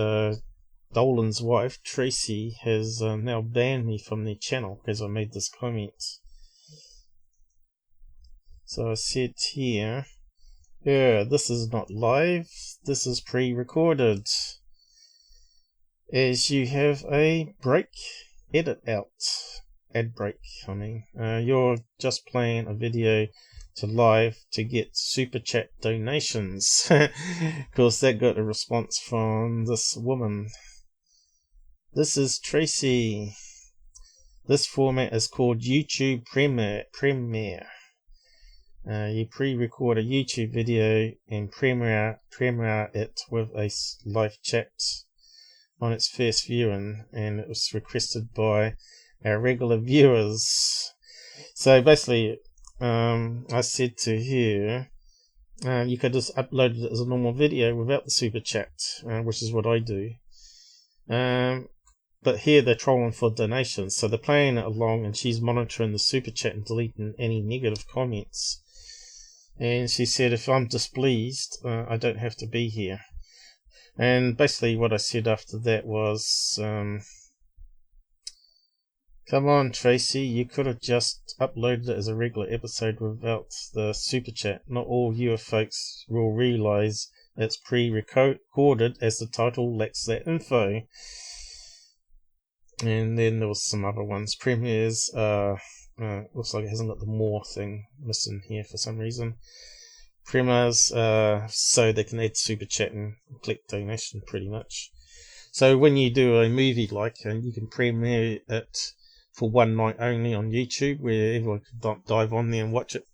Dolan's wife, Tracy, has now banned me from their channel because I made this comment. So I said here, yeah, this is not live, this is pre-recorded. As you have a break, ad break, you're just playing a video to live to get super chat donations. Of course, that got a response from this woman. This is Tracy. This format is called YouTube Premiere. You pre-record a YouTube video and premiere it with a live chat on its first viewing, and it was requested by our regular viewers. So basically, I said to her, you could just upload it as a normal video without the super chat, which is what I do. But here they're trolling for donations, so they're playing it along, and she's monitoring the super chat and deleting any negative comments. And she said, if I'm displeased, I don't have to be here. And basically what I said after that was, come on Tracy, you could have just uploaded it as a regular episode without the super chat. Not all you folks will realise it's pre-recorded, as the title lacks that info. And then there was some other ones. Premieres, looks like it hasn't got the more thing missing here for some reason. Premieres, so they can add super chat and collect donation pretty much. So when you do a movie and you can premiere it for one night only on YouTube, where everyone can dive on there and watch it,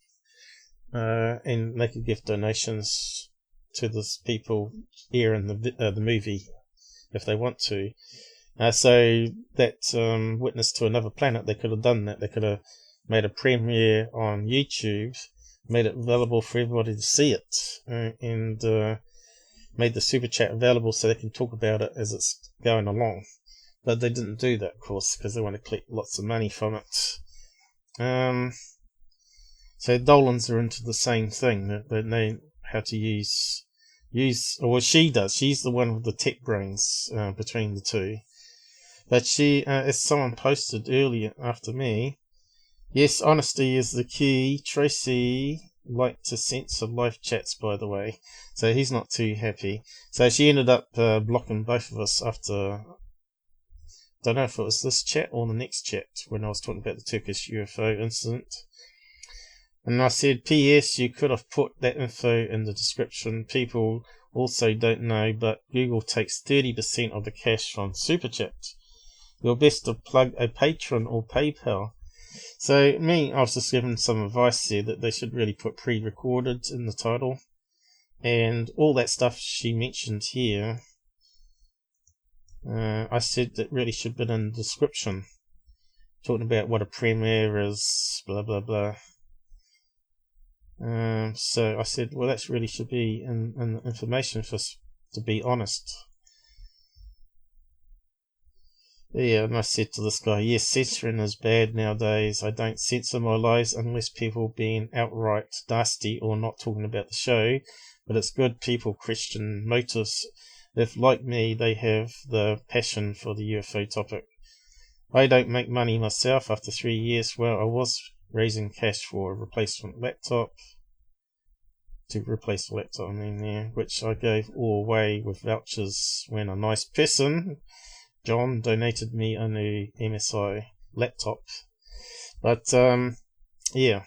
and they can give donations to the people here in the movie if they want to. So that Witness to Another Planet, they could have done that. They could have made a premiere on YouTube, made it available for everybody to see it, and made the super chat available so they can talk about it as it's going along. But they didn't do that, of course, because they want to collect lots of money from it. So Dolans are into the same thing. They know how to use, or she does. She's the one with the tech brains between the two. But she, as someone posted earlier after me, yes, honesty is the key. Tracy liked to censor live chats, by the way, so he's not too happy. So she ended up blocking both of us after, don't know if it was this chat or the next chat, when I was talking about the Turkish UFO incident. And I said, P.S. you could have put that info in the description. People also don't know, but Google takes 30% of the cash from Super Chat. You're best to plug a Patreon or PayPal. So I was just giving some advice there that they should really put pre-recorded in the title. And all that stuff she mentioned here, I said that really should be in the description. Talking about what a premiere is, blah blah blah. So I said, well, that really should be in the information for us, to be honest. Yeah, and I said to this guy, yes, censoring is bad nowadays. I don't censor my lives unless people being outright nasty or not talking about the show. But it's good people question motives if, like me, they have the passion for the UFO topic. I don't make money myself after 3 years. Well, I was raising cash for a replacement laptop. To replace the laptop, which I gave all away with vouchers when a nice person, John, donated me a new MSI laptop. But yeah,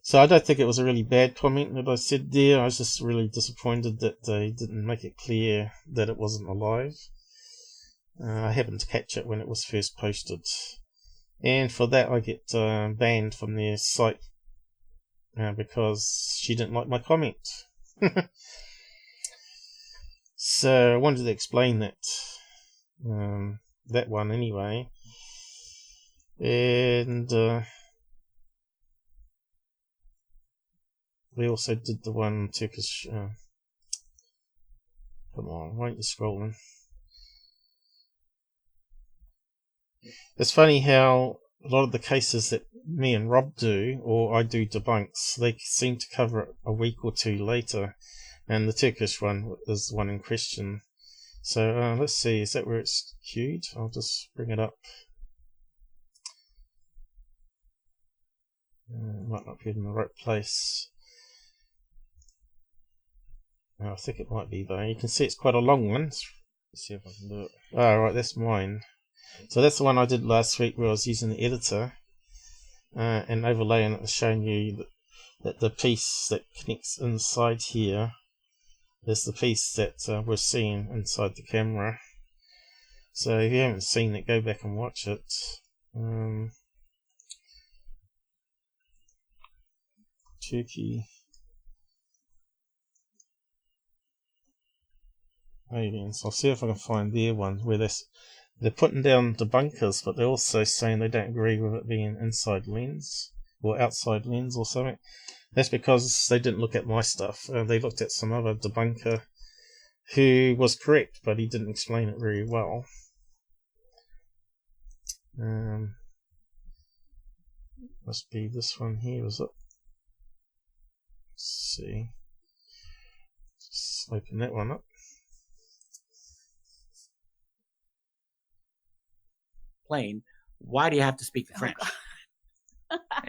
so I don't think it was a really bad comment that I said there. I was just really disappointed that they didn't make it clear that it wasn't alive. I happened to catch it when it was first posted, and for that I get banned from their site because she didn't like my comment. So I wanted to explain that that one anyway. And we also did the one Turkish. Come on, why aren't you scrolling? It's funny how a lot of the cases that me and Rob do, or I do debunks, they seem to cover it a week or two later. And the Turkish one is the one in question. So let's see, is that where it's queued? I'll just bring it up. Might not be in the right place. I think it might be though. You can see it's quite a long one. Let's see if I can do it. Oh, right, that's mine. So that's the one I did last week where I was using the editor and overlaying it and showing you that the piece that connects inside here is the piece that we're seeing inside the camera. So if you haven't seen it, go back and watch it. Turkey aliens. I'll see if I can find their one where they're putting down debunkers, but they're also saying they don't agree with it being inside lens or outside lens or something. That's because they didn't look at my stuff. They looked at some other debunker who was correct, but he didn't explain it very well. Must be this one here, is it? Let's see. Just open that one up. Plane. Why do you have to speak the French?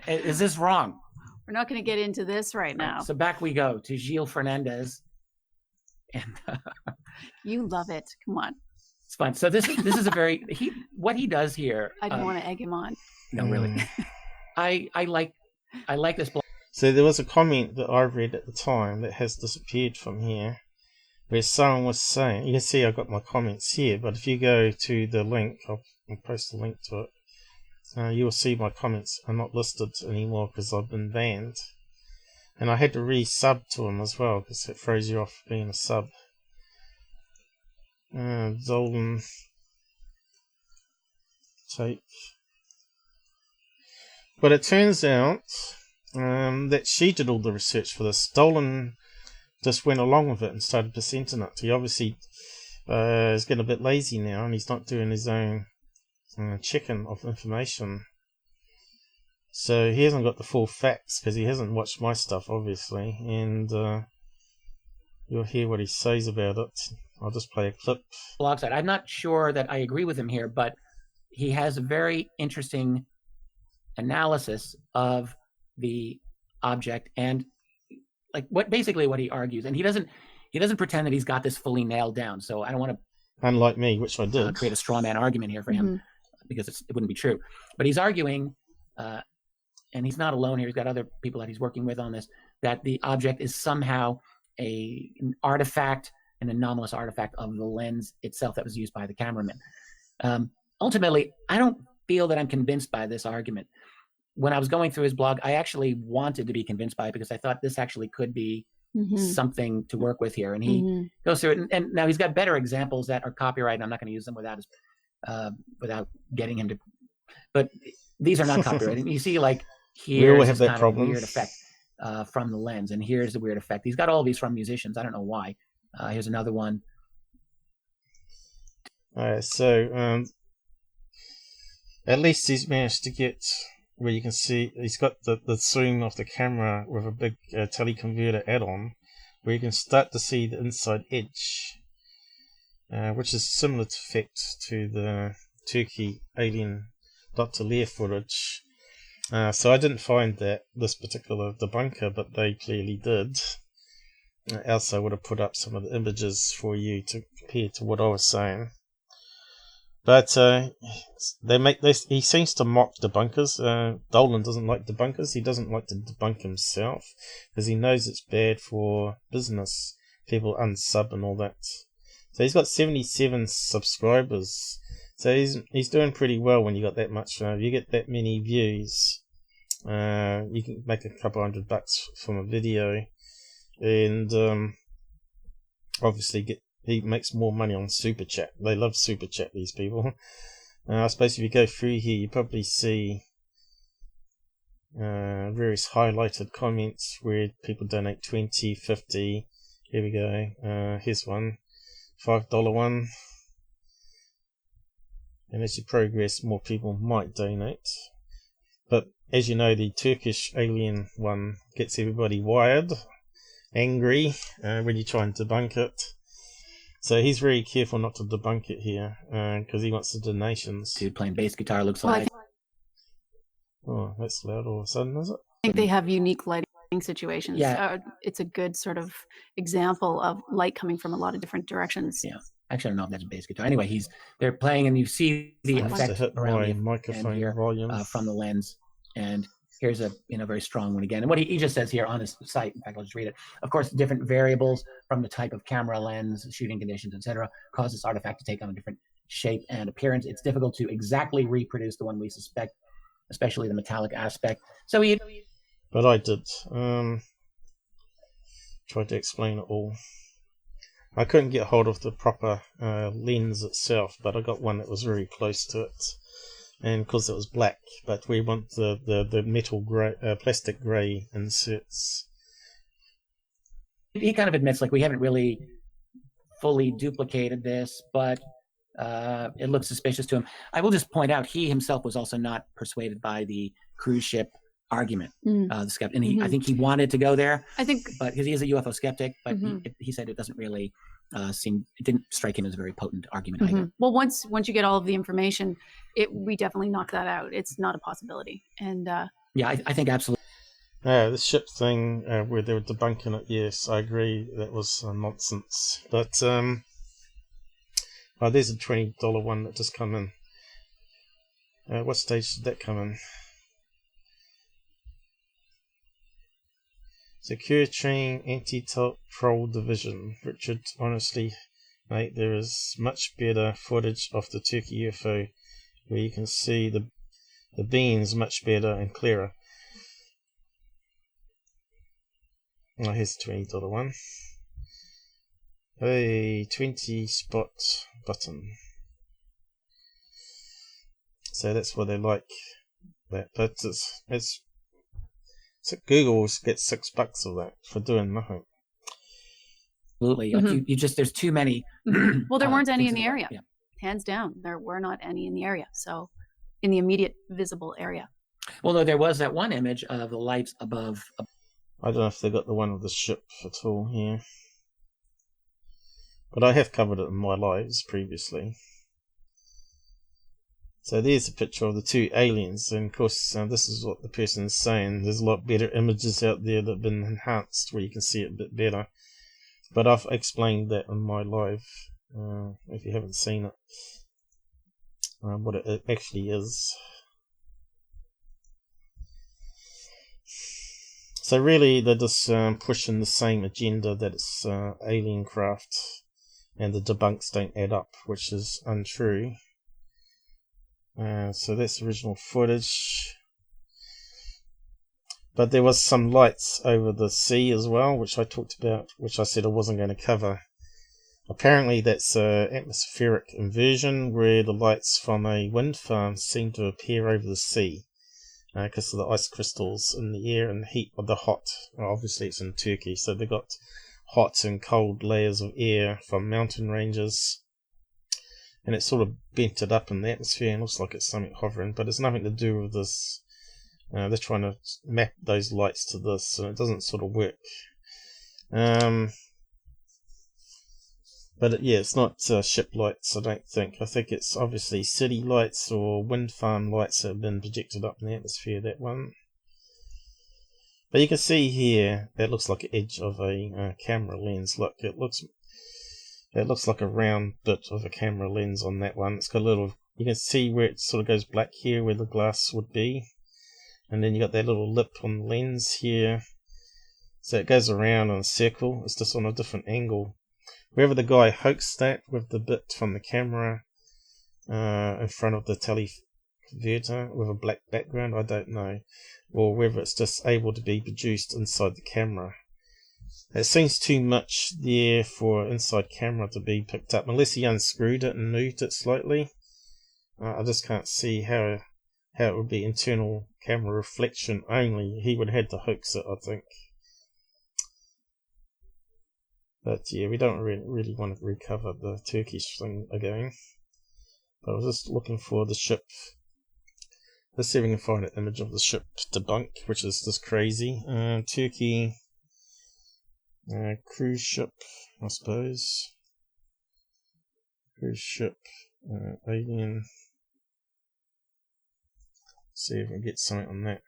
Is this wrong? We're not going to get into this right now. So back we go to Gilles Fernandez. And you love it. Come on. It's fun. So this is a very what he does here. I don't want to egg him on. No, really. I like this blog. So there was a comment that I read at the time that has disappeared from here, where someone was saying, you can see I've got my comments here, but if you go to the link, I'll post a link to it, you'll see my comments are not listed anymore because I've been banned. And I had to re-sub to them as well because it throws you off being a sub. Dolan take. But it turns out that she did all the research for this. Dolan just went along with it and started presenting it. He obviously is getting a bit lazy now and he's not doing his own checking of information. So he hasn't got the full facts because he hasn't watched my stuff, obviously. And you'll hear what he says about it. I'll just play a clip. Blog site. I'm not sure that I agree with him here, but he has a very interesting analysis of the object and like what he argues. And he doesn't pretend that he's got this fully nailed down. So I don't want to, unlike me, which I did, create a straw man argument here for him because it wouldn't be true. But he's arguing, and he's not alone here. He's got other people that he's working with on this, that the object is somehow an artifact, an anomalous artifact of the lens itself that was used by the cameraman. Ultimately, I don't feel that I'm convinced by this argument. When I was going through his blog, I actually wanted to be convinced by it because I thought this actually could be something to work with here. And he goes through it. And now he's got better examples that are copyrighted. I'm not going to use them without getting him to. But these are not copyrighted. You see, like, here's this kind of weird effect from the lens. And here's the weird effect. He's got all of these from musicians. I don't know why. Here's another one. So at least he's managed to get where you can see he's got the zoom of the camera with a big teleconverter add-on where you can start to see the inside edge, which is similar effect to the Turkey Alien Dr. Lear footage. So I didn't find this particular debunker, but they clearly did. Else I would have put up some of the images for you to compare to what I was saying. But he seems to mock debunkers. Dolan doesn't like debunkers. He doesn't like to debunk himself because he knows it's bad for business. People unsub and all that. So he's got 77 subscribers. So he's doing pretty well when you got that much. If you get that many views, you can make a couple $100 from a video, and obviously he makes more money on Super Chat. They love Super Chat, these people. I suppose if you go through here, you probably see various highlighted comments where people donate 20, 50. Here we go. Here's one, $5 one. And as you progress, more people might donate. But as you know, the Turkish Alien one gets everybody wired, angry when you try and debunk it. So he's very careful not to debunk it here because he wants the donations. Dude playing bass guitar looks like. Oh, that's loud all of a sudden, is it? I think they have unique lighting situations. Yeah. It's a good sort of example of light coming from a lot of different directions. Yeah. Actually, I don't know if that's a bass guitar. Anyway, they're playing, and you see the effect around the microphone here, volume from the lens. And here's a very strong one again. And what he just says here on his site, in fact, I'll just read it. Of course, different variables from the type of camera lens, shooting conditions, etc., cause this artifact to take on a different shape and appearance. It's difficult to exactly reproduce the one we suspect, especially the metallic aspect. So he... But I did. Tried to explain it all. I couldn't get hold of the proper lens itself, but I got one that was very close to it. And because it was black, but we want the metal grey, plastic grey inserts. He kind of admits, like, we haven't really fully duplicated this, but it looks suspicious to him. I will just point out, he himself was also not persuaded by the cruise ship argument. The skeptic, and I think he wanted to go there. I think, but because he is a UFO skeptic, but he said it doesn't really it didn't strike him as a very potent argument either. Well, once you get all of the information, we definitely knock that out. It's not a possibility. And yeah, I think absolutely. The ship thing where they were debunking it, yes, I agree, that was nonsense. But there's a $20 one that just come in. What stage did that come in? Secure Chain Anti-Troll Division. Richard, honestly, mate, there is much better footage of the Turkey UFO where you can see the beams much better and clearer. Oh, here's the $20 one. A 20 spot button. So that's why they like that. But it's Google gets $6 of that for doing nothing. Absolutely. Like you just, there's too many. Well, there weren't any in the area. Yeah. Hands down, there were not any in the area. So, in the immediate visible area. Well, no, there was that one image of the lights above. I don't know if they got the one of the ship at all here. But I have covered it in my lives previously. So there's a picture of the two aliens, and of course this is what the person is saying. There's a lot better images out there that have been enhanced where you can see it a bit better. But I've explained that in my live, if you haven't seen it, what it actually is. So really they're just pushing the same agenda, that it's alien craft, and the debunks don't add up, which is untrue. So that's original footage. But there was some lights over the sea as well, which I talked about, which I said I wasn't going to cover. Apparently that's atmospheric inversion, where the lights from a wind farm seem to appear over the sea because of the ice crystals in the air and the heat of the hot. Well, obviously it's in Turkey, so they've got hot and cold layers of air from mountain ranges. And it sort of bent it up in the atmosphere and looks like it's something hovering, but it's nothing to do with this. They're trying to map those lights to this, and it doesn't sort of work. But yeah, it's not ship lights, I don't think. I think it's obviously city lights or wind farm lights that have been projected up in the atmosphere, that one. But you can see here, that looks like an edge of a camera lens. Look, it looks like a round bit of a camera lens on that one. It's got a little, you can see where it sort of goes black here, where the glass would be. And then you got that little lip on the lens here. So it goes around in a circle. It's just on a different angle. Wherever the guy hoaxed that with the bit from the camera in front of the teleconverter with a black background, I don't know. Or whether it's just able to be produced inside the camera. It seems too much there for inside camera to be picked up, unless he unscrewed it and moved it slightly. I just can't see how it would be internal camera reflection only. He would have had to hoax it, I think. But yeah, we don't really want to recover the Turkish thing again. But I was just looking for the ship. Let's see if we can find an image of the ship debunk, which is just crazy. Turkey cruise ship, I suppose. Cruise ship alien. See if we can get something on that.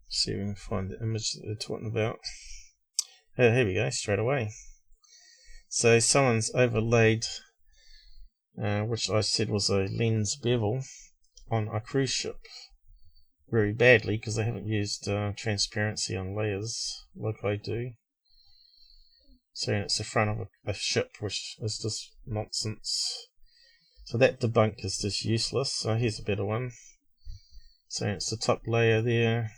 See if we can find the image that they're talking about. Oh, here we go, straight away. So someone's overlaid, which I said was a lens bevel, on a cruise ship. Very badly, because they haven't used transparency on layers like I do. saying it's the front of a ship, which is just nonsense. So that debunk is just useless. So here's a better one, saying it's the top layer there,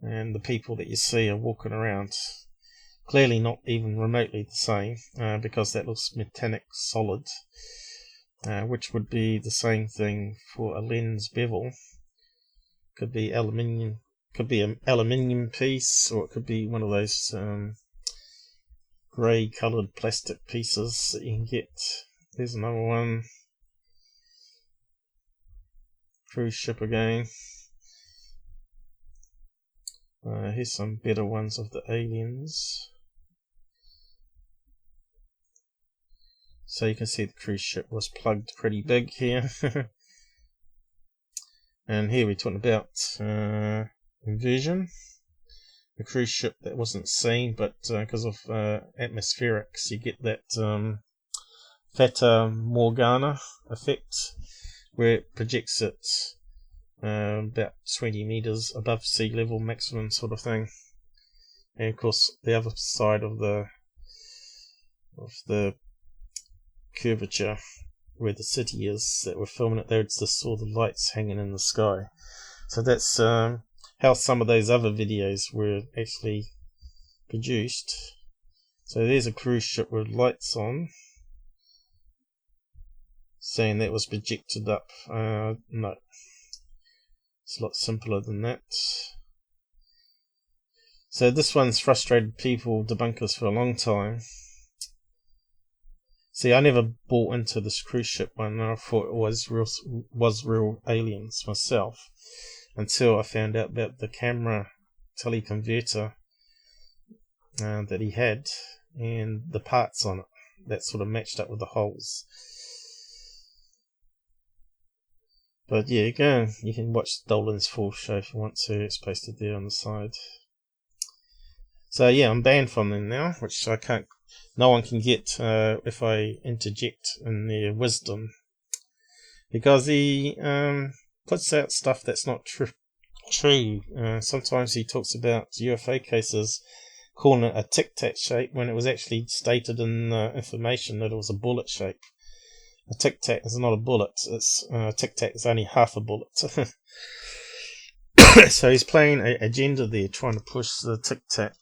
and the people that you see are walking around. Clearly not even remotely the same, because that looks metallic solid, which would be the same thing for a lens bevel. Could be aluminium, could be an aluminium piece, or it could be one of those grey coloured plastic pieces that you can get. There's another one. Cruise ship again. Here's some better ones of the aliens. So you can see the cruise ship was plugged pretty big here. And here we're talking about inversion. The cruise ship that wasn't seen, but because of atmospherics, you get that Fata Morgana effect, where it projects it about 20 meters above sea level maximum sort of thing. And of course the other side of the curvature where the city is that we're filming it there, it's just all the lights hanging in the sky. So that's how some of those other videos were actually produced. So there's a cruise ship with lights on, saying that was projected up. No, it's a lot simpler than that. So this one's frustrated people, debunkers, for a long time. See, I never bought into this cruise ship one. I thought it was real aliens myself, until I found out about the camera teleconverter that he had, and the parts on it that sort of matched up with the holes. But yeah, you can watch Dolan's full show if you want to. It's posted there on the side. So yeah, I'm banned from them now, which I can't. No one can get if I interject in their wisdom, because he puts out stuff that's not true. Sometimes he talks about UFO cases, calling it a tic-tac shape when it was actually stated in information that it was a bullet shape. A tic-tac is not a bullet. It's tic-tac is only half a bullet. So he's playing an agenda there, trying to push the tic-tac.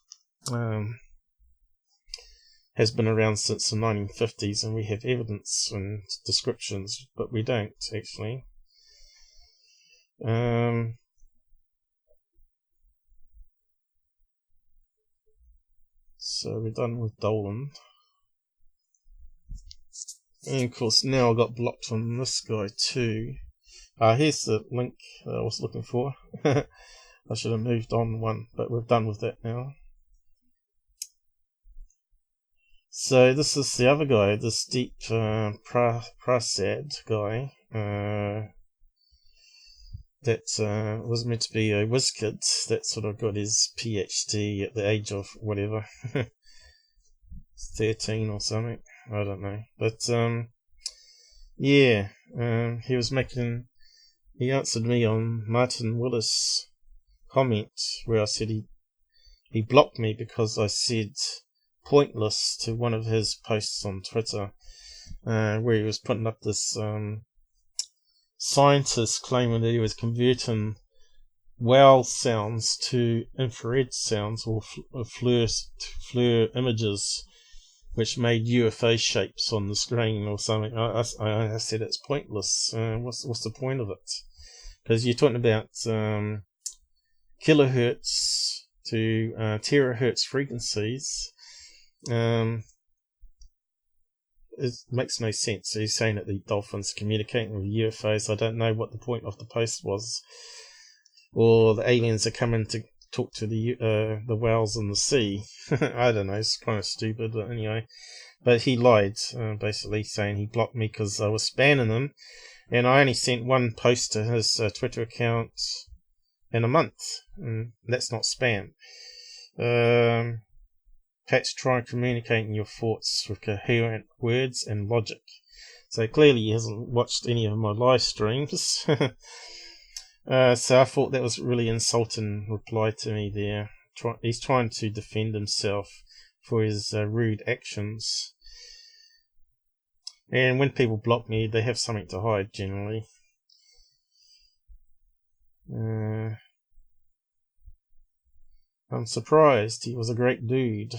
Has been around since the 1950s, and we have evidence and descriptions, but we don't actually. So we're done with Dolan. And of course now I got blocked from this guy too. Here's the link that I was looking for. I should have moved on one, but we're done with that now. So this is the other guy, this Deep Prasad guy, that was meant to be a whiz kid that sort of got his PhD at the age of whatever, 13 or something, I don't know. But yeah, he answered me on Martin Willis' comment where I said he blocked me because I said pointless to one of his posts on Twitter, where he was putting up this scientist claiming that he was converting wow sounds to infrared sounds, or FLIR images, which made UFO shapes on the screen or something. I said it's pointless. What's the point of it? Because you're talking about kilohertz to terahertz frequencies. It makes no sense. He's saying that the dolphins communicating with UFOs. I don't know what the point of the post was, or the aliens are coming to talk to the whales in the sea. I don't know. It's kind of stupid, but anyway. But he lied, basically saying he blocked me because I was spamming him, and I only sent one post to his Twitter account in a month, and that's not spam. Perhaps try communicating your thoughts with coherent words and logic. So clearly he hasn't watched any of my live streams. So I thought that was really insulting reply to me there, he's trying to defend himself for his rude actions. And when people block me, they have something to hide generally. I'm surprised. He was a great dude.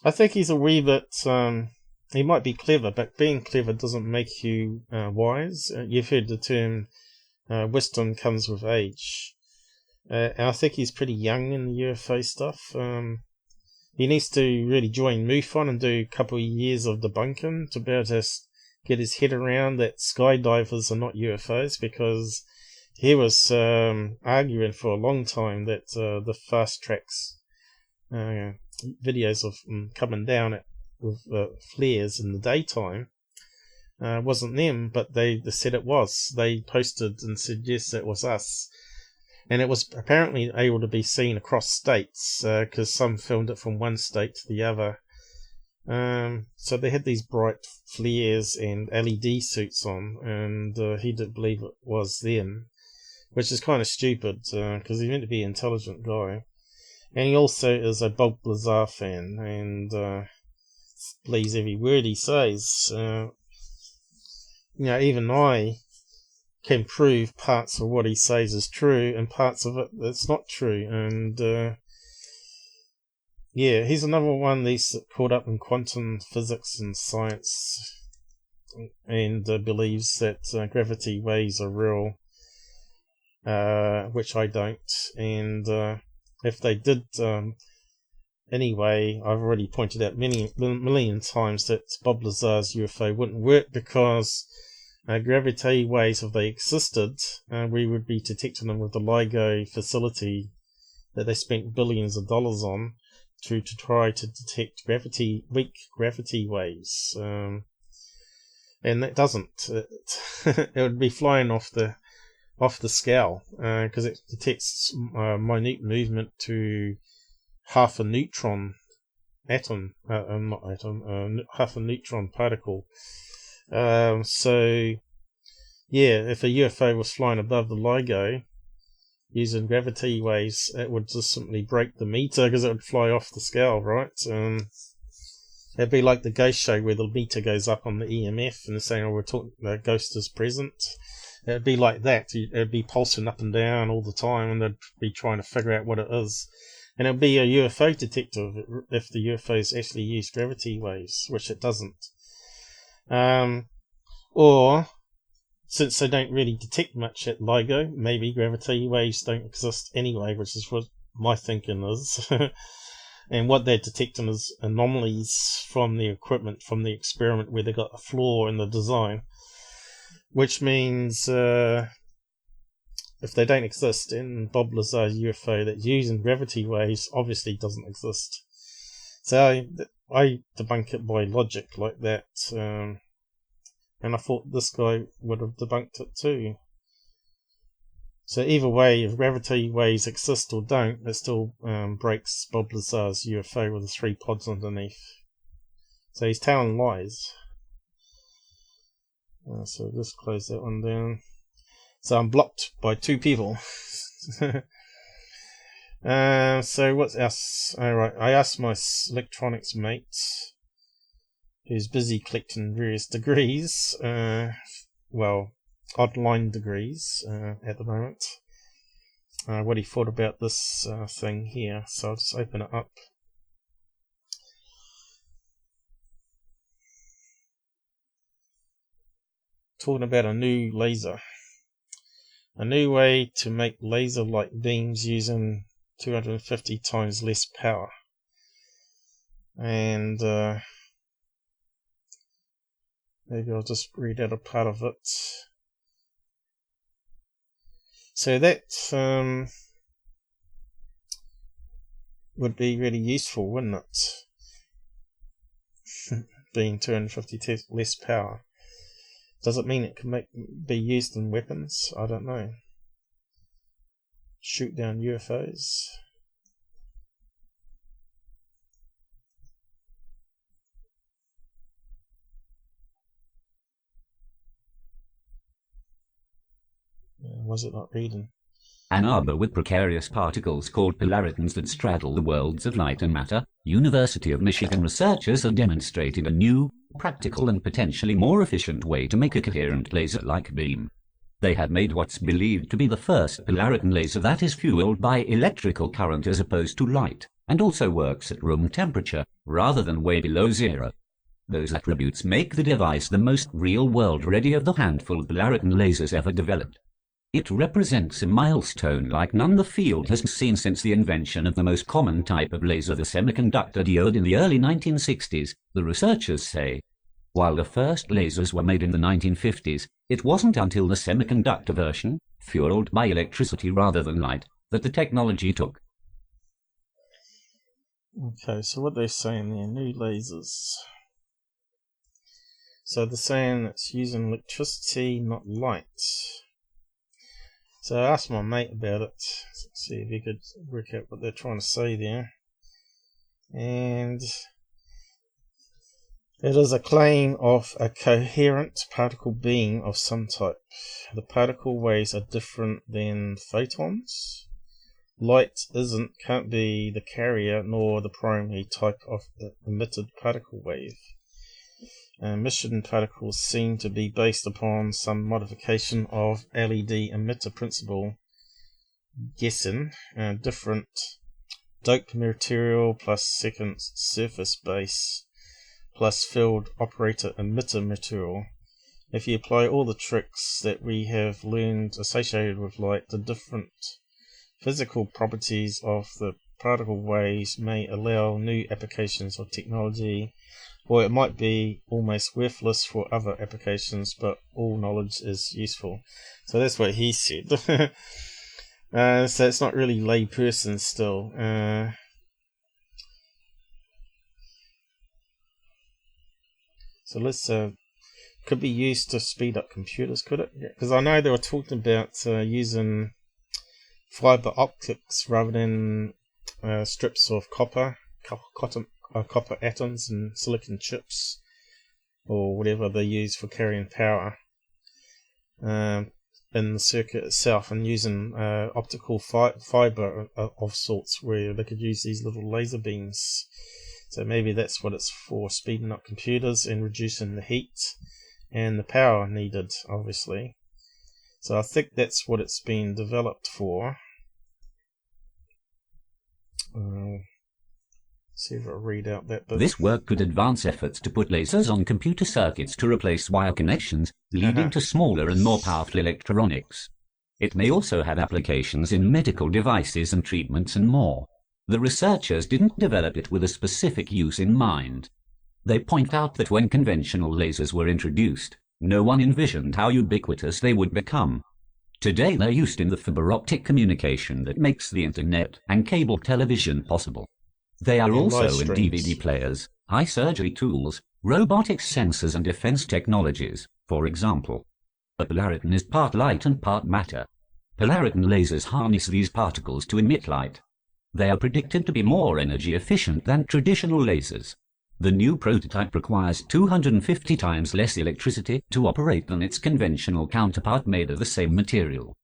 I think he's a wee bit. He might be clever, but being clever doesn't make you wise. You've heard the term wisdom comes with age. And I think he's pretty young in the UFO stuff. He needs to really join MUFON and do a couple of years of debunking to be able to get his head around that skydivers are not UFOs, because he was arguing for a long time that the fast tracks videos of coming down with flares in the daytime wasn't them, but they said it was. They posted and said yes, it was us. And it was apparently able to be seen across states, because some filmed it from one state to the other. So they had these bright flares and LED suits on, and he didn't believe it was them, which is kind of stupid, because he's meant to be an intelligent guy. And he also is a Bob Lazar fan, and believes every word he says. Even I can prove parts of what he says is true and parts of it that's not true. And he's another one that's caught up in quantum physics and science, and believes that gravity waves are real, which I don't. And if they did anyway, I've already pointed out million times that Bob Lazar's UFO wouldn't work, because gravity waves, if they existed, we would be detecting them with the LIGO facility that they spent billions of dollars on to try to detect weak gravity waves, and that doesn't. It would be flying off the scale, because it detects minute movement to half a neutron atom, half a neutron particle. So if a UFO was flying above the LIGO using gravity waves, it would just simply break the meter, because it would fly off the scale, right? It'd be like the ghost show where the meter goes up on the EMF and they're saying, we're talking, the ghost is present. It'd be like that. It'd be pulsing up and down all the time, and they'd be trying to figure out what it is. And it'd be a UFO detector if the UFOs actually use gravity waves, which it doesn't. Or, since they don't really detect much at LIGO, maybe gravity waves don't exist anyway, which is what my thinking is. And what they're detecting is anomalies from the equipment, from the experiment, where they got a flaw in the design. Which means, if they don't exist, then Bob Lazar's UFO that's using gravity waves obviously doesn't exist. So I debunk it by logic like that. And I thought this guy would have debunked it too. So either way, if gravity waves exist or don't, it still breaks Bob Lazar's UFO with the 3 pods underneath. So he's telling lies. So just close that one down. So I'm blocked by 2 people. So what's else? Alright, I asked my electronics mate, who's busy collecting various degrees, online degrees at the moment, what he thought about this thing here. So I'll just open it up. Talking about a new laser. A new way to make laser-like beams using 250 times less power. And maybe I'll just read out a part of it. So that would be really useful, wouldn't it? Being 250 times less power. Does it mean it can be used in weapons? I don't know. Shoot down UFOs? Was it not reading? an arbor with precarious particles called polaritons that straddle the worlds of light and matter. University of Michigan researchers have demonstrated a new, practical and potentially more efficient way to make a coherent laser-like beam. They have made what's believed to be the first polariton laser that is fueled by electrical current as opposed to light, and also works at room temperature, rather than way below zero. Those attributes make the device the most real-world ready of the handful of polariton lasers ever developed. It represents a milestone like none the field has seen since the invention of the most common type of laser, the semiconductor diode, in the early 1960s, the researchers say. While the first lasers were made in the 1950s, it wasn't until the semiconductor version, fueled by electricity rather than light, that the technology took. Okay, so what they're saying there, new lasers. So they're saying it's using electricity, not light. So I asked my mate about it, see if he could work out what they're trying to say there. And it is a claim of a coherent particle being of some type. The particle waves are different than photons. Light can't be the carrier nor the primary type of the emitted particle wave. Emission particles seem to be based upon some modification of LED emitter principle, guessing different doped material plus second surface base plus field operator emitter material. If you apply all the tricks that we have learned associated with light, the different physical properties of the particle waves may allow new applications of technology, or it might be almost worthless for other applications, but all knowledge is useful. So that's what he said. So it's not really layperson still. So let's could be used to speed up computers, could it? Because I know they were talking about using fiber optics rather than strips of copper atoms and silicon chips, or whatever they use for carrying power in the circuit itself, and using optical fiber of sorts where they could use these little laser beams. So maybe that's what it's for, speeding up computers and reducing the heat and the power needed, obviously. So I think that's what it's been developed for. See if I read out that bit. This work could advance efforts to put lasers on computer circuits to replace wire connections, leading to smaller and more powerful electronics. It may also have applications in medical devices and treatments and more. The researchers didn't develop it with a specific use in mind. They point out that when conventional lasers were introduced, no one envisioned how ubiquitous they would become. Today they're used in the fiber optic communication that makes the internet and cable television possible. They are also in DVD players, eye surgery tools, robotics sensors and defense technologies, for example. A polariton is part light and part matter. Polariton lasers harness these particles to emit light. They are predicted to be more energy efficient than traditional lasers. The new prototype requires 250 times less electricity to operate than its conventional counterpart made of the same material.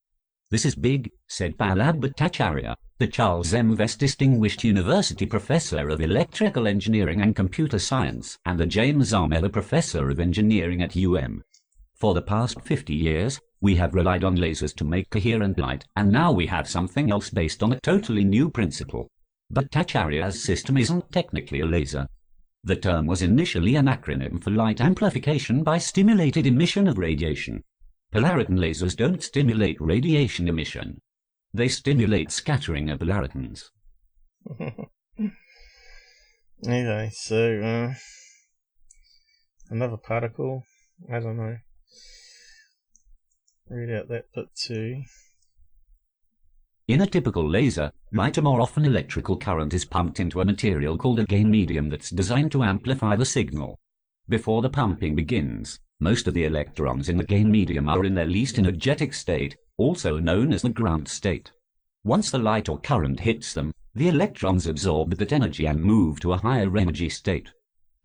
This is big, said Prahlad Bhattacharya, the Charles M. Vest Distinguished University Professor of Electrical Engineering and Computer Science and the James R. Miller Professor of Engineering at UM. For the past 50 years, we have relied on lasers to make coherent light, and now we have something else based on a totally new principle. Bhattacharya's system isn't technically a laser. The term was initially an acronym for light amplification by stimulated emission of radiation. Polariton lasers don't stimulate radiation emission. They stimulate scattering of polaritons. Okay, so another particle, I don't know. Read out that bit too. In a typical laser, light or more often electrical current is pumped into a material called a gain medium that's designed to amplify the signal. Before the pumping begins, most of the electrons in the gain medium are in their least energetic state, also known as the ground state. Once the light or current hits them, the electrons absorb that energy and move to a higher energy state.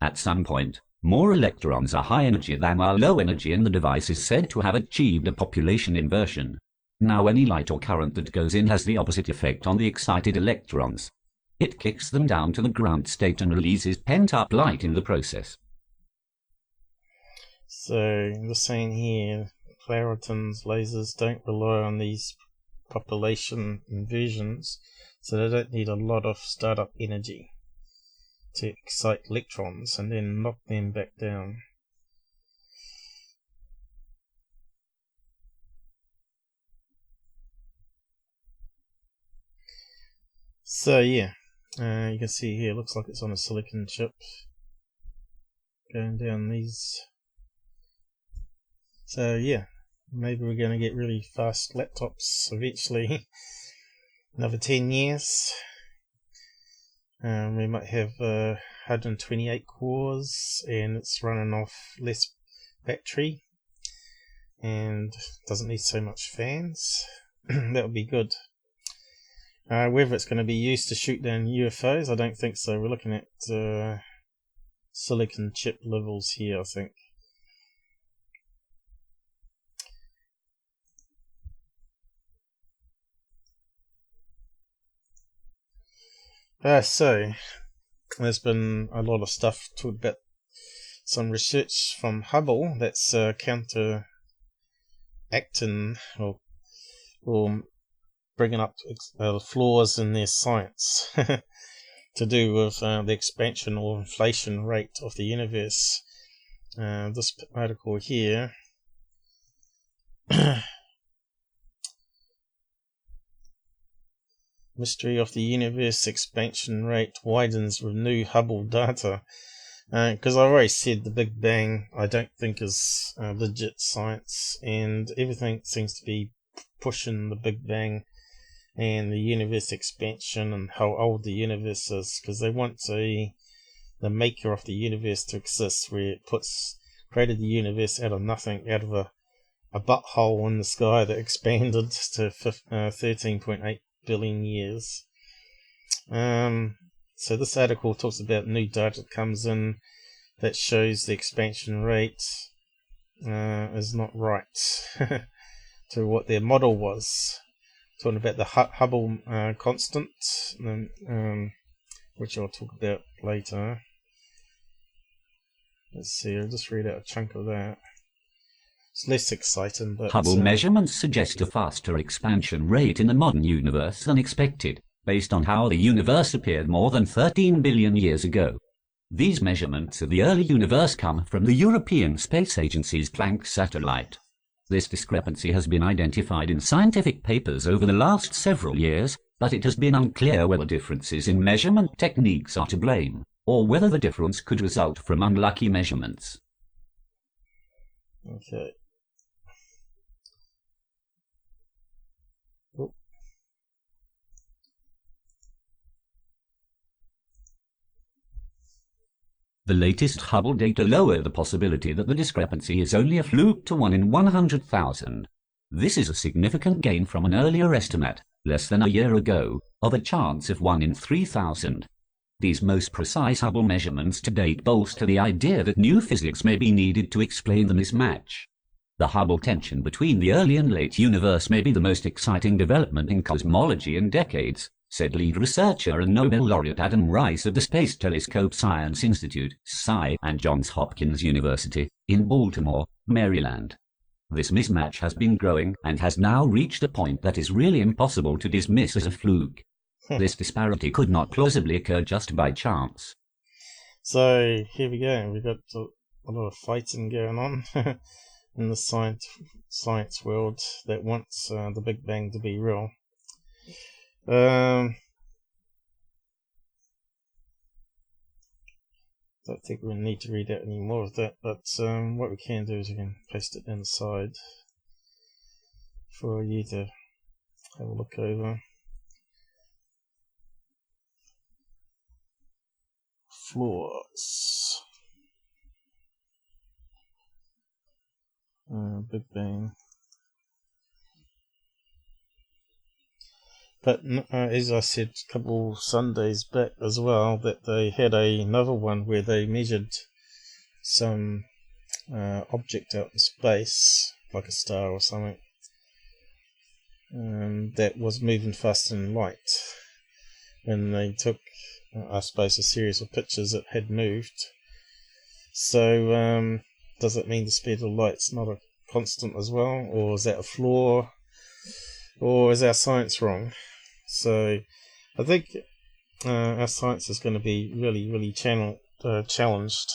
At some point, more electrons are high energy than are low energy, and the device is said to have achieved a population inversion. Now any light or current that goes in has the opposite effect on the excited electrons. It kicks them down to the ground state and releases pent-up light in the process. So, the saying here, Clariton's lasers don't rely on these population inversions, so they don't need a lot of startup energy to excite electrons and then knock them back down. So yeah, you can see here, looks like it's on a silicon chip going down these. So yeah, maybe we're going to get really fast laptops eventually. Another 10 years. We might have 128 cores and it's running off less battery and doesn't need so much fans. That would be good. Whether it's going to be used to shoot down UFOs, I don't think so. We're looking at silicon chip levels here, I think. So, there's been a lot of stuff talked about some research from Hubble that's counteracting or bringing up flaws in their science to do with the expansion or inflation rate of the universe. This article here Mystery of the universe expansion rate widens with new Hubble data. Because I've already said the Big Bang I don't think is legit science, and everything seems to be pushing the Big Bang and the universe expansion and how old the universe is, because they want the maker of the universe to exist, where it created the universe out of nothing, out of a butthole in the sky that expanded to 13.8 billion years. So this article talks about new data that comes in that shows the expansion rate is not right to what their model was. Talking about the Hubble constant, which I'll talk about later. Let's see, I'll just read out a chunk of that. It's less exciting, but Hubble measurements suggest a faster expansion rate in the modern universe than expected, based on how the universe appeared more than 13 billion years ago. These measurements of the early universe come from the European Space Agency's Planck satellite. This discrepancy has been identified in scientific papers over the last several years, but it has been unclear whether differences in measurement techniques are to blame, or whether the difference could result from unlucky measurements. Okay. The latest Hubble data lower the possibility that the discrepancy is only a fluke to 1 in 100,000. This is a significant gain from an earlier estimate, less than a year ago, of a chance of 1 in 3,000. These most precise Hubble measurements to date bolster the idea that new physics may be needed to explain the mismatch. The Hubble tension between the early and late universe may be the most exciting development in cosmology in decades, said lead researcher and Nobel laureate Adam Rice of the Space Telescope Science Institute, SCI, and Johns Hopkins University, in Baltimore, Maryland. This mismatch has been growing and has now reached a point that is really impossible to dismiss as a fluke. This disparity could not plausibly occur just by chance. So, here we go. We've got a lot of fighting going on in the science world that wants the Big Bang to be real. Don't think we need to read out any more of that, but what we can do is we can paste it inside for you to have a look over. Flaws. Big Bang. But as I said a couple Sundays back as well, that they had another one where they measured some object out in space, like a star or something, that was moving faster than light. When they took, I suppose, a series of pictures that had moved. So, does it mean the speed of light's not a constant as well? Or is that a flaw? Or is our science wrong? So, I think our science is going to be really, really challenged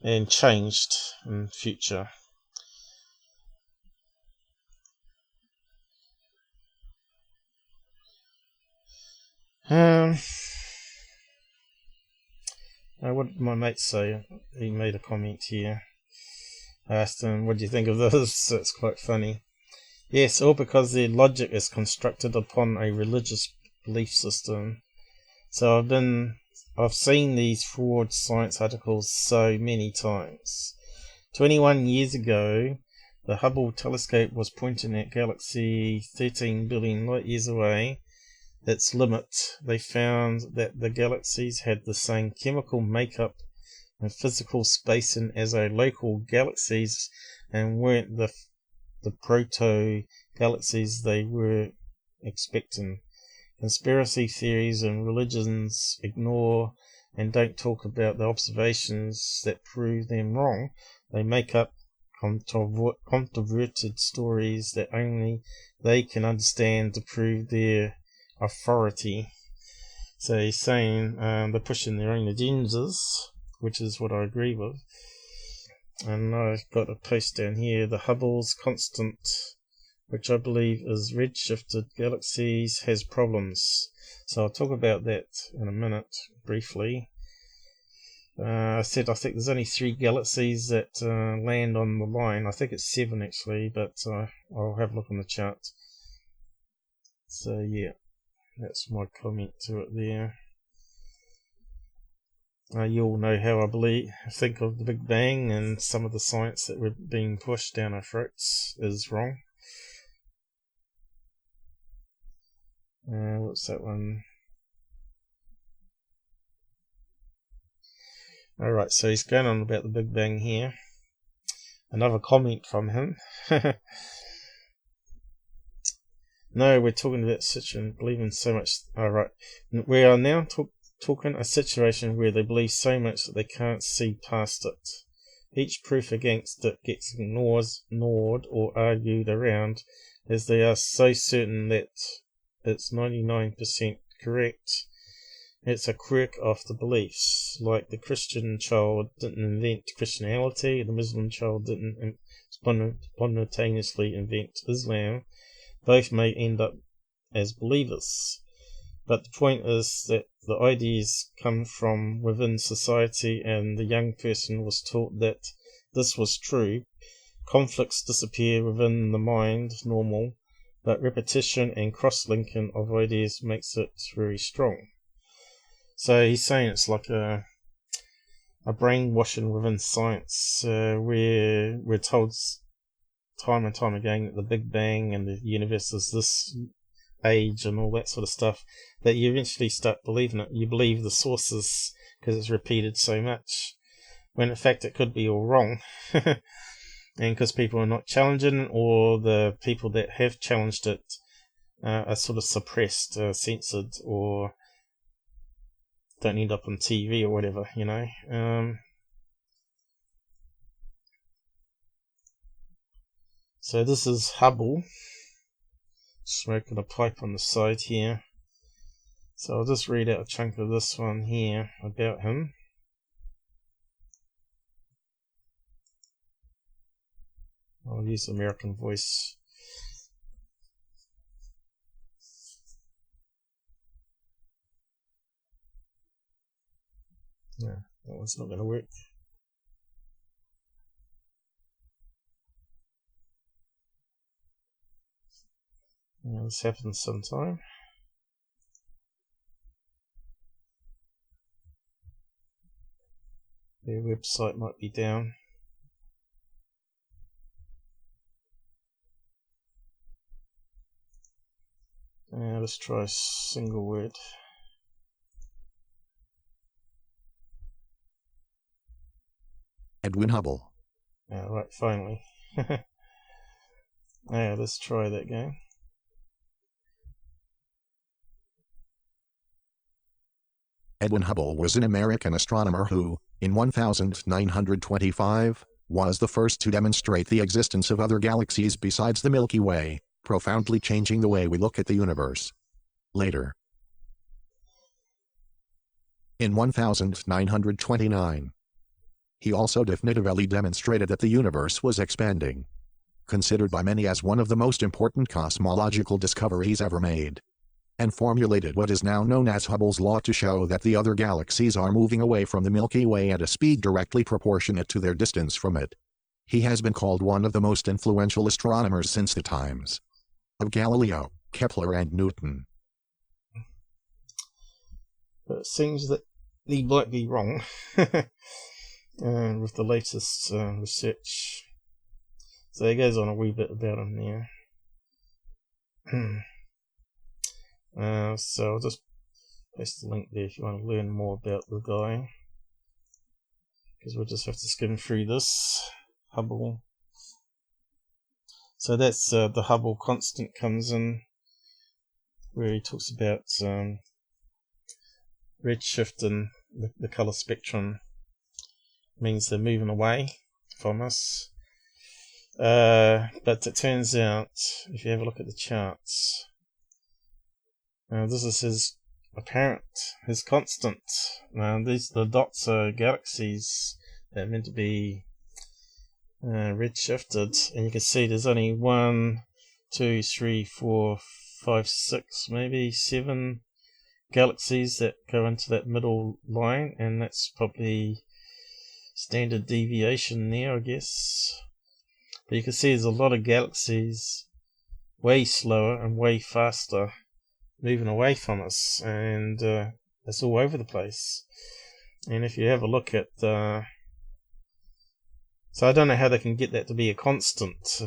and changed in the future. What did my mate say? He made a comment here. I asked him, what do you think of this? It's quite funny. Yes, all because their logic is constructed upon a religious belief system. So I've seen these fraud science articles so many times. 21 years ago, the Hubble telescope was pointing at galaxy 13 billion light years away. Its limit, they found that the galaxies had the same chemical makeup and physical spacing as our local galaxies and weren't the proto-galaxies they were expecting. Conspiracy theories and religions ignore and don't talk about the observations that prove them wrong. They make up controverted stories that only they can understand to prove their authority. So he's saying they're pushing their own agendas, which is what I agree with. And I've got a post down here, the Hubble's constant, which I believe is redshifted galaxies, has problems. So I'll talk about that in a minute, briefly. I said I think there's only 3 galaxies that land on the line. I think it's 7 actually, but I'll have a look on the chart. So yeah, that's my comment to it there. You all know how I think of the Big Bang, and some of the science that we're being pushed down our throats is wrong. What's that one? Alright, so he's going on about the Big Bang here. Another comment from him. No, we're talking about believing so much. Alright, we are now talking a situation where they believe so much that they can't see past it. Each proof against it gets ignored or argued around, as they are so certain that it's 99% correct. It's a quirk of the beliefs, like the Christian child didn't invent Christianity, the Muslim child didn't spontaneously invent Islam. Both may end up as believers. But the point is that the ideas come from within society, and the young person was taught that this was true. Conflicts disappear within the mind, normal, but repetition and cross-linking of ideas makes it very strong. So he's saying it's like a brainwashing within science, where we're told time and time again that the Big Bang and the universe is this age and all that sort of stuff, that you eventually start believing it. You believe the sources because it's repeated so much, when in fact it could be all wrong. And because people are not challenging, or the people that have challenged it are sort of suppressed, censored, or don't end up on TV or whatever, you know. So this is Hubble, smoking a pipe on the side here. So I'll just read out a chunk of this one here about him. I'll use American voice. No, that one's not going to work. This happens sometime. Their website might be down. Let's try a single word. Edwin Hubble. Right, finally. Let's try that again. Edwin Hubble was an American astronomer who, in 1925, was the first to demonstrate the existence of other galaxies besides the Milky Way, profoundly changing the way we look at the universe. Later, in 1929, he also definitively demonstrated that the universe was expanding, considered by many as one of the most important cosmological discoveries ever made, and formulated what is now known as Hubble's law to show that the other galaxies are moving away from the Milky Way at a speed directly proportionate to their distance from it. He has been called one of the most influential astronomers since the times of Galileo, Kepler, and Newton. But it seems that he might be wrong with the latest research. So he goes on a wee bit about him there. So I'll just paste the link there if you want to learn more about the guy, because we'll just have to skim through this. Hubble. So that's the Hubble constant comes in, where he talks about redshift in the color spectrum means they're moving away from us. But it turns out, if you have a look at the charts, this is his constant. Now the dots are galaxies that are meant to be redshifted, and you can see there's only 1, 2, 3, 4, 5, 6, maybe 7 galaxies that go into that middle line, and that's probably standard deviation there, I guess. But you can see there's a lot of galaxies way slower and way faster moving away from us, and it's all over the place. And if you have a look at so I don't know how they can get that to be a constant.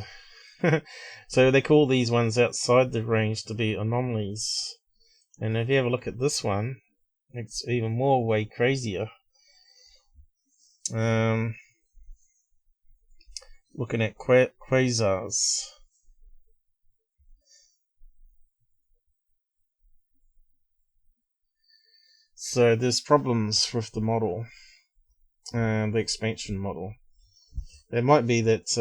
So they call these ones outside the range to be anomalies. And if you have a look at this one, it's even more way crazier. Looking at quasars. So there's problems with the model, the expansion model. It might be that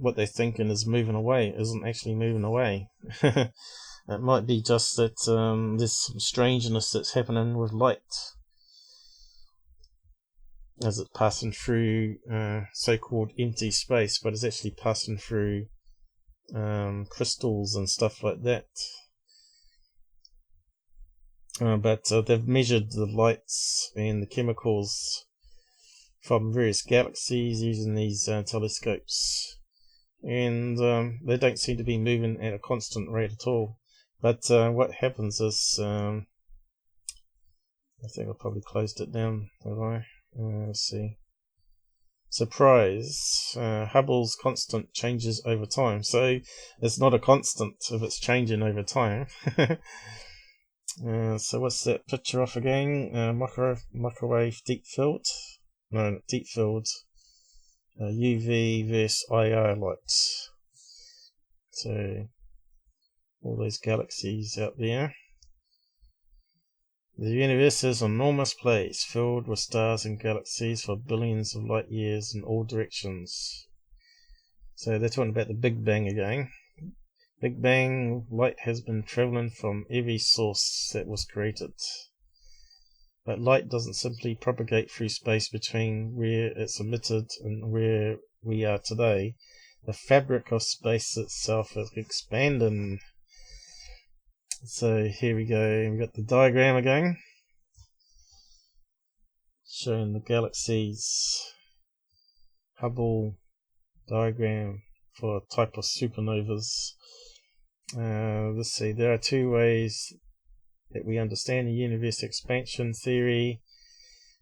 what they're thinking is moving away isn't actually moving away. It might be just that there's some strangeness that's happening with light as it's passing through so-called empty space, but it's actually passing through crystals and stuff like that. But they've measured the lights and the chemicals from various galaxies using these telescopes, and they don't seem to be moving at a constant rate at all. But what happens is, I think I probably closed it down, have I? Let's see. Surprise! Hubble's constant changes over time. So it's not a constant if it's changing over time. So what's that picture off again? Microwave deep field? No, not deep field. UV versus IR lights. So all those galaxies out there. The universe is an enormous place filled with stars and galaxies for billions of light years in all directions. So they're talking about the Big Bang again. Big Bang, light has been travelling from every source that was created. But light doesn't simply propagate through space between where it's emitted and where we are today. The fabric of space itself is expanding. So here we go, we've got the diagram again, showing the galaxies. Hubble diagram for a type of supernovas. Let's see, there are two ways that we understand the universe expansion theory.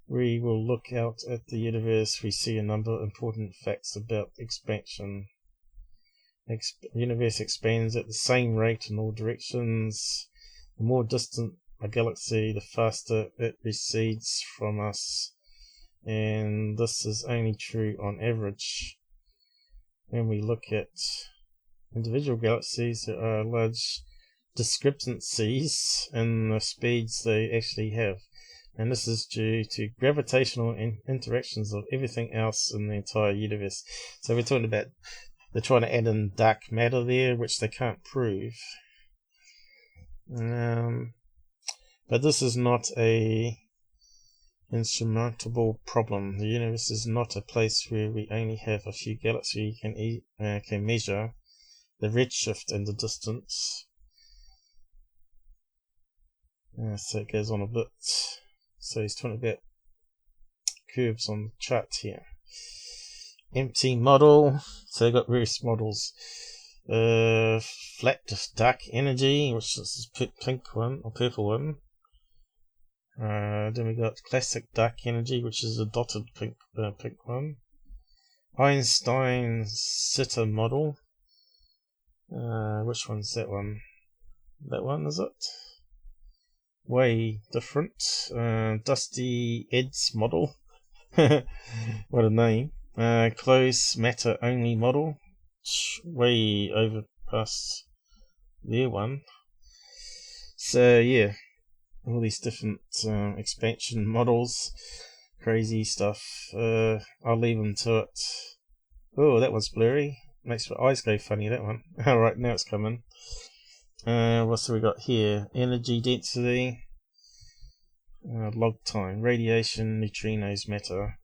We will look out at the universe. We see a number of important facts about expansion. Universe expands at the same rate in all directions. The more distant a galaxy, the faster it recedes from us, and this is only true on average. When we look at individual galaxies, there are large discrepancies in the speeds they actually have. and this is due to gravitational interactions of everything else in the entire universe. So we're talking about they're trying to add in dark matter there, which they can't prove. But this is not a insurmountable problem. The universe is not a place where we only have a few galaxies can measure the redshift and the distance. So it goes on a bit. So he's talking about curves on the chart here. Empty model. So they've got various models. Flat dark energy, which is the pink one or purple one. Then we got classic dark energy, which is a dotted pink one. Einstein-Sitter model. Which one's that one? That one, is it? Way different. Dusty Ed's model. What a name. Close matter only model. Way over past their one. So yeah, all these different expansion models, crazy stuff. I'll leave them to it. Oh, that one's blurry. Makes my eyes go funny, that one. Alright, now it's coming. What's we got here? Energy density, log time, radiation, neutrinos, matter.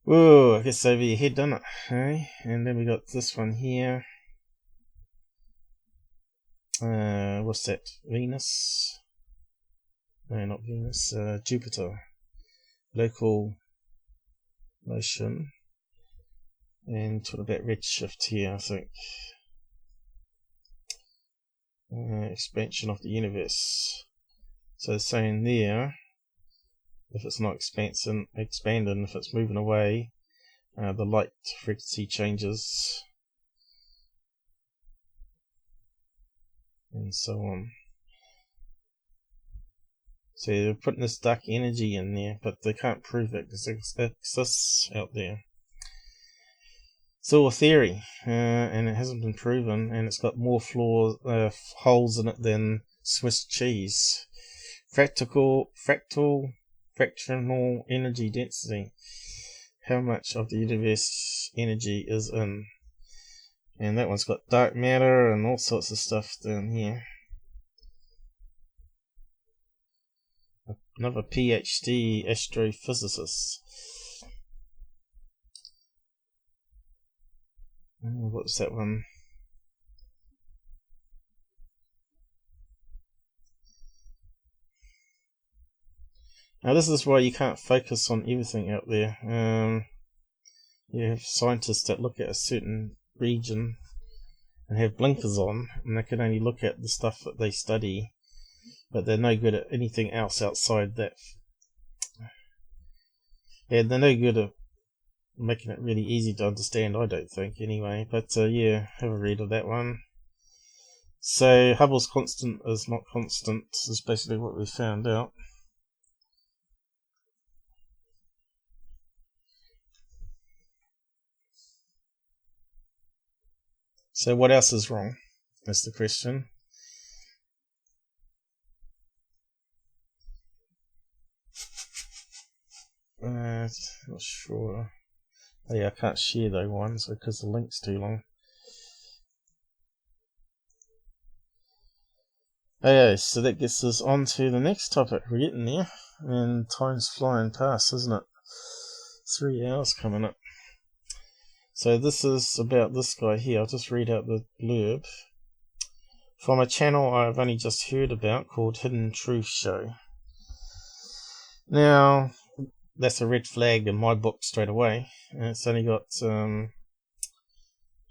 Whoa, I guess over your head, doesn't it? Okay. And then we got this one here. What's that? Venus? No, not Venus. Jupiter. Local motion. And talk about redshift here, I think. Expansion of the universe. So it's saying there, if it's not expanding, if it's moving away, the light frequency changes, and so on. So they're putting this dark energy in there, but they can't prove it because it exists out there. It's all a theory, and it hasn't been proven, and it's got more holes in it than Swiss cheese. Fractional energy density. How much of the universe energy is in? And that one's got dark matter and all sorts of stuff down here. Another PhD astrophysicist. What's that one? Now this is why you can't focus on everything out there. You have scientists that look at a certain region and have blinkers on, and they can only look at the stuff that they study, but they're no good at anything else outside that. Yeah, they're no good at making it really easy to understand, I don't think, anyway. But yeah, have a read of that one. So Hubble's constant is not constant, is basically what we found out. So what else is wrong? That's the question. Not sure. Oh yeah, I can't share those ones because the link's too long. Okay, so that gets us on to the next topic. We're getting there, and time's flying past, isn't it? 3 hours coming up. So this is about this guy here. I'll just read out the blurb. From a channel I've only just heard about called Hidden Truth Show. Now, that's a red flag in my book straight away. And it's only got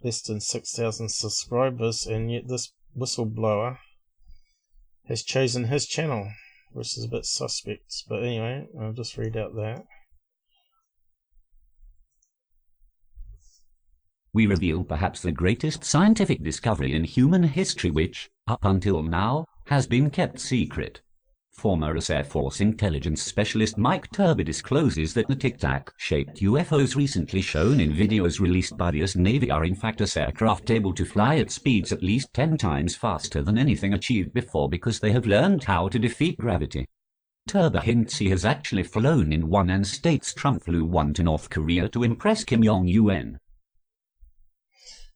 less than 6,000 subscribers, and yet this whistleblower has chosen his channel, which is a bit suspect. But anyway, I'll just read out that. We reveal perhaps the greatest scientific discovery in human history which, up until now, has been kept secret. Former US Air Force intelligence specialist Mike Turber discloses that the tic-tac-shaped UFOs recently shown in videos released by the US Navy are in fact US aircraft able to fly at speeds at least 10 times faster than anything achieved before because they have learned how to defeat gravity. Turber hints he has actually flown in one and states Trump flew one to North Korea to impress Kim Jong-un.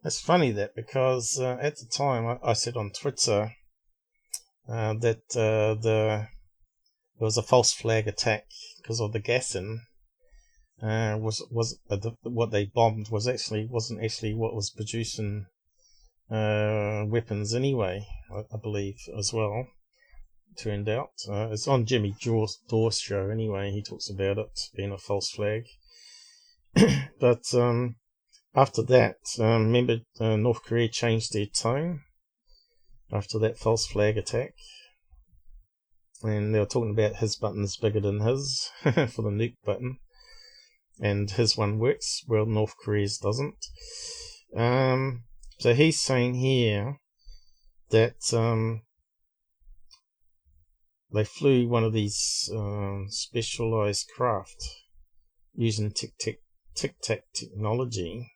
It's funny that because at the time I said on Twitter that there was a false flag attack because of the gassing. What they bombed wasn't actually what was producing weapons anyway. I believe as well. Turned out it's on Jimmy Dore's show anyway. He talks about it being a false flag. But after that, remember North Korea changed their tone after that false flag attack, and they were talking about his button's bigger than his for the nuke button, and his one works well, North Korea's doesn't. So he's saying here that they flew one of these specialized craft using tic-tac technology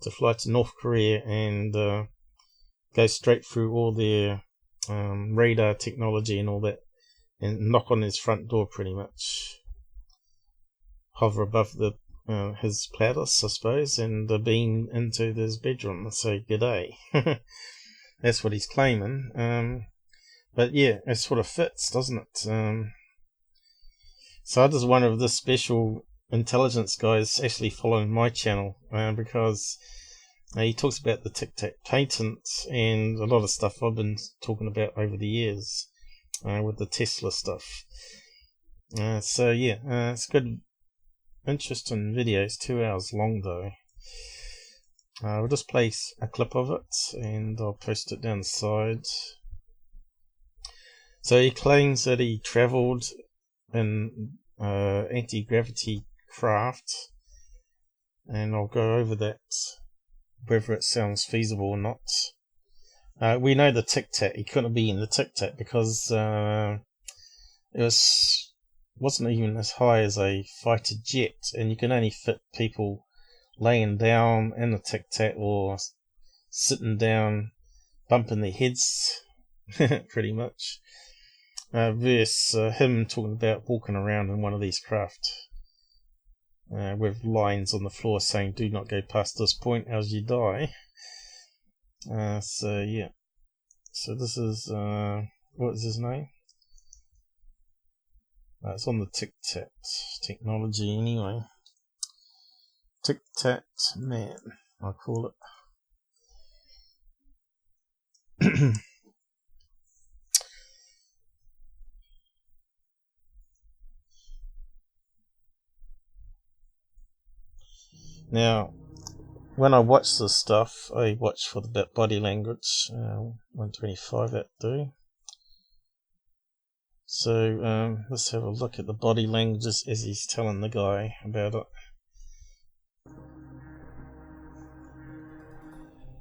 to fly to North Korea and go straight through all their radar technology and all that, and knock on his front door pretty much. Hover above his palace, I suppose, and beam into his bedroom and say g'day. That's what he's claiming. But yeah, it sort of fits, doesn't it? So I just wonder if this special intelligence guy is actually following my channel, because he talks about the tic-tac patent and a lot of stuff I've been talking about over the years with the Tesla stuff. So yeah, it's good, interesting video. It's 2 hours long though. We'll just play a clip of it and I'll post it down the side. So he claims that he travelled in anti-gravity craft, and I'll go over that, whether it sounds feasible or not. We know the tic-tac, he couldn't be in the tic-tac because it wasn't even as high as a fighter jet, and you can only fit people laying down in the tic-tac or sitting down, bumping their heads, pretty much. Versus him talking about walking around in one of these craft with lines on the floor saying do not go past this point as you die. So yeah, so this is what is his name? It's on the tic-tac technology anyway. Tic-tac man, I call it. Now, when I watch this stuff, I watch for the body language. 125 that do. So let's have a look at the body languages as he's telling the guy about it.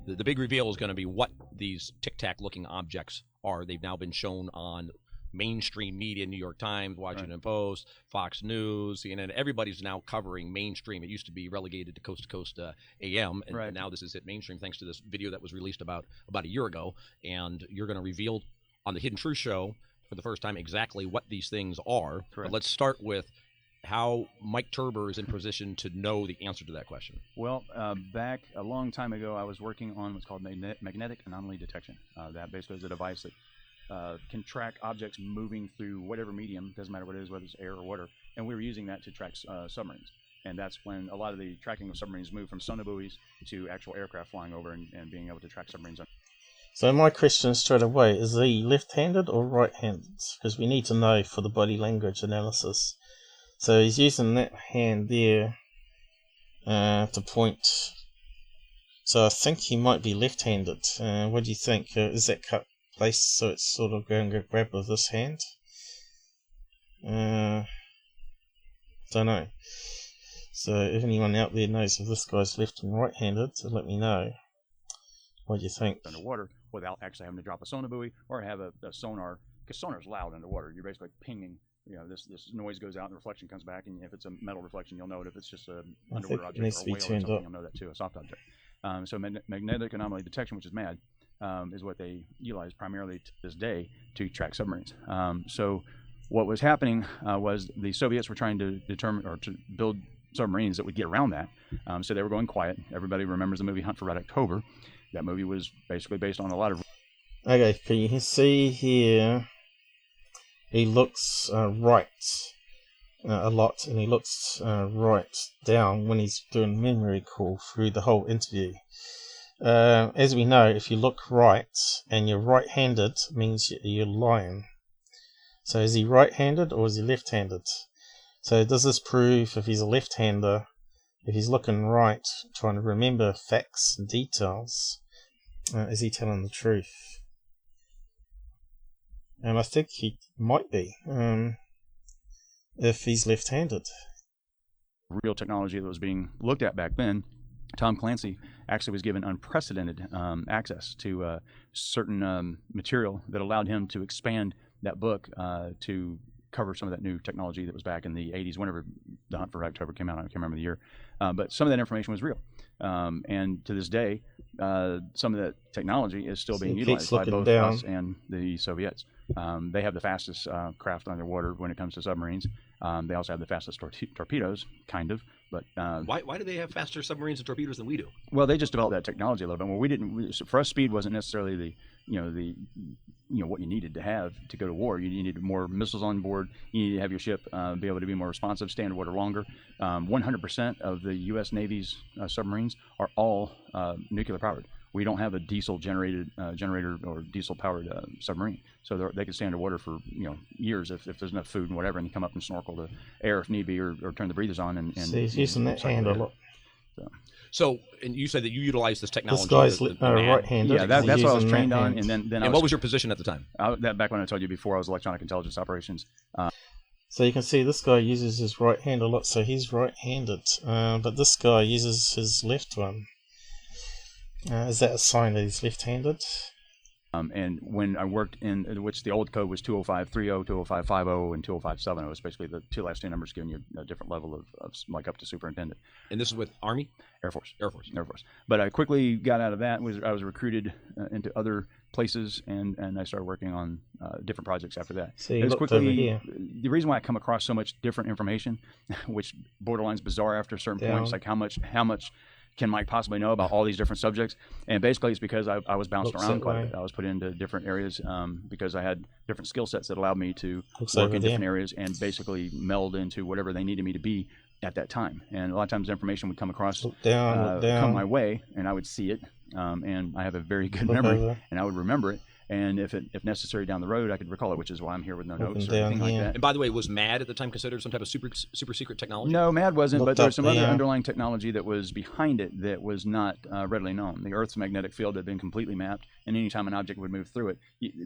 The big reveal is going to be what these tic-tac looking objects are. They've now been shown on mainstream media, New York Times, Washington Post, Fox News, CNN. Everybody's now covering mainstream. It used to be relegated to coast AM, and now this is hit mainstream thanks to this video that was released about a year ago. And you're going to reveal on the Hidden Truth Show for the first time exactly what these things are. But let's start with how Mike Turber is in position to know the answer to that question. Well, back a long time ago, I was working on what's called magnetic anomaly detection. That basically is a device that can track objects moving through whatever medium, doesn't matter what it is, whether it's air or water, and we were using that to track submarines. And that's when a lot of the tracking of submarines moved from sonobuoys to actual aircraft flying over and being able to track submarines. So my question straight away, is he left-handed or right-handed? Because we need to know for the body language analysis. So he's using that hand there to point. So I think he might be left-handed. What do you think? Is that cut placed so it's sort of going to grab with this hand? Don't know. So if anyone out there knows if this guy's left and right-handed, let me know. What do you think? Underwater without actually having to drop a sonobuoy or have a sonar, because sonar is loud underwater. You're basically pinging. You know, this noise goes out and the reflection comes back, and if it's a metal reflection, you'll know it. If it's just a underwater object or a whale or something, you'll know that too, a soft object. So magnetic anomaly detection, which is MAD, is what they utilize primarily to this day to track submarines. So what was happening was the Soviets were trying to determine or to build submarines that would get around that. So they were going quiet. Everybody remembers the movie Hunt for Red October. That movie was basically based on a lot of... Okay, can you see here, he looks right a lot, and he looks right down when he's doing memory recall through the whole interview. As we know, if you look right and you're right-handed, it means you're lying. So is he right-handed or is he left-handed? So does this prove if he's a left-hander, if he's looking right, trying to remember facts and details, is he telling the truth? And I think he might be, if he's left-handed. Real technology that was being looked at back then. Tom Clancy actually was given unprecedented access to certain material that allowed him to expand that book to cover some of that new technology that was back in the 80s, whenever The Hunt for Red October came out. I can't remember the year. But some of that information was real. And to this day, some of that technology is still being utilized by both us and the Soviets. They have the fastest craft underwater when it comes to submarines. They also have the fastest torpedoes, kind of. But why do they have faster submarines and torpedoes than we do? Well, they just developed that technology a little bit more. We didn't. For us, speed wasn't necessarily the what you needed to have to go to war. You needed more missiles on board. You needed to have your ship be able to be more responsive, stay underwater longer. 100% of the U.S. Navy's submarines are all nuclear powered. We don't have a diesel generator or diesel powered submarine, so they can stay underwater for years if there's enough food and whatever, and come up and snorkel to air if need be, or turn the breathers on. And so he's using that hand a lot. So, and you said that you utilized this technology. This guy's right-handed. Yeah, that's what I was trained on. And then what was your position at the time? Back when I told you before, I was electronic intelligence operations. So you can see this guy uses his right hand a lot, so he's right-handed. But this guy uses his left one. Is that a sign that he's left-handed? And when I worked in, which the old code was 20530, 20550, and 20570, it's basically the two last two numbers giving you a different level of like up to superintendent. And this is with Army? Air Force. Air Force. Air Force. But I quickly got out of that. I was recruited into other places, and I started working on different projects after that. So you looked over here. The reason why I come across so much different information, which borderlines bizarre after a certain points, like how much can Mike possibly know about all these different subjects? And basically it's because I was bounced around quite a bit. I was put into different areas because I had different skill sets that allowed me to work in different areas and basically meld into whatever they needed me to be at that time. And a lot of times information would come across, come my way, and I would see it. And I have a very good memory, and I would remember it. And if necessary down the road, I could recall it, which is why I'm here with no notes or anything like that. And by the way, was MAD at the time considered some type of super secret technology? No, MAD wasn't, but there's some other underlying technology that was behind it that was not readily known. The Earth's magnetic field had been completely mapped, and anytime an object would move through it,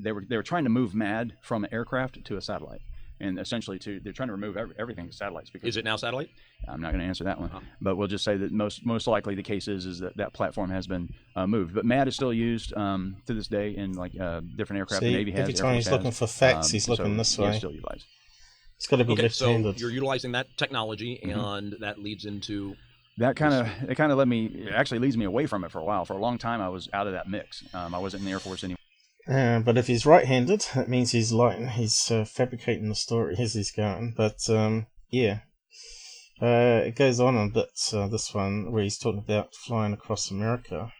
they were trying to move MAD from an aircraft to a satellite. And essentially, they're trying to remove everything to satellites. Because is it now satellite? I'm not going to answer that one, but we'll just say that most likely the case is that platform has been moved. But MAD is still used to this day in like different aircraft. See, the Navy has. Every time he's looking for facts, he's looking this way. Still utilized. It's got to be left-handed. So you're utilizing that technology, and that leads into. That kind of led me. It actually leads me away from it for a while. For a long time, I was out of that mix. I wasn't in the Air Force anymore. But if he's right-handed, that means he's lying. He's fabricating the story as he's going. But yeah, it goes on a bit. This one where he's talking about flying across America,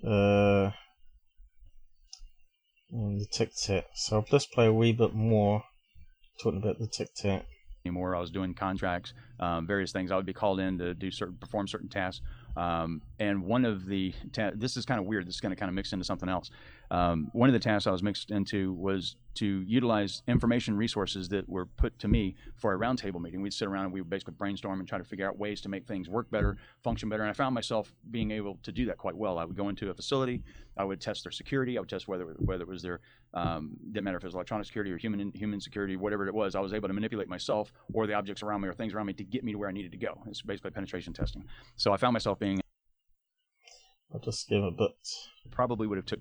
and the tic-tac. So I'll just play a wee bit more, talking about the tic-tac. Anymore, I was doing contracts, various things. I would be called in to perform certain tasks. And one of the this is kind of weird. This is going to kind of mix into something else. One of the tasks I was mixed into was to utilize information resources that were put to me for a roundtable meeting. We'd sit around and we would basically brainstorm and try to figure out ways to make things work better, function better. And I found myself being able to do that quite well. I would go into a facility, I would test their security, I would test whether it was their didn't matter if it was electronic security or human security, whatever it was. I was able to manipulate myself or the objects around me or things around me to get me to where I needed to go. It's basically penetration testing. So I found myself being. I'll just give a bit. Probably would have took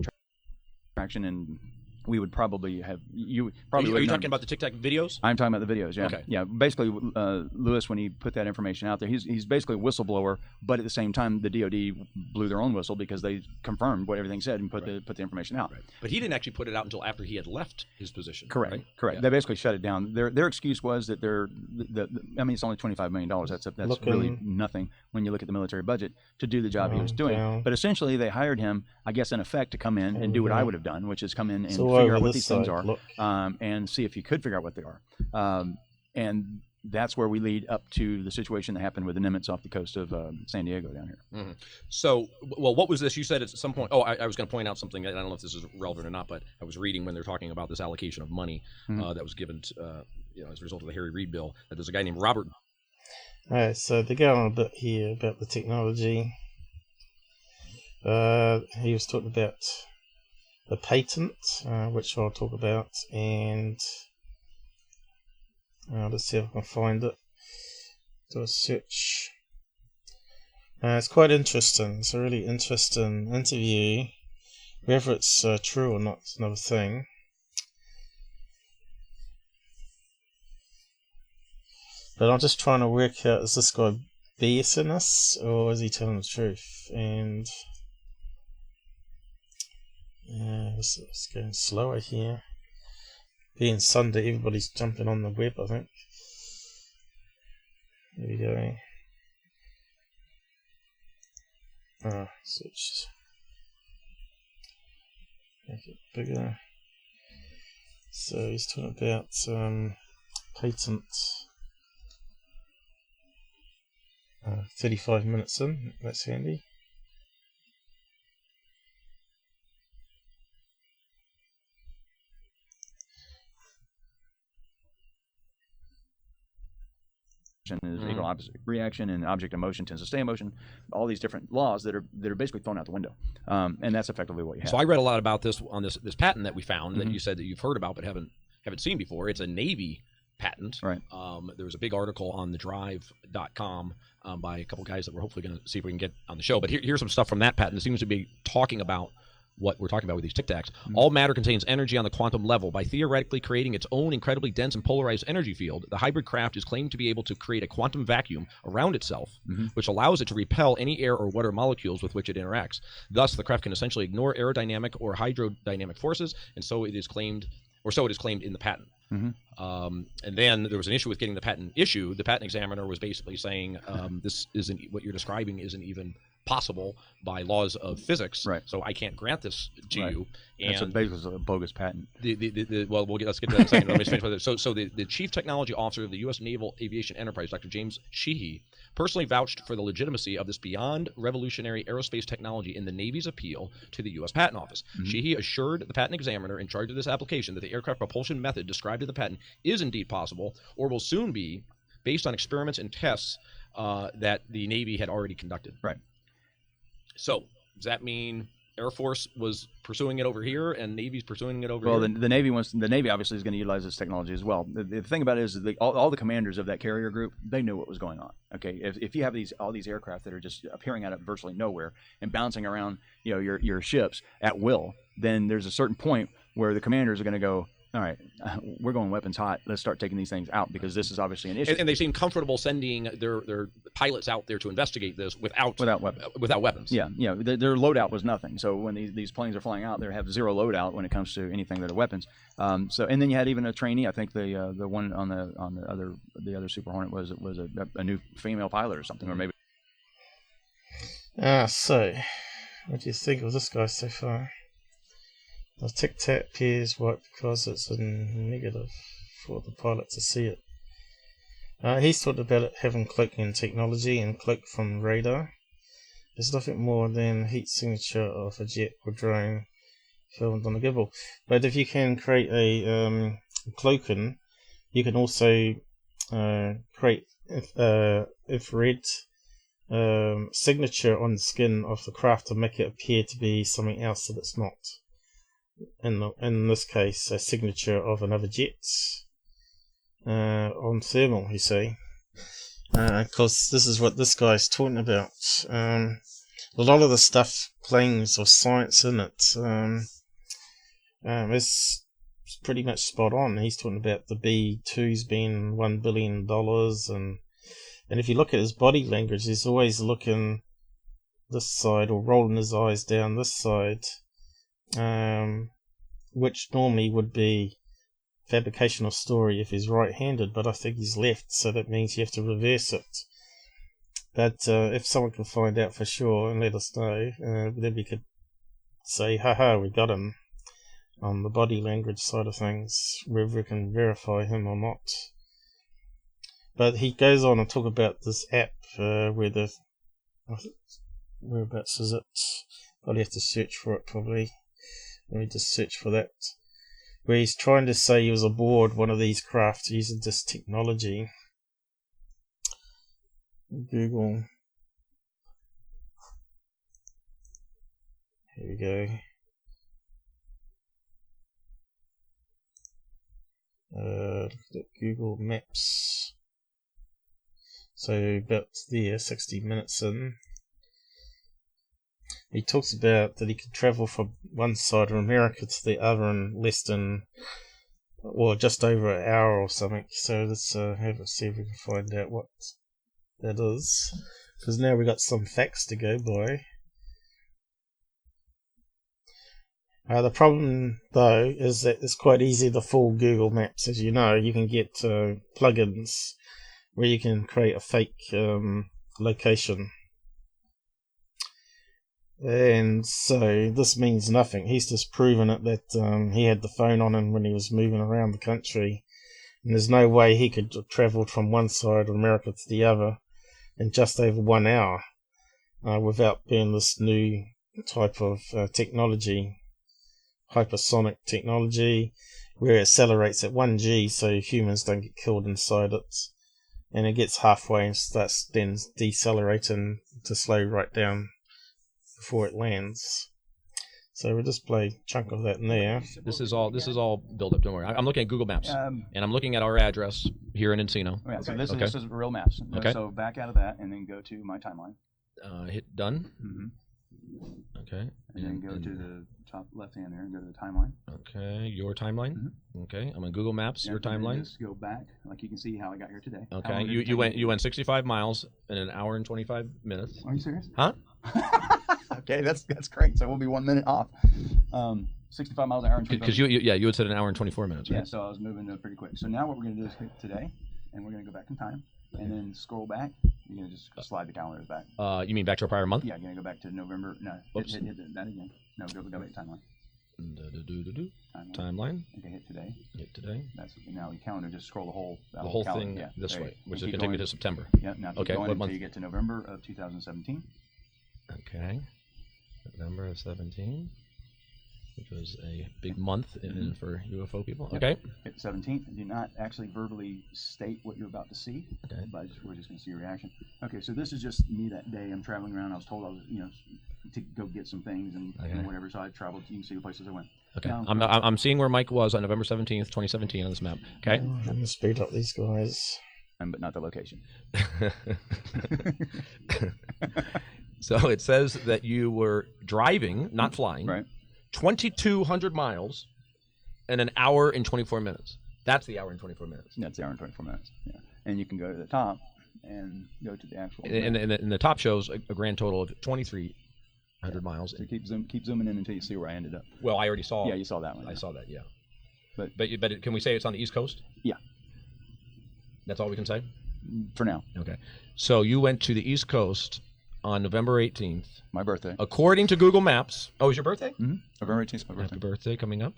traction in we would probably have Are you talking about the Tic Tac videos? I'm talking about the videos. Yeah, okay. Yeah. Basically, Lewis, when he put that information out there, he's basically a whistleblower, but at the same time, the DoD blew their own whistle because they confirmed what everything said and put the information out. Right. But he didn't actually put it out until after he had left his position. Correct. Right? Correct. Yeah. They basically shut it down. Their excuse was that I mean, it's only $25 million. That's really nothing when you look at the military budget to do the job he was doing. But essentially, they hired him, I guess, in effect, to come in and do what I would have done, which is come in and figure out what these things are, and see if you could figure out what they are. And that's where we lead up to the situation that happened with the Nimitz off the coast of San Diego down here. Mm-hmm. So, well, what was this? You said at some point, I was going to point out something. I don't know if this is relevant or not, but I was reading when they're talking about this allocation of money that was given to, as a result of the Harry Reid bill, that there's a guy named Robert. All right, so they go on a bit here about the technology. He was talking about the patent, which I'll talk about, and let's see if I can find it. Do a search. It's quite interesting. It's a really interesting interview. Whether it's true or not is another thing. But I'm just trying to work out, is this guy BSing us or is he telling the truth? And it's going slower here. Being Sunday, everybody's jumping on the web, I think. Here we go. Search. Make it bigger. So he's talking about patent. 35 minutes in, that's handy. Is equal opposite reaction, and object in motion tends to stay in motion. All these different laws that are basically thrown out the window, and that's effectively what you have. So I read a lot about this on this patent that we found that you said that you've heard about but haven't seen before. It's a Navy patent. Right. There was a big article on thedrive.com by a couple guys that we're hopefully going to see if we can get on the show. But here's some stuff from that patent. It seems to be talking about what we're talking about with these Tic Tacs. All matter contains energy on the quantum level. By theoretically creating its own incredibly dense and polarized energy field, the hybrid craft is claimed to be able to create a quantum vacuum around itself, which allows it to repel any air or water molecules with which it interacts. Thus, the craft can essentially ignore aerodynamic or hydrodynamic forces, and so it is claimed in the patent. And then there was an issue with getting the patent issued. The patent examiner was basically saying this isn't what you're describing isn't even possible by laws of physics. Right. So I can't grant this to you. And it's basically a bogus patent. Let's get to that in a second. Let me finish with it. So the chief technology officer of the U.S. Naval Aviation Enterprise, Dr. James Sheehy, personally vouched for the legitimacy of this beyond revolutionary aerospace technology in the Navy's appeal to the U.S. Patent Office. Sheehy assured the patent examiner in charge of this application that the aircraft propulsion method described in the patent is indeed possible, or will soon be, based on experiments and tests that the Navy had already conducted. Right. So does that mean Air Force was pursuing it over here and Navy's pursuing it over here? Well, the Navy obviously is going to utilize this technology as well. The thing about it is that all the commanders of that carrier group, they knew what was going on. Okay, if you have all these aircraft that are just appearing out of virtually nowhere and bouncing around, your ships at will, then there's a certain point where the commanders are going to go, all right, we're going weapons hot. Let's start taking these things out because this is obviously an issue. And they seem comfortable sending their pilots out there to investigate this without weapons. Yeah, their loadout was nothing. So when these planes are flying out, they have zero loadout when it comes to anything that are weapons. And then you had even a trainee. I think the one on the other Super Hornet was a new female pilot or something, or maybe. So what do you think of this guy so far? The Tic Tac appears white because it's a negative for the pilot to see it. He's talked about it having cloaking technology and cloak from radar. There's nothing more than heat signature of a jet or drone filmed on a gimbal. But if you can create a cloaking, you can also create infrared signature on the skin of the craft to make it appear to be something else that it's not. In this case, a signature of another jet on thermal, you see. Because this is what this guy's talking about. A lot of the stuff, planes or science in it, It's pretty much spot on. He's talking about the B2s being $1 billion, and if you look at his body language, he's always looking this side or rolling his eyes down this side, which normally would be fabrication of story if he's right-handed, but I think he's left, so that means you have to reverse it. But if someone can find out for sure and let us know, then we could say, haha, we got him on the body language side of things, whether we can verify him or not. But he goes on and talk about this app whereabouts is it? Probably have to search for it probably. Let me just search for that. Where he's trying to say he was aboard one of these crafts using this technology. Google. Here we go. Look at Google Maps. So about there, 60 minutes in. He talks about that he could travel from one side of America to the other in less than, or just over an hour or something. So let's have a see if we can find out what that is. Because now we've got some facts to go by. The problem, though, is that it's quite easy to fool Google Maps. As you know, you can get plugins where you can create a fake location. And so this means nothing. He's just proven it that he had the phone on him when he was moving around the country. And there's no way he could have travelled from one side of America to the other in just over 1 hour without being this new type of technology. Hypersonic technology, where it accelerates at 1G so humans don't get killed inside it, and it gets halfway and starts then decelerating to slow right down before it lands. So we'll just play a chunk of that in there. This is all built up. Don't worry. I'm looking at Google Maps, and I'm looking at our address here in Encino. Yeah, so this is real maps. Okay. So back out of that, and then go to my timeline. Hit done. Mm-hmm. Okay. And then go to the top left hand there and go to the timeline. Okay, your timeline. Mm-hmm. Okay, I'm on Google Maps. Yeah, your timeline. Just go back, like you can see how I got here today. Okay, you went 65 miles in an hour and 25 minutes. Are you serious? Huh? Okay, that's great. So we'll be 1 minute off. 65 miles an hour and 25 because you had said an hour and 24 minutes, right? Yeah, so I was moving pretty quick. So now what we're going to do is hit today, and we're going to go back in time, and then scroll back. You're going to just slide the calendars back. You mean back to a prior month? Yeah, you're going to go back to November. No, hit that again. No, go back to timeline. Timeline. Okay, hit today. Hit today. That's now the calendar. Just scroll the whole thing this way, which is going to take me to September. Yeah. Now keep going until you get to November of 2017. Okay. November of 17, which was a big month for UFO people. Okay. Hit 17. Do not actually verbally state what you're about to see. Okay. But we're just going to see your reaction. Okay. So this is just me that day. I'm traveling around. I was told I was, to go get some things and whatever. So I traveled. You can see the places I went. Okay. Now, I'm seeing where Mike was on November 17th, 2017 on this map. Okay. I'm going to speed up these guys. But not the location. So it says that you were driving, not flying, right? 2,200 miles in an hour and 24 minutes. That's the hour and 24 minutes. That's the hour and 24 minutes. Yeah. And you can go to the top and go to the actual. And the top shows a grand total of 2,300 miles. So keep zooming in until you see where I ended up. Well, I already saw. Yeah, you saw that one. I saw that. Yeah. But can we say it's on the East Coast? Yeah. That's all we can say? For now. Okay. So you went to the East Coast on November 18th. My birthday. According to Google Maps. Oh, is your birthday? Mm-hmm. November 18th is my birthday. Happy birthday coming up.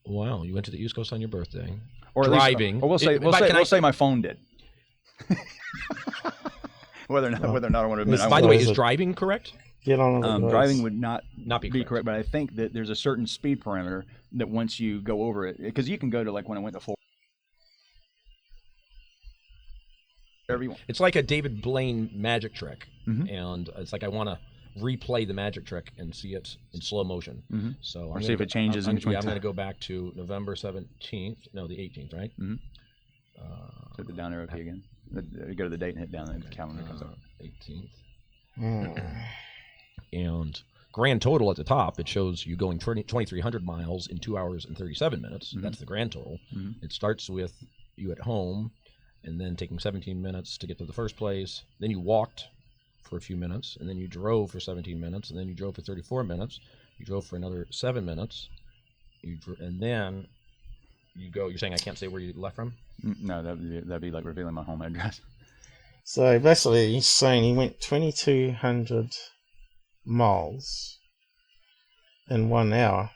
Wow, you went to the East Coast on your birthday. Or driving. Or we'll say my phone did. whether or not I want to admit. By the way, is driving correct? Get on driving would not be correct, but I think that there's a certain speed parameter that once you go over it, because you can go to like when I went to Florida. It's like a David Blaine magic trick, and it's like I want to replay the magic trick and see it in slow motion. So see if it changes in between. I'm going to go back to November 17th. No, the 18th, right? Hit the down arrow key again. You go to the date and hit down, and the calendar comes up. 18th. And grand total at the top, it shows you going 2,300 miles in 2 hours and 37 minutes. That's the grand total. It starts with you at home, and then taking 17 minutes to get to the first place. Then you walked for a few minutes, and then you drove for 17 minutes, and then you drove for 34 minutes. You drove for another 7 minutes, and then you go. You're saying I can't say where you left from? No, that'd be like revealing my home address. So basically, he's saying he went 2,200 miles in 1 hour.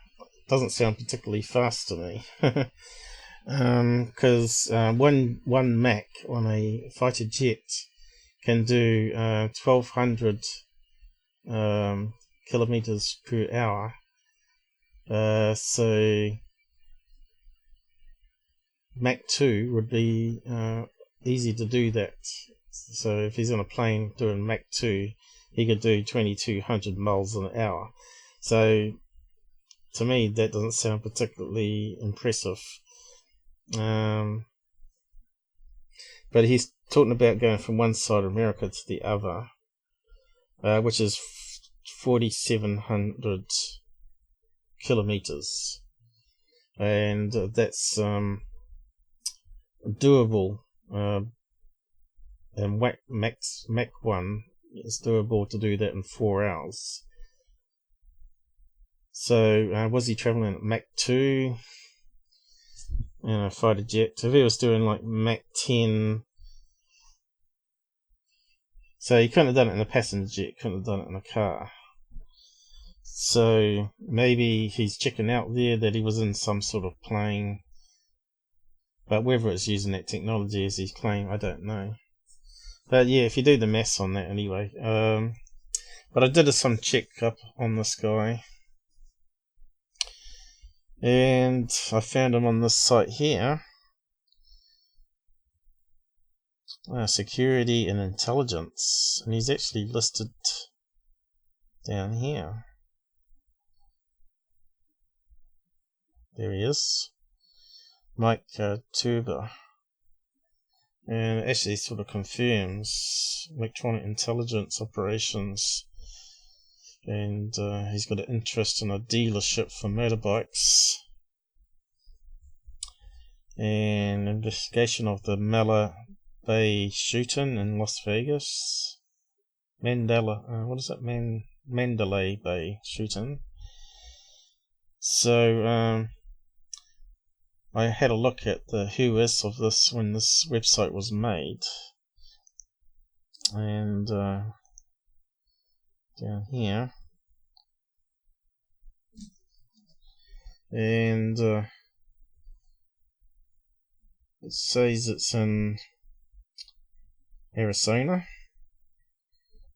Doesn't sound particularly fast to me. Because one Mach on a fighter jet can do 1,200 kilometers per hour. So Mach 2 would be easy to do that. So if he's on a plane doing Mach 2, he could do 2,200 miles an hour. So to me, that doesn't sound particularly impressive. But he's talking about going from one side of America to the other, which is 4,700 kilometers, and that's doable. And Mach 1 is doable to do that in 4 hours. So was he traveling at Mach 2 in a fighter jet? So if he was doing like Mach 10, so he couldn't have done it in a passenger jet, couldn't have done it in a car. So maybe he's checking out there that he was in some sort of plane, but whether it's using that technology as he's claimed, I don't know. But yeah, if you do the maths on that anyway. But I did some check up on this guy, and I found him on this site here. Security and intelligence, and he's actually listed down here. There he is, Mike Turber, and it actually sort of confirms electronic intelligence operations, and he's got an interest in a dealership for motorbikes, and investigation of the Miller Bay shooting in Las Vegas. Mandalay Bay shooting. So I had a look at the whois of this when this website was made, and down here, and it says it's in Arizona.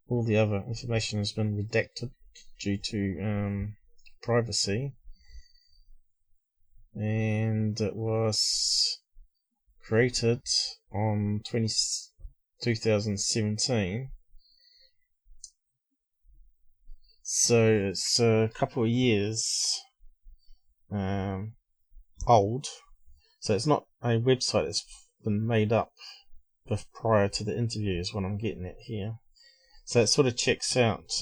All the other information has been redacted due to privacy, and it was created on 2017, so it's a couple of years old. So it's not a website that's been made up prior to the interview, is what I'm getting at here. So it sort of checks out.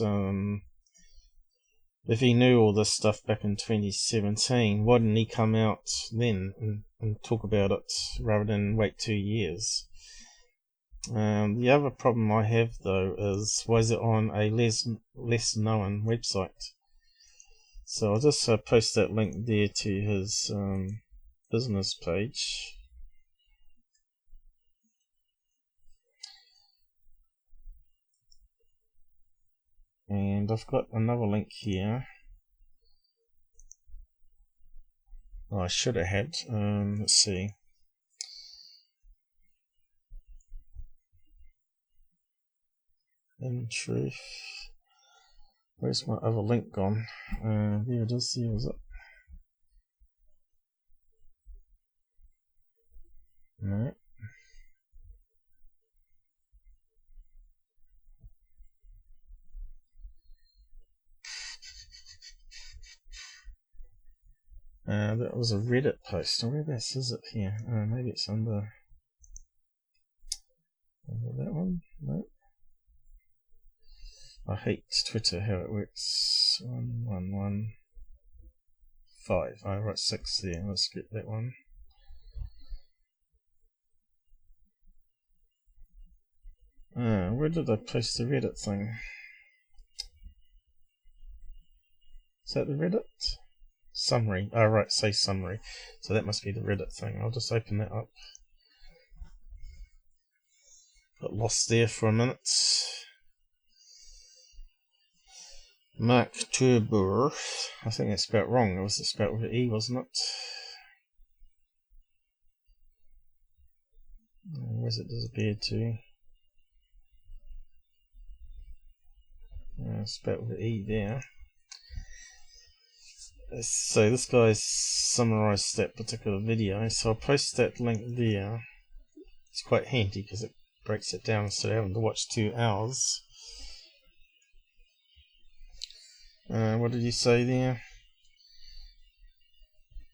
If he knew all this stuff back in 2017, why didn't he come out then and talk about it rather than wait 2 years? The other problem I have though is, why is it on a less known website? So I'll just post that link there to his business page. And I've got another link here. Oh, I should have had. Let's see. In truth, where's my other link gone? There it is. Here is it. No. That was a Reddit post. Whereabouts is it here? Maybe it's under that one. No. I hate Twitter, how it works. 1115. I wrote 6 there. Let's get that one. Where did I post the Reddit thing? Is that the Reddit? Summary. Oh, right, say summary. So that must be the Reddit thing. I'll just open that up. Got lost there for a minute. Mark Turber. I think that's spelled wrong. It was spelled with an E, wasn't it? Where's it disappeared to? Spelled with an E there. So this guy's summarized that particular video, so I'll post that link there. It's quite handy because it breaks it down instead of having to watch 2 hours. What did you say there?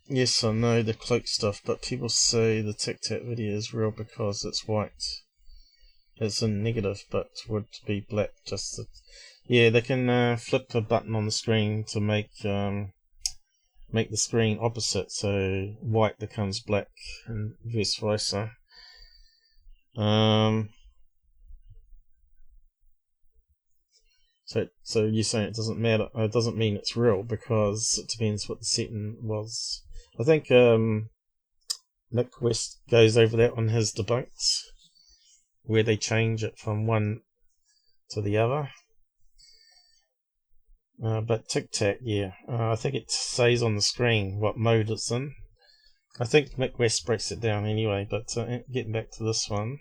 Yes, I know the cloak stuff, but people say the Tic Tac video is real because it's white. It's in negative, but would be black. Just the, yeah, they can flip a button on the screen to make the screen opposite, so white becomes black and vice versa. So you're saying it doesn't matter? It doesn't mean it's real because it depends what the setting was. I think Nick West goes over that on his Debunks, where they change it from one to the other. But Tic Tac, yeah, I think it says on the screen what mode it's in. I think Mick West breaks it down anyway, but getting back to this one.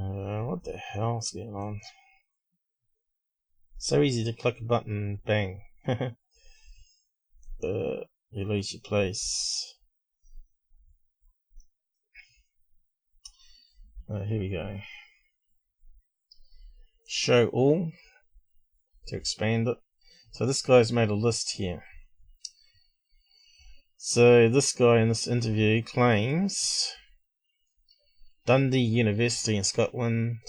What the hell's going on? So easy to click a button, bang. You lose your place. Here we go. Show all to expand it. So this guy's made a list here. So this guy in this interview claims Dundee University in Scotland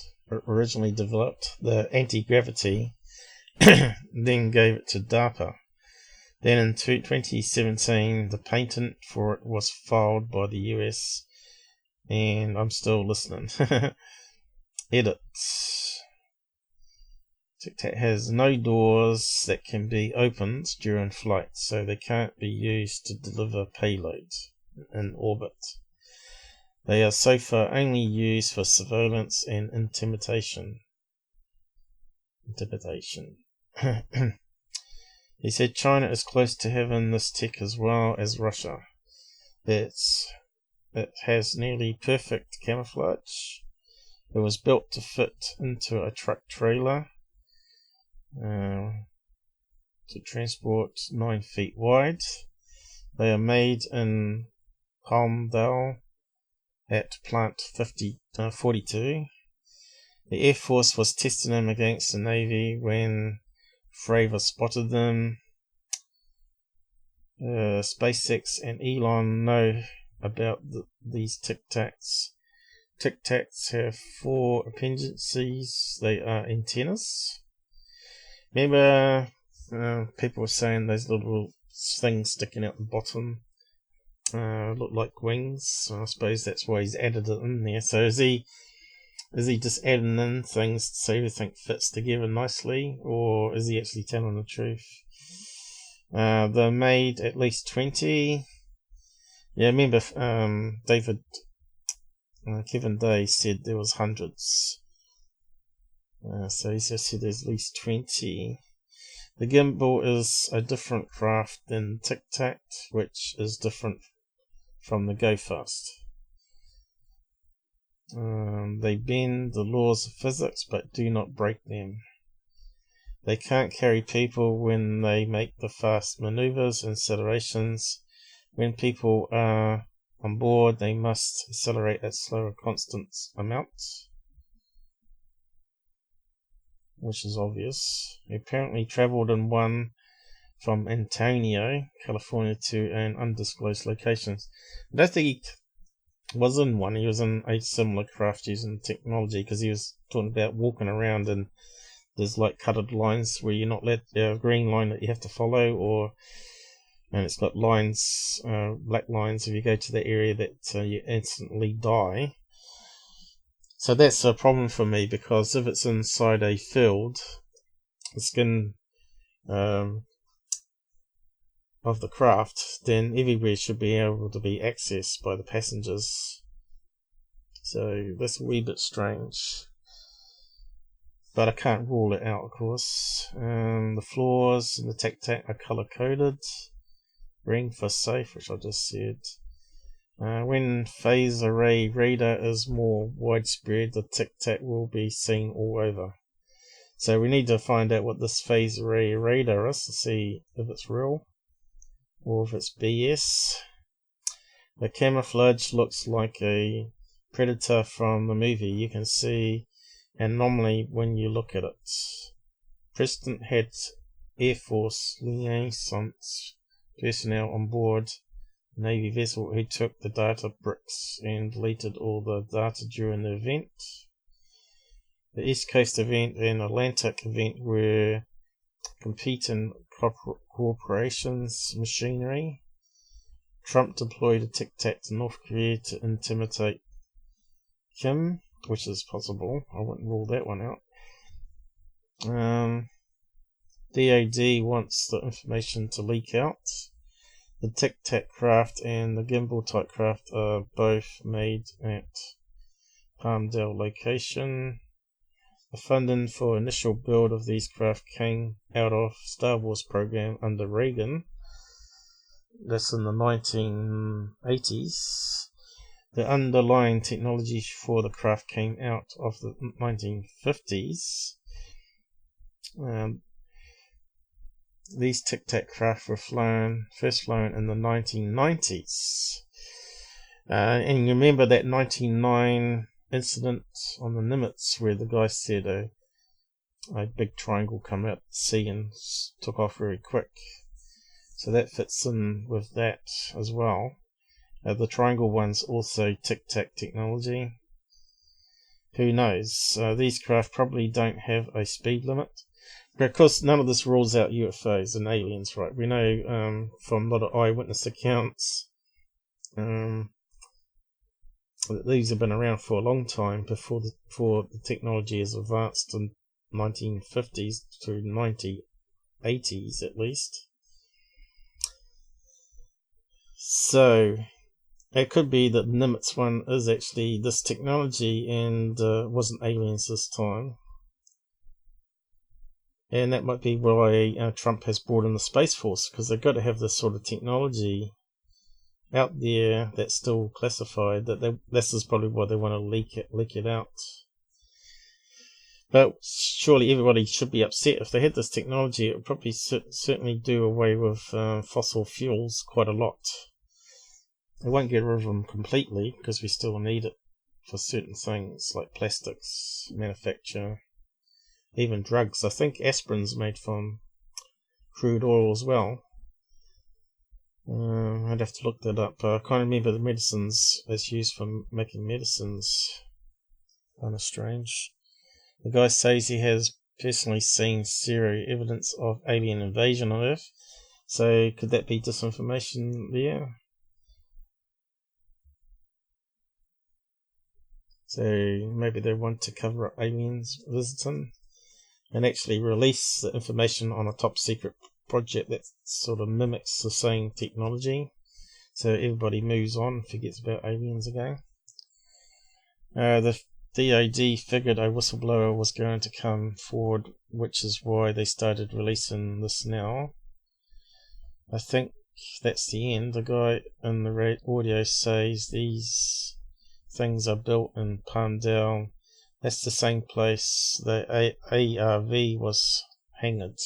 originally developed the anti-gravity, then gave it to DARPA. Then in 2017 the patent for it was filed by the US, and I'm still listening. Edit. Tic Tac has no doors that can be opened during flight, so they can't be used to deliver payload in orbit. They are so far only used for surveillance and intimidation. He said China is close to having this tech as well as Russia. It has nearly perfect camouflage. It was built to fit into a truck trailer to transport 9 feet wide. They are made in Palmdale at plant 42. The Air Force was testing them against the Navy when Fravor spotted them. SpaceX and Elon know about these Tic Tacs. Tic Tacs have 4 appendices. They are antennas. Remember, people were saying those little things sticking out the bottom look like wings. So I suppose that's why he's added it in there. So is he just adding in things so everything fits together nicely, or is he actually telling the truth? They made at least 20. Yeah, remember Kevin Day said there was hundreds. So he just said there's at least 20. The gimbal is a different craft than Tic Tac, which is different from the Go Fast. They bend the laws of physics but do not break them. They can't carry people when they make the fast maneuvers and accelerations. When people are on board, they must accelerate at slower constant amounts, which is obvious. He apparently travelled in one from Antonio, California to an undisclosed location. I was in one. He was in a similar craft using technology, because he was talking about walking around and there's like cutted lines where you're not let a green line that you have to follow, and it's got lines, black lines. If you go to the area, that you instantly die. So that's a problem for me, because if it's inside a field, the skin of the craft, then everywhere should be able to be accessed by the passengers. So that's a wee bit strange, but I can't rule it out, of course. The floors and the tic-tac are color-coded. Green for safe, which I just said. When phase array radar is more widespread, the tic-tac will be seen all over. So we need to find out what this phase array radar is to see if it's real or if it's BS. The camouflage looks like a predator from the movie. You can see an anomaly when you look at it. President had Air Force liaisons personnel on board the Navy vessel who took the data bricks and deleted all the data during the event. The East Coast event and Atlantic event were competing corporations' machinery. Trump deployed a tic-tac to North Korea to intimidate Kim, which is possible. I wouldn't rule that one out. DoD wants the information to leak out. The tic-tac craft and the gimbal type craft are both made at Palmdale location. The funding for initial build of these craft came out of Star Wars program under Reagan. That's in the 1980s. The underlying technology for the craft came out of the 1950s. These tic-tac craft were first flown in the 1990s. And you remember that 1999 incident on the Nimitz where the guy said a big triangle come out to sea and took off very quick. So that fits in with that as well. The triangle one's also tic-tac technology. Who knows? These craft probably don't have a speed limit. But of course, none of this rules out UFOs and aliens, right? We know from a lot of eyewitness accounts that these have been around for a long time before the technology is advanced in 1950s to 1980s at least. So it could be that the Nimitz one is actually this technology and wasn't aliens this time. And that might be why Trump has brought in the Space Force, because they've got to have this sort of technology out there that's still classified. This is probably why they want to leak it out. But surely everybody should be upset. If they had this technology, it would probably certainly do away with fossil fuels quite a lot. It won't get rid of them completely, because we still need it for certain things like plastics manufacture. Even drugs. I think aspirin's made from crude oil as well. I'd have to look that up. I can't remember the medicines that's used for making medicines. Kind of strange. The guy says he has personally seen zero evidence of alien invasion on Earth. So could that be disinformation there? So maybe they want to cover up aliens visiting and actually release the information on a top secret project that sort of mimics the same technology, so everybody moves on and forgets about aliens again. The DoD figured a whistleblower was going to come forward, which is why they started releasing this now. I think that's the end. The guy in the audio says these things are built in Palmdale. That's the same place the ARV was hanged.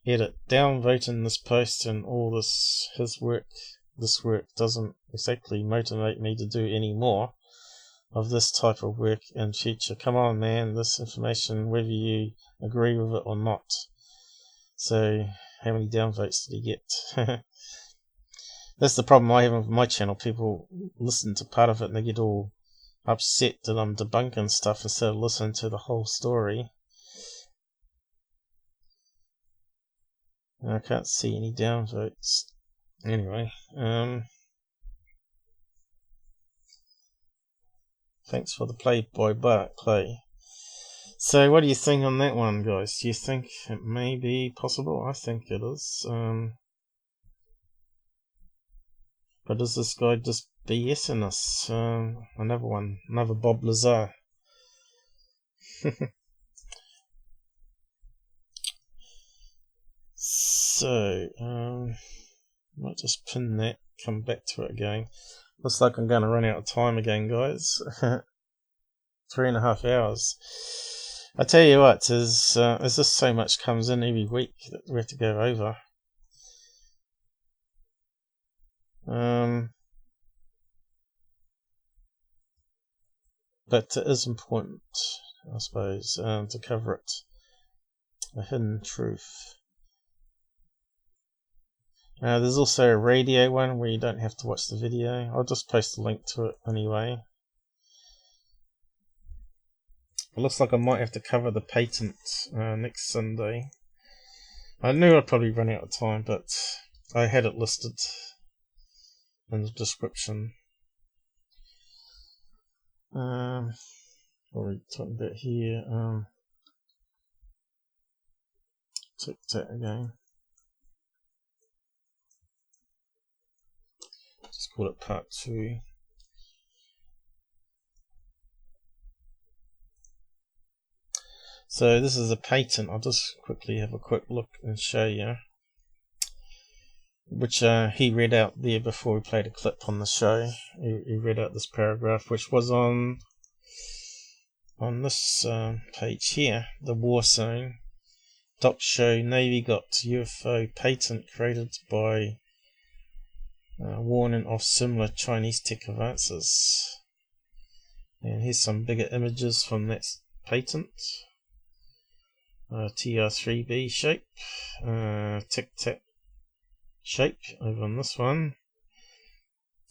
Edit. Downvoting this post and all this work doesn't exactly motivate me to do any more of this type of work in future. Come on, man, this information, whether you agree with it or not. So, how many downvotes did he get? That's the problem I have with my channel. People listen to part of it and they get all upset that I'm debunking stuff instead of listening to the whole story. I can't see any downvotes. Anyway, thanks for the play-by play. So what do you think on that one, guys? Do you think it may be possible? I think it is. But is this guy just BSing us? Another one. Another Bob Lazar. So, might just pin that, come back to it again. Looks like I'm going to run out of time again, guys. 3.5 hours. I tell you what, there's just so much comes in every week that we have to go over. But it is important, I suppose, to cover it. A hidden truth. There's also a radio one where you don't have to watch the video. I'll just post a link to it anyway. It looks like I might have to cover the patent next Sunday. I knew I'd probably run out of time, but I had it listed in the description. What are we talking about here? Check that again. Just call it part 2. So this is a patent. I'll just quickly have a quick look and show you, which he read out there before we played a clip on the show. He read out this paragraph, which was on this page here. The war zone. Docs show Navy got UFO patent created by warning of similar Chinese tech advances. And here's some bigger images from that patent. TR3B shape, tic-tac shape over on this one,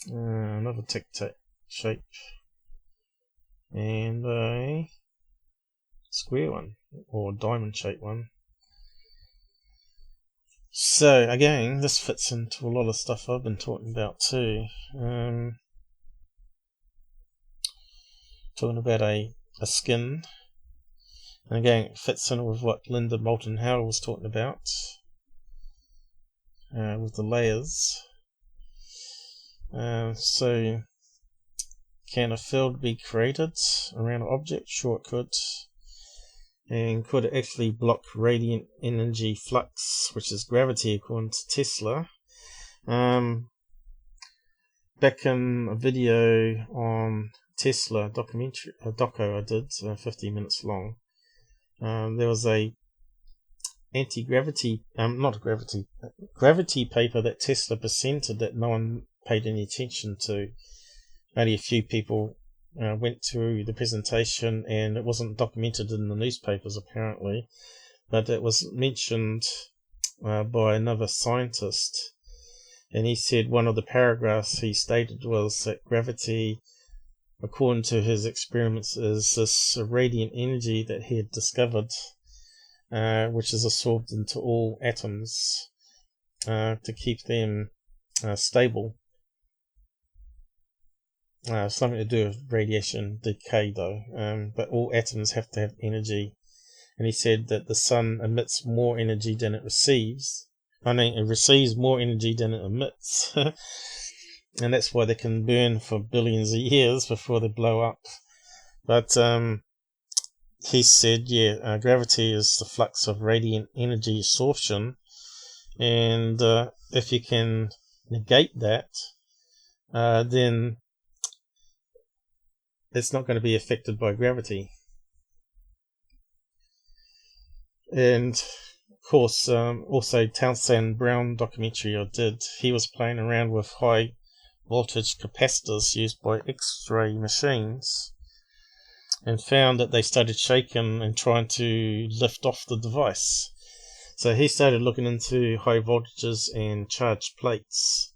another tic-tac shape, and a square one, or diamond shaped one. So again, this fits into a lot of stuff I've been talking about too. Talking about a skin. And again, it fits in with what Linda Moulton Howe was talking about with the layers. So, can a field be created around an object? Sure, it could. And could it actually block radiant energy flux, which is gravity, according to Tesla? Back in a video on Tesla documentary, a doco I did, 15 minutes long. There was a gravity paper that Tesla presented that no one paid any attention to. Only a few people went through the presentation, and it wasn't documented in the newspapers apparently, but it was mentioned by another scientist, and he said one of the paragraphs he stated was that gravity, according to his experiments, is this radiant energy that he had discovered, which is absorbed into all atoms to keep them stable. Something to do with radiation decay though, but all atoms have to have energy. And he said that the sun emits more energy than it receives. It receives more energy than it emits. And that's why they can burn for billions of years before they blow up. But he said, gravity is the flux of radiant energy absorption, and if you can negate that, then it's not going to be affected by gravity. And of course, also Townsend Brown documentary I did, he was playing around with high voltage capacitors used by X-ray machines, and found that they started shaking and trying to lift off the device. So he started looking into high voltages and charged plates,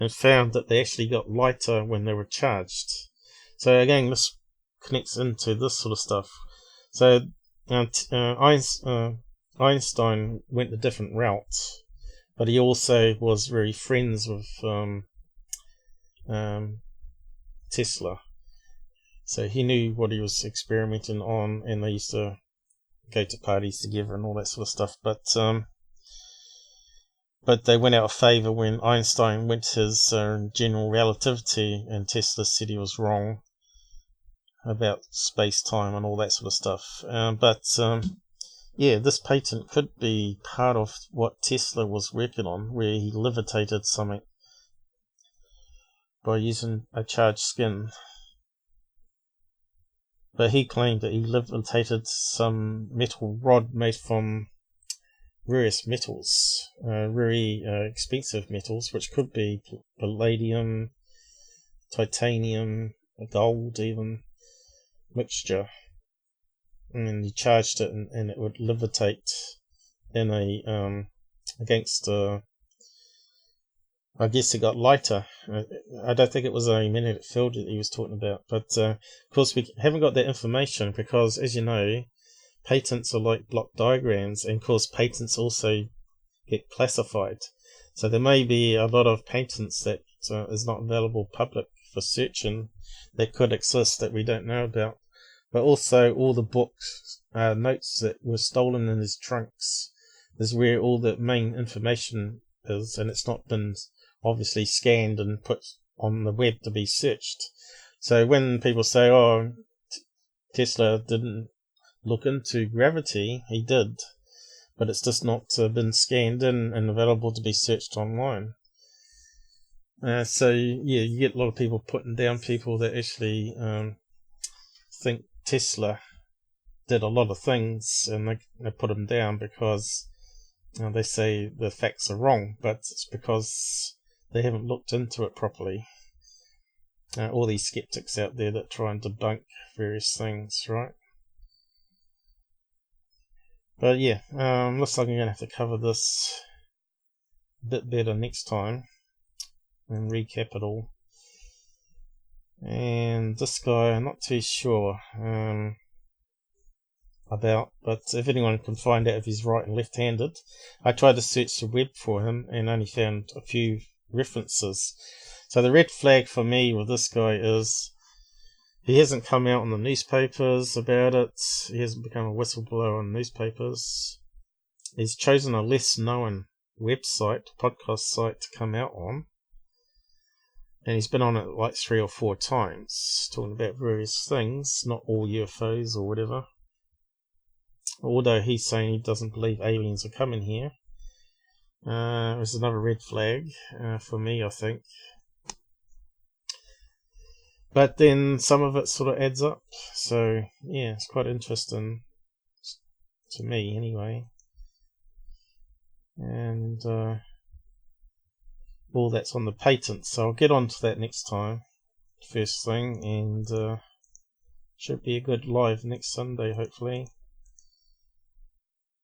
and found that they actually got lighter when they were charged. So again, this connects into this sort of stuff. So Einstein went a different route, but he also was very friends with Tesla. So he knew what he was experimenting on, and they used to go to parties together and all that sort of stuff. But they went out of favour when Einstein went to his general relativity, and Tesla said he was wrong about space-time and all that sort of stuff. Yeah, this patent could be part of what Tesla was working on, where he levitated something by using a charged skin. But he claimed that he levitated some metal rod made from various metals, very expensive metals, which could be palladium, titanium, gold even, mixture. And he charged it, and it would levitate in a against I guess it got lighter. I don't think it was a magnetic field that he was talking about, but of course we haven't got that information because, as you know, patents are like block diagrams, and of course patents also get classified. So there may be a lot of patents that is not available public for searching that could exist that we don't know about. But also all the books, notes that were stolen in his trunks is where all the main information is, and it's not been obviously scanned and put on the web to be searched. So when people say, oh, Tesla didn't look into gravity, he did, but it's just not been scanned in and available to be searched online. So yeah, you get a lot of people putting down people that actually think Tesla did a lot of things, and they put them down because they say the facts are wrong, but it's because they haven't looked into it properly. All these skeptics out there that try and debunk various things, right? But yeah, looks like I'm going to have to cover this a bit better next time and recap it all. And this guy, I'm not too sure about, but if anyone can find out if he's right and left-handed. I tried to search the web for him and only found a few references. So the red flag for me with this guy is he hasn't come out on the newspapers about it. He hasn't become a whistleblower on newspapers. He's chosen a less known website, podcast site to come out on. And he's been on it like 3 or 4 times, talking about various things, not all UFOs or whatever. Although he's saying he doesn't believe aliens are coming here. There's another red flag for me, I think. But then some of it sort of adds up. So, yeah, it's quite interesting to me anyway. And all that's on the patent, so I'll get on to that next time, first thing, and should be a good live next Sunday, hopefully.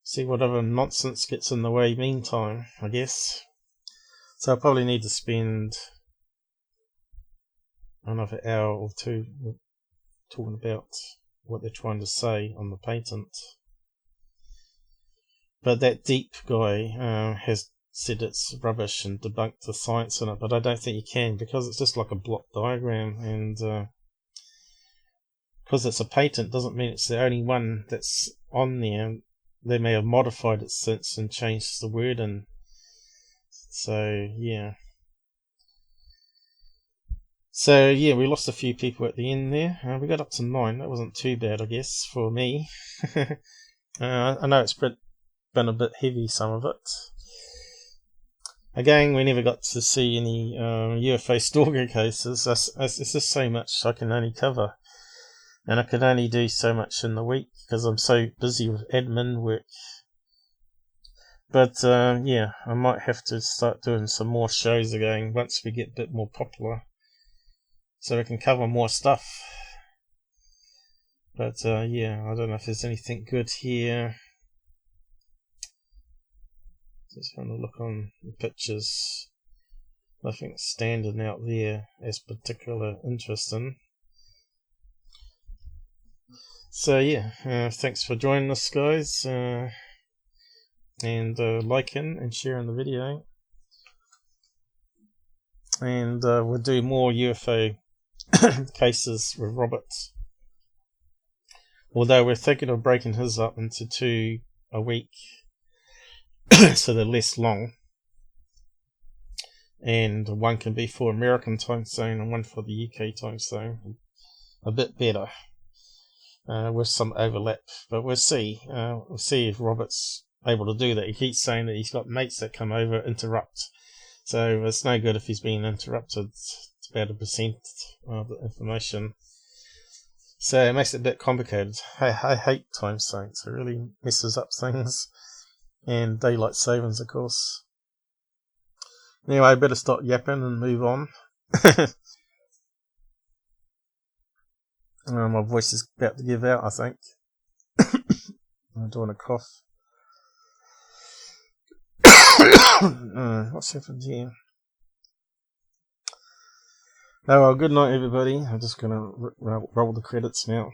See what other nonsense gets in the way meantime, I guess. So I'll probably need to spend another hour or 2 talking about what they're trying to say on the patent. But that deep guy has said it's rubbish and debunked the science in it, but I don't think you can, because it's just like a block diagram, and because it's a patent doesn't mean it's the only one that's on there. They may have modified it since and changed the wording. So yeah. So yeah, we lost a few people at the end there. We got up to 9. That wasn't too bad, I guess, for me. I know it's been a bit heavy, some of it. Again, we never got to see any UFO stalker cases. It's just so much I can only cover. And I can only do so much in the week because I'm so busy with admin work. But yeah, I might have to start doing some more shows again once we get a bit more popular, so we can cover more stuff. But yeah, I don't know if there's anything good here. Just having a look on the pictures. Nothing standing out there as particular interesting. So yeah, thanks for joining us, guys, and liking and sharing the video. And we'll do more UFO cases with Robert. Although we're thinking of breaking his up into 2 a week, so they're less long. And one can be for American time zone and one for the UK time zone. A bit better, with some overlap. But we'll see. We'll see if Robert's able to do that. He keeps saying that he's got mates that come over, interrupt. So it's no good if he's being interrupted. It's about 1% of the information. So it makes it a bit complicated. I hate time zones. It really messes up things. And daylight savings, of course. Anyway, I better stop yapping and move on. My voice is about to give out, I think. I'm doing a cough. What's happened here? Oh well, good night everybody. I'm just going to roll the credits now.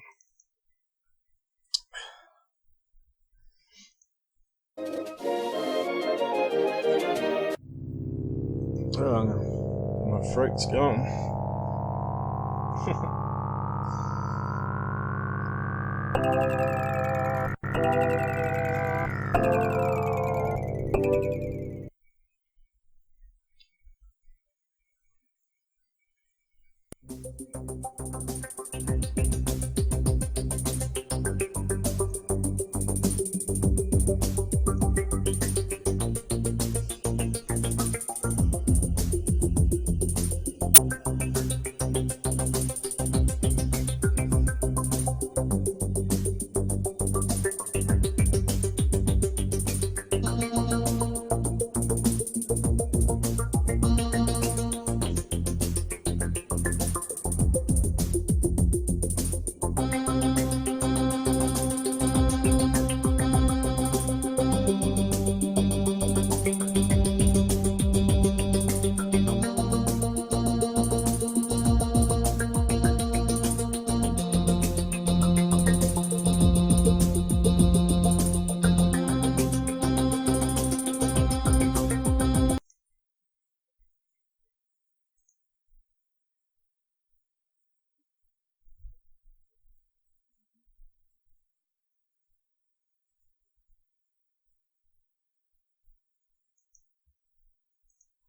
Oh, my throat's gone.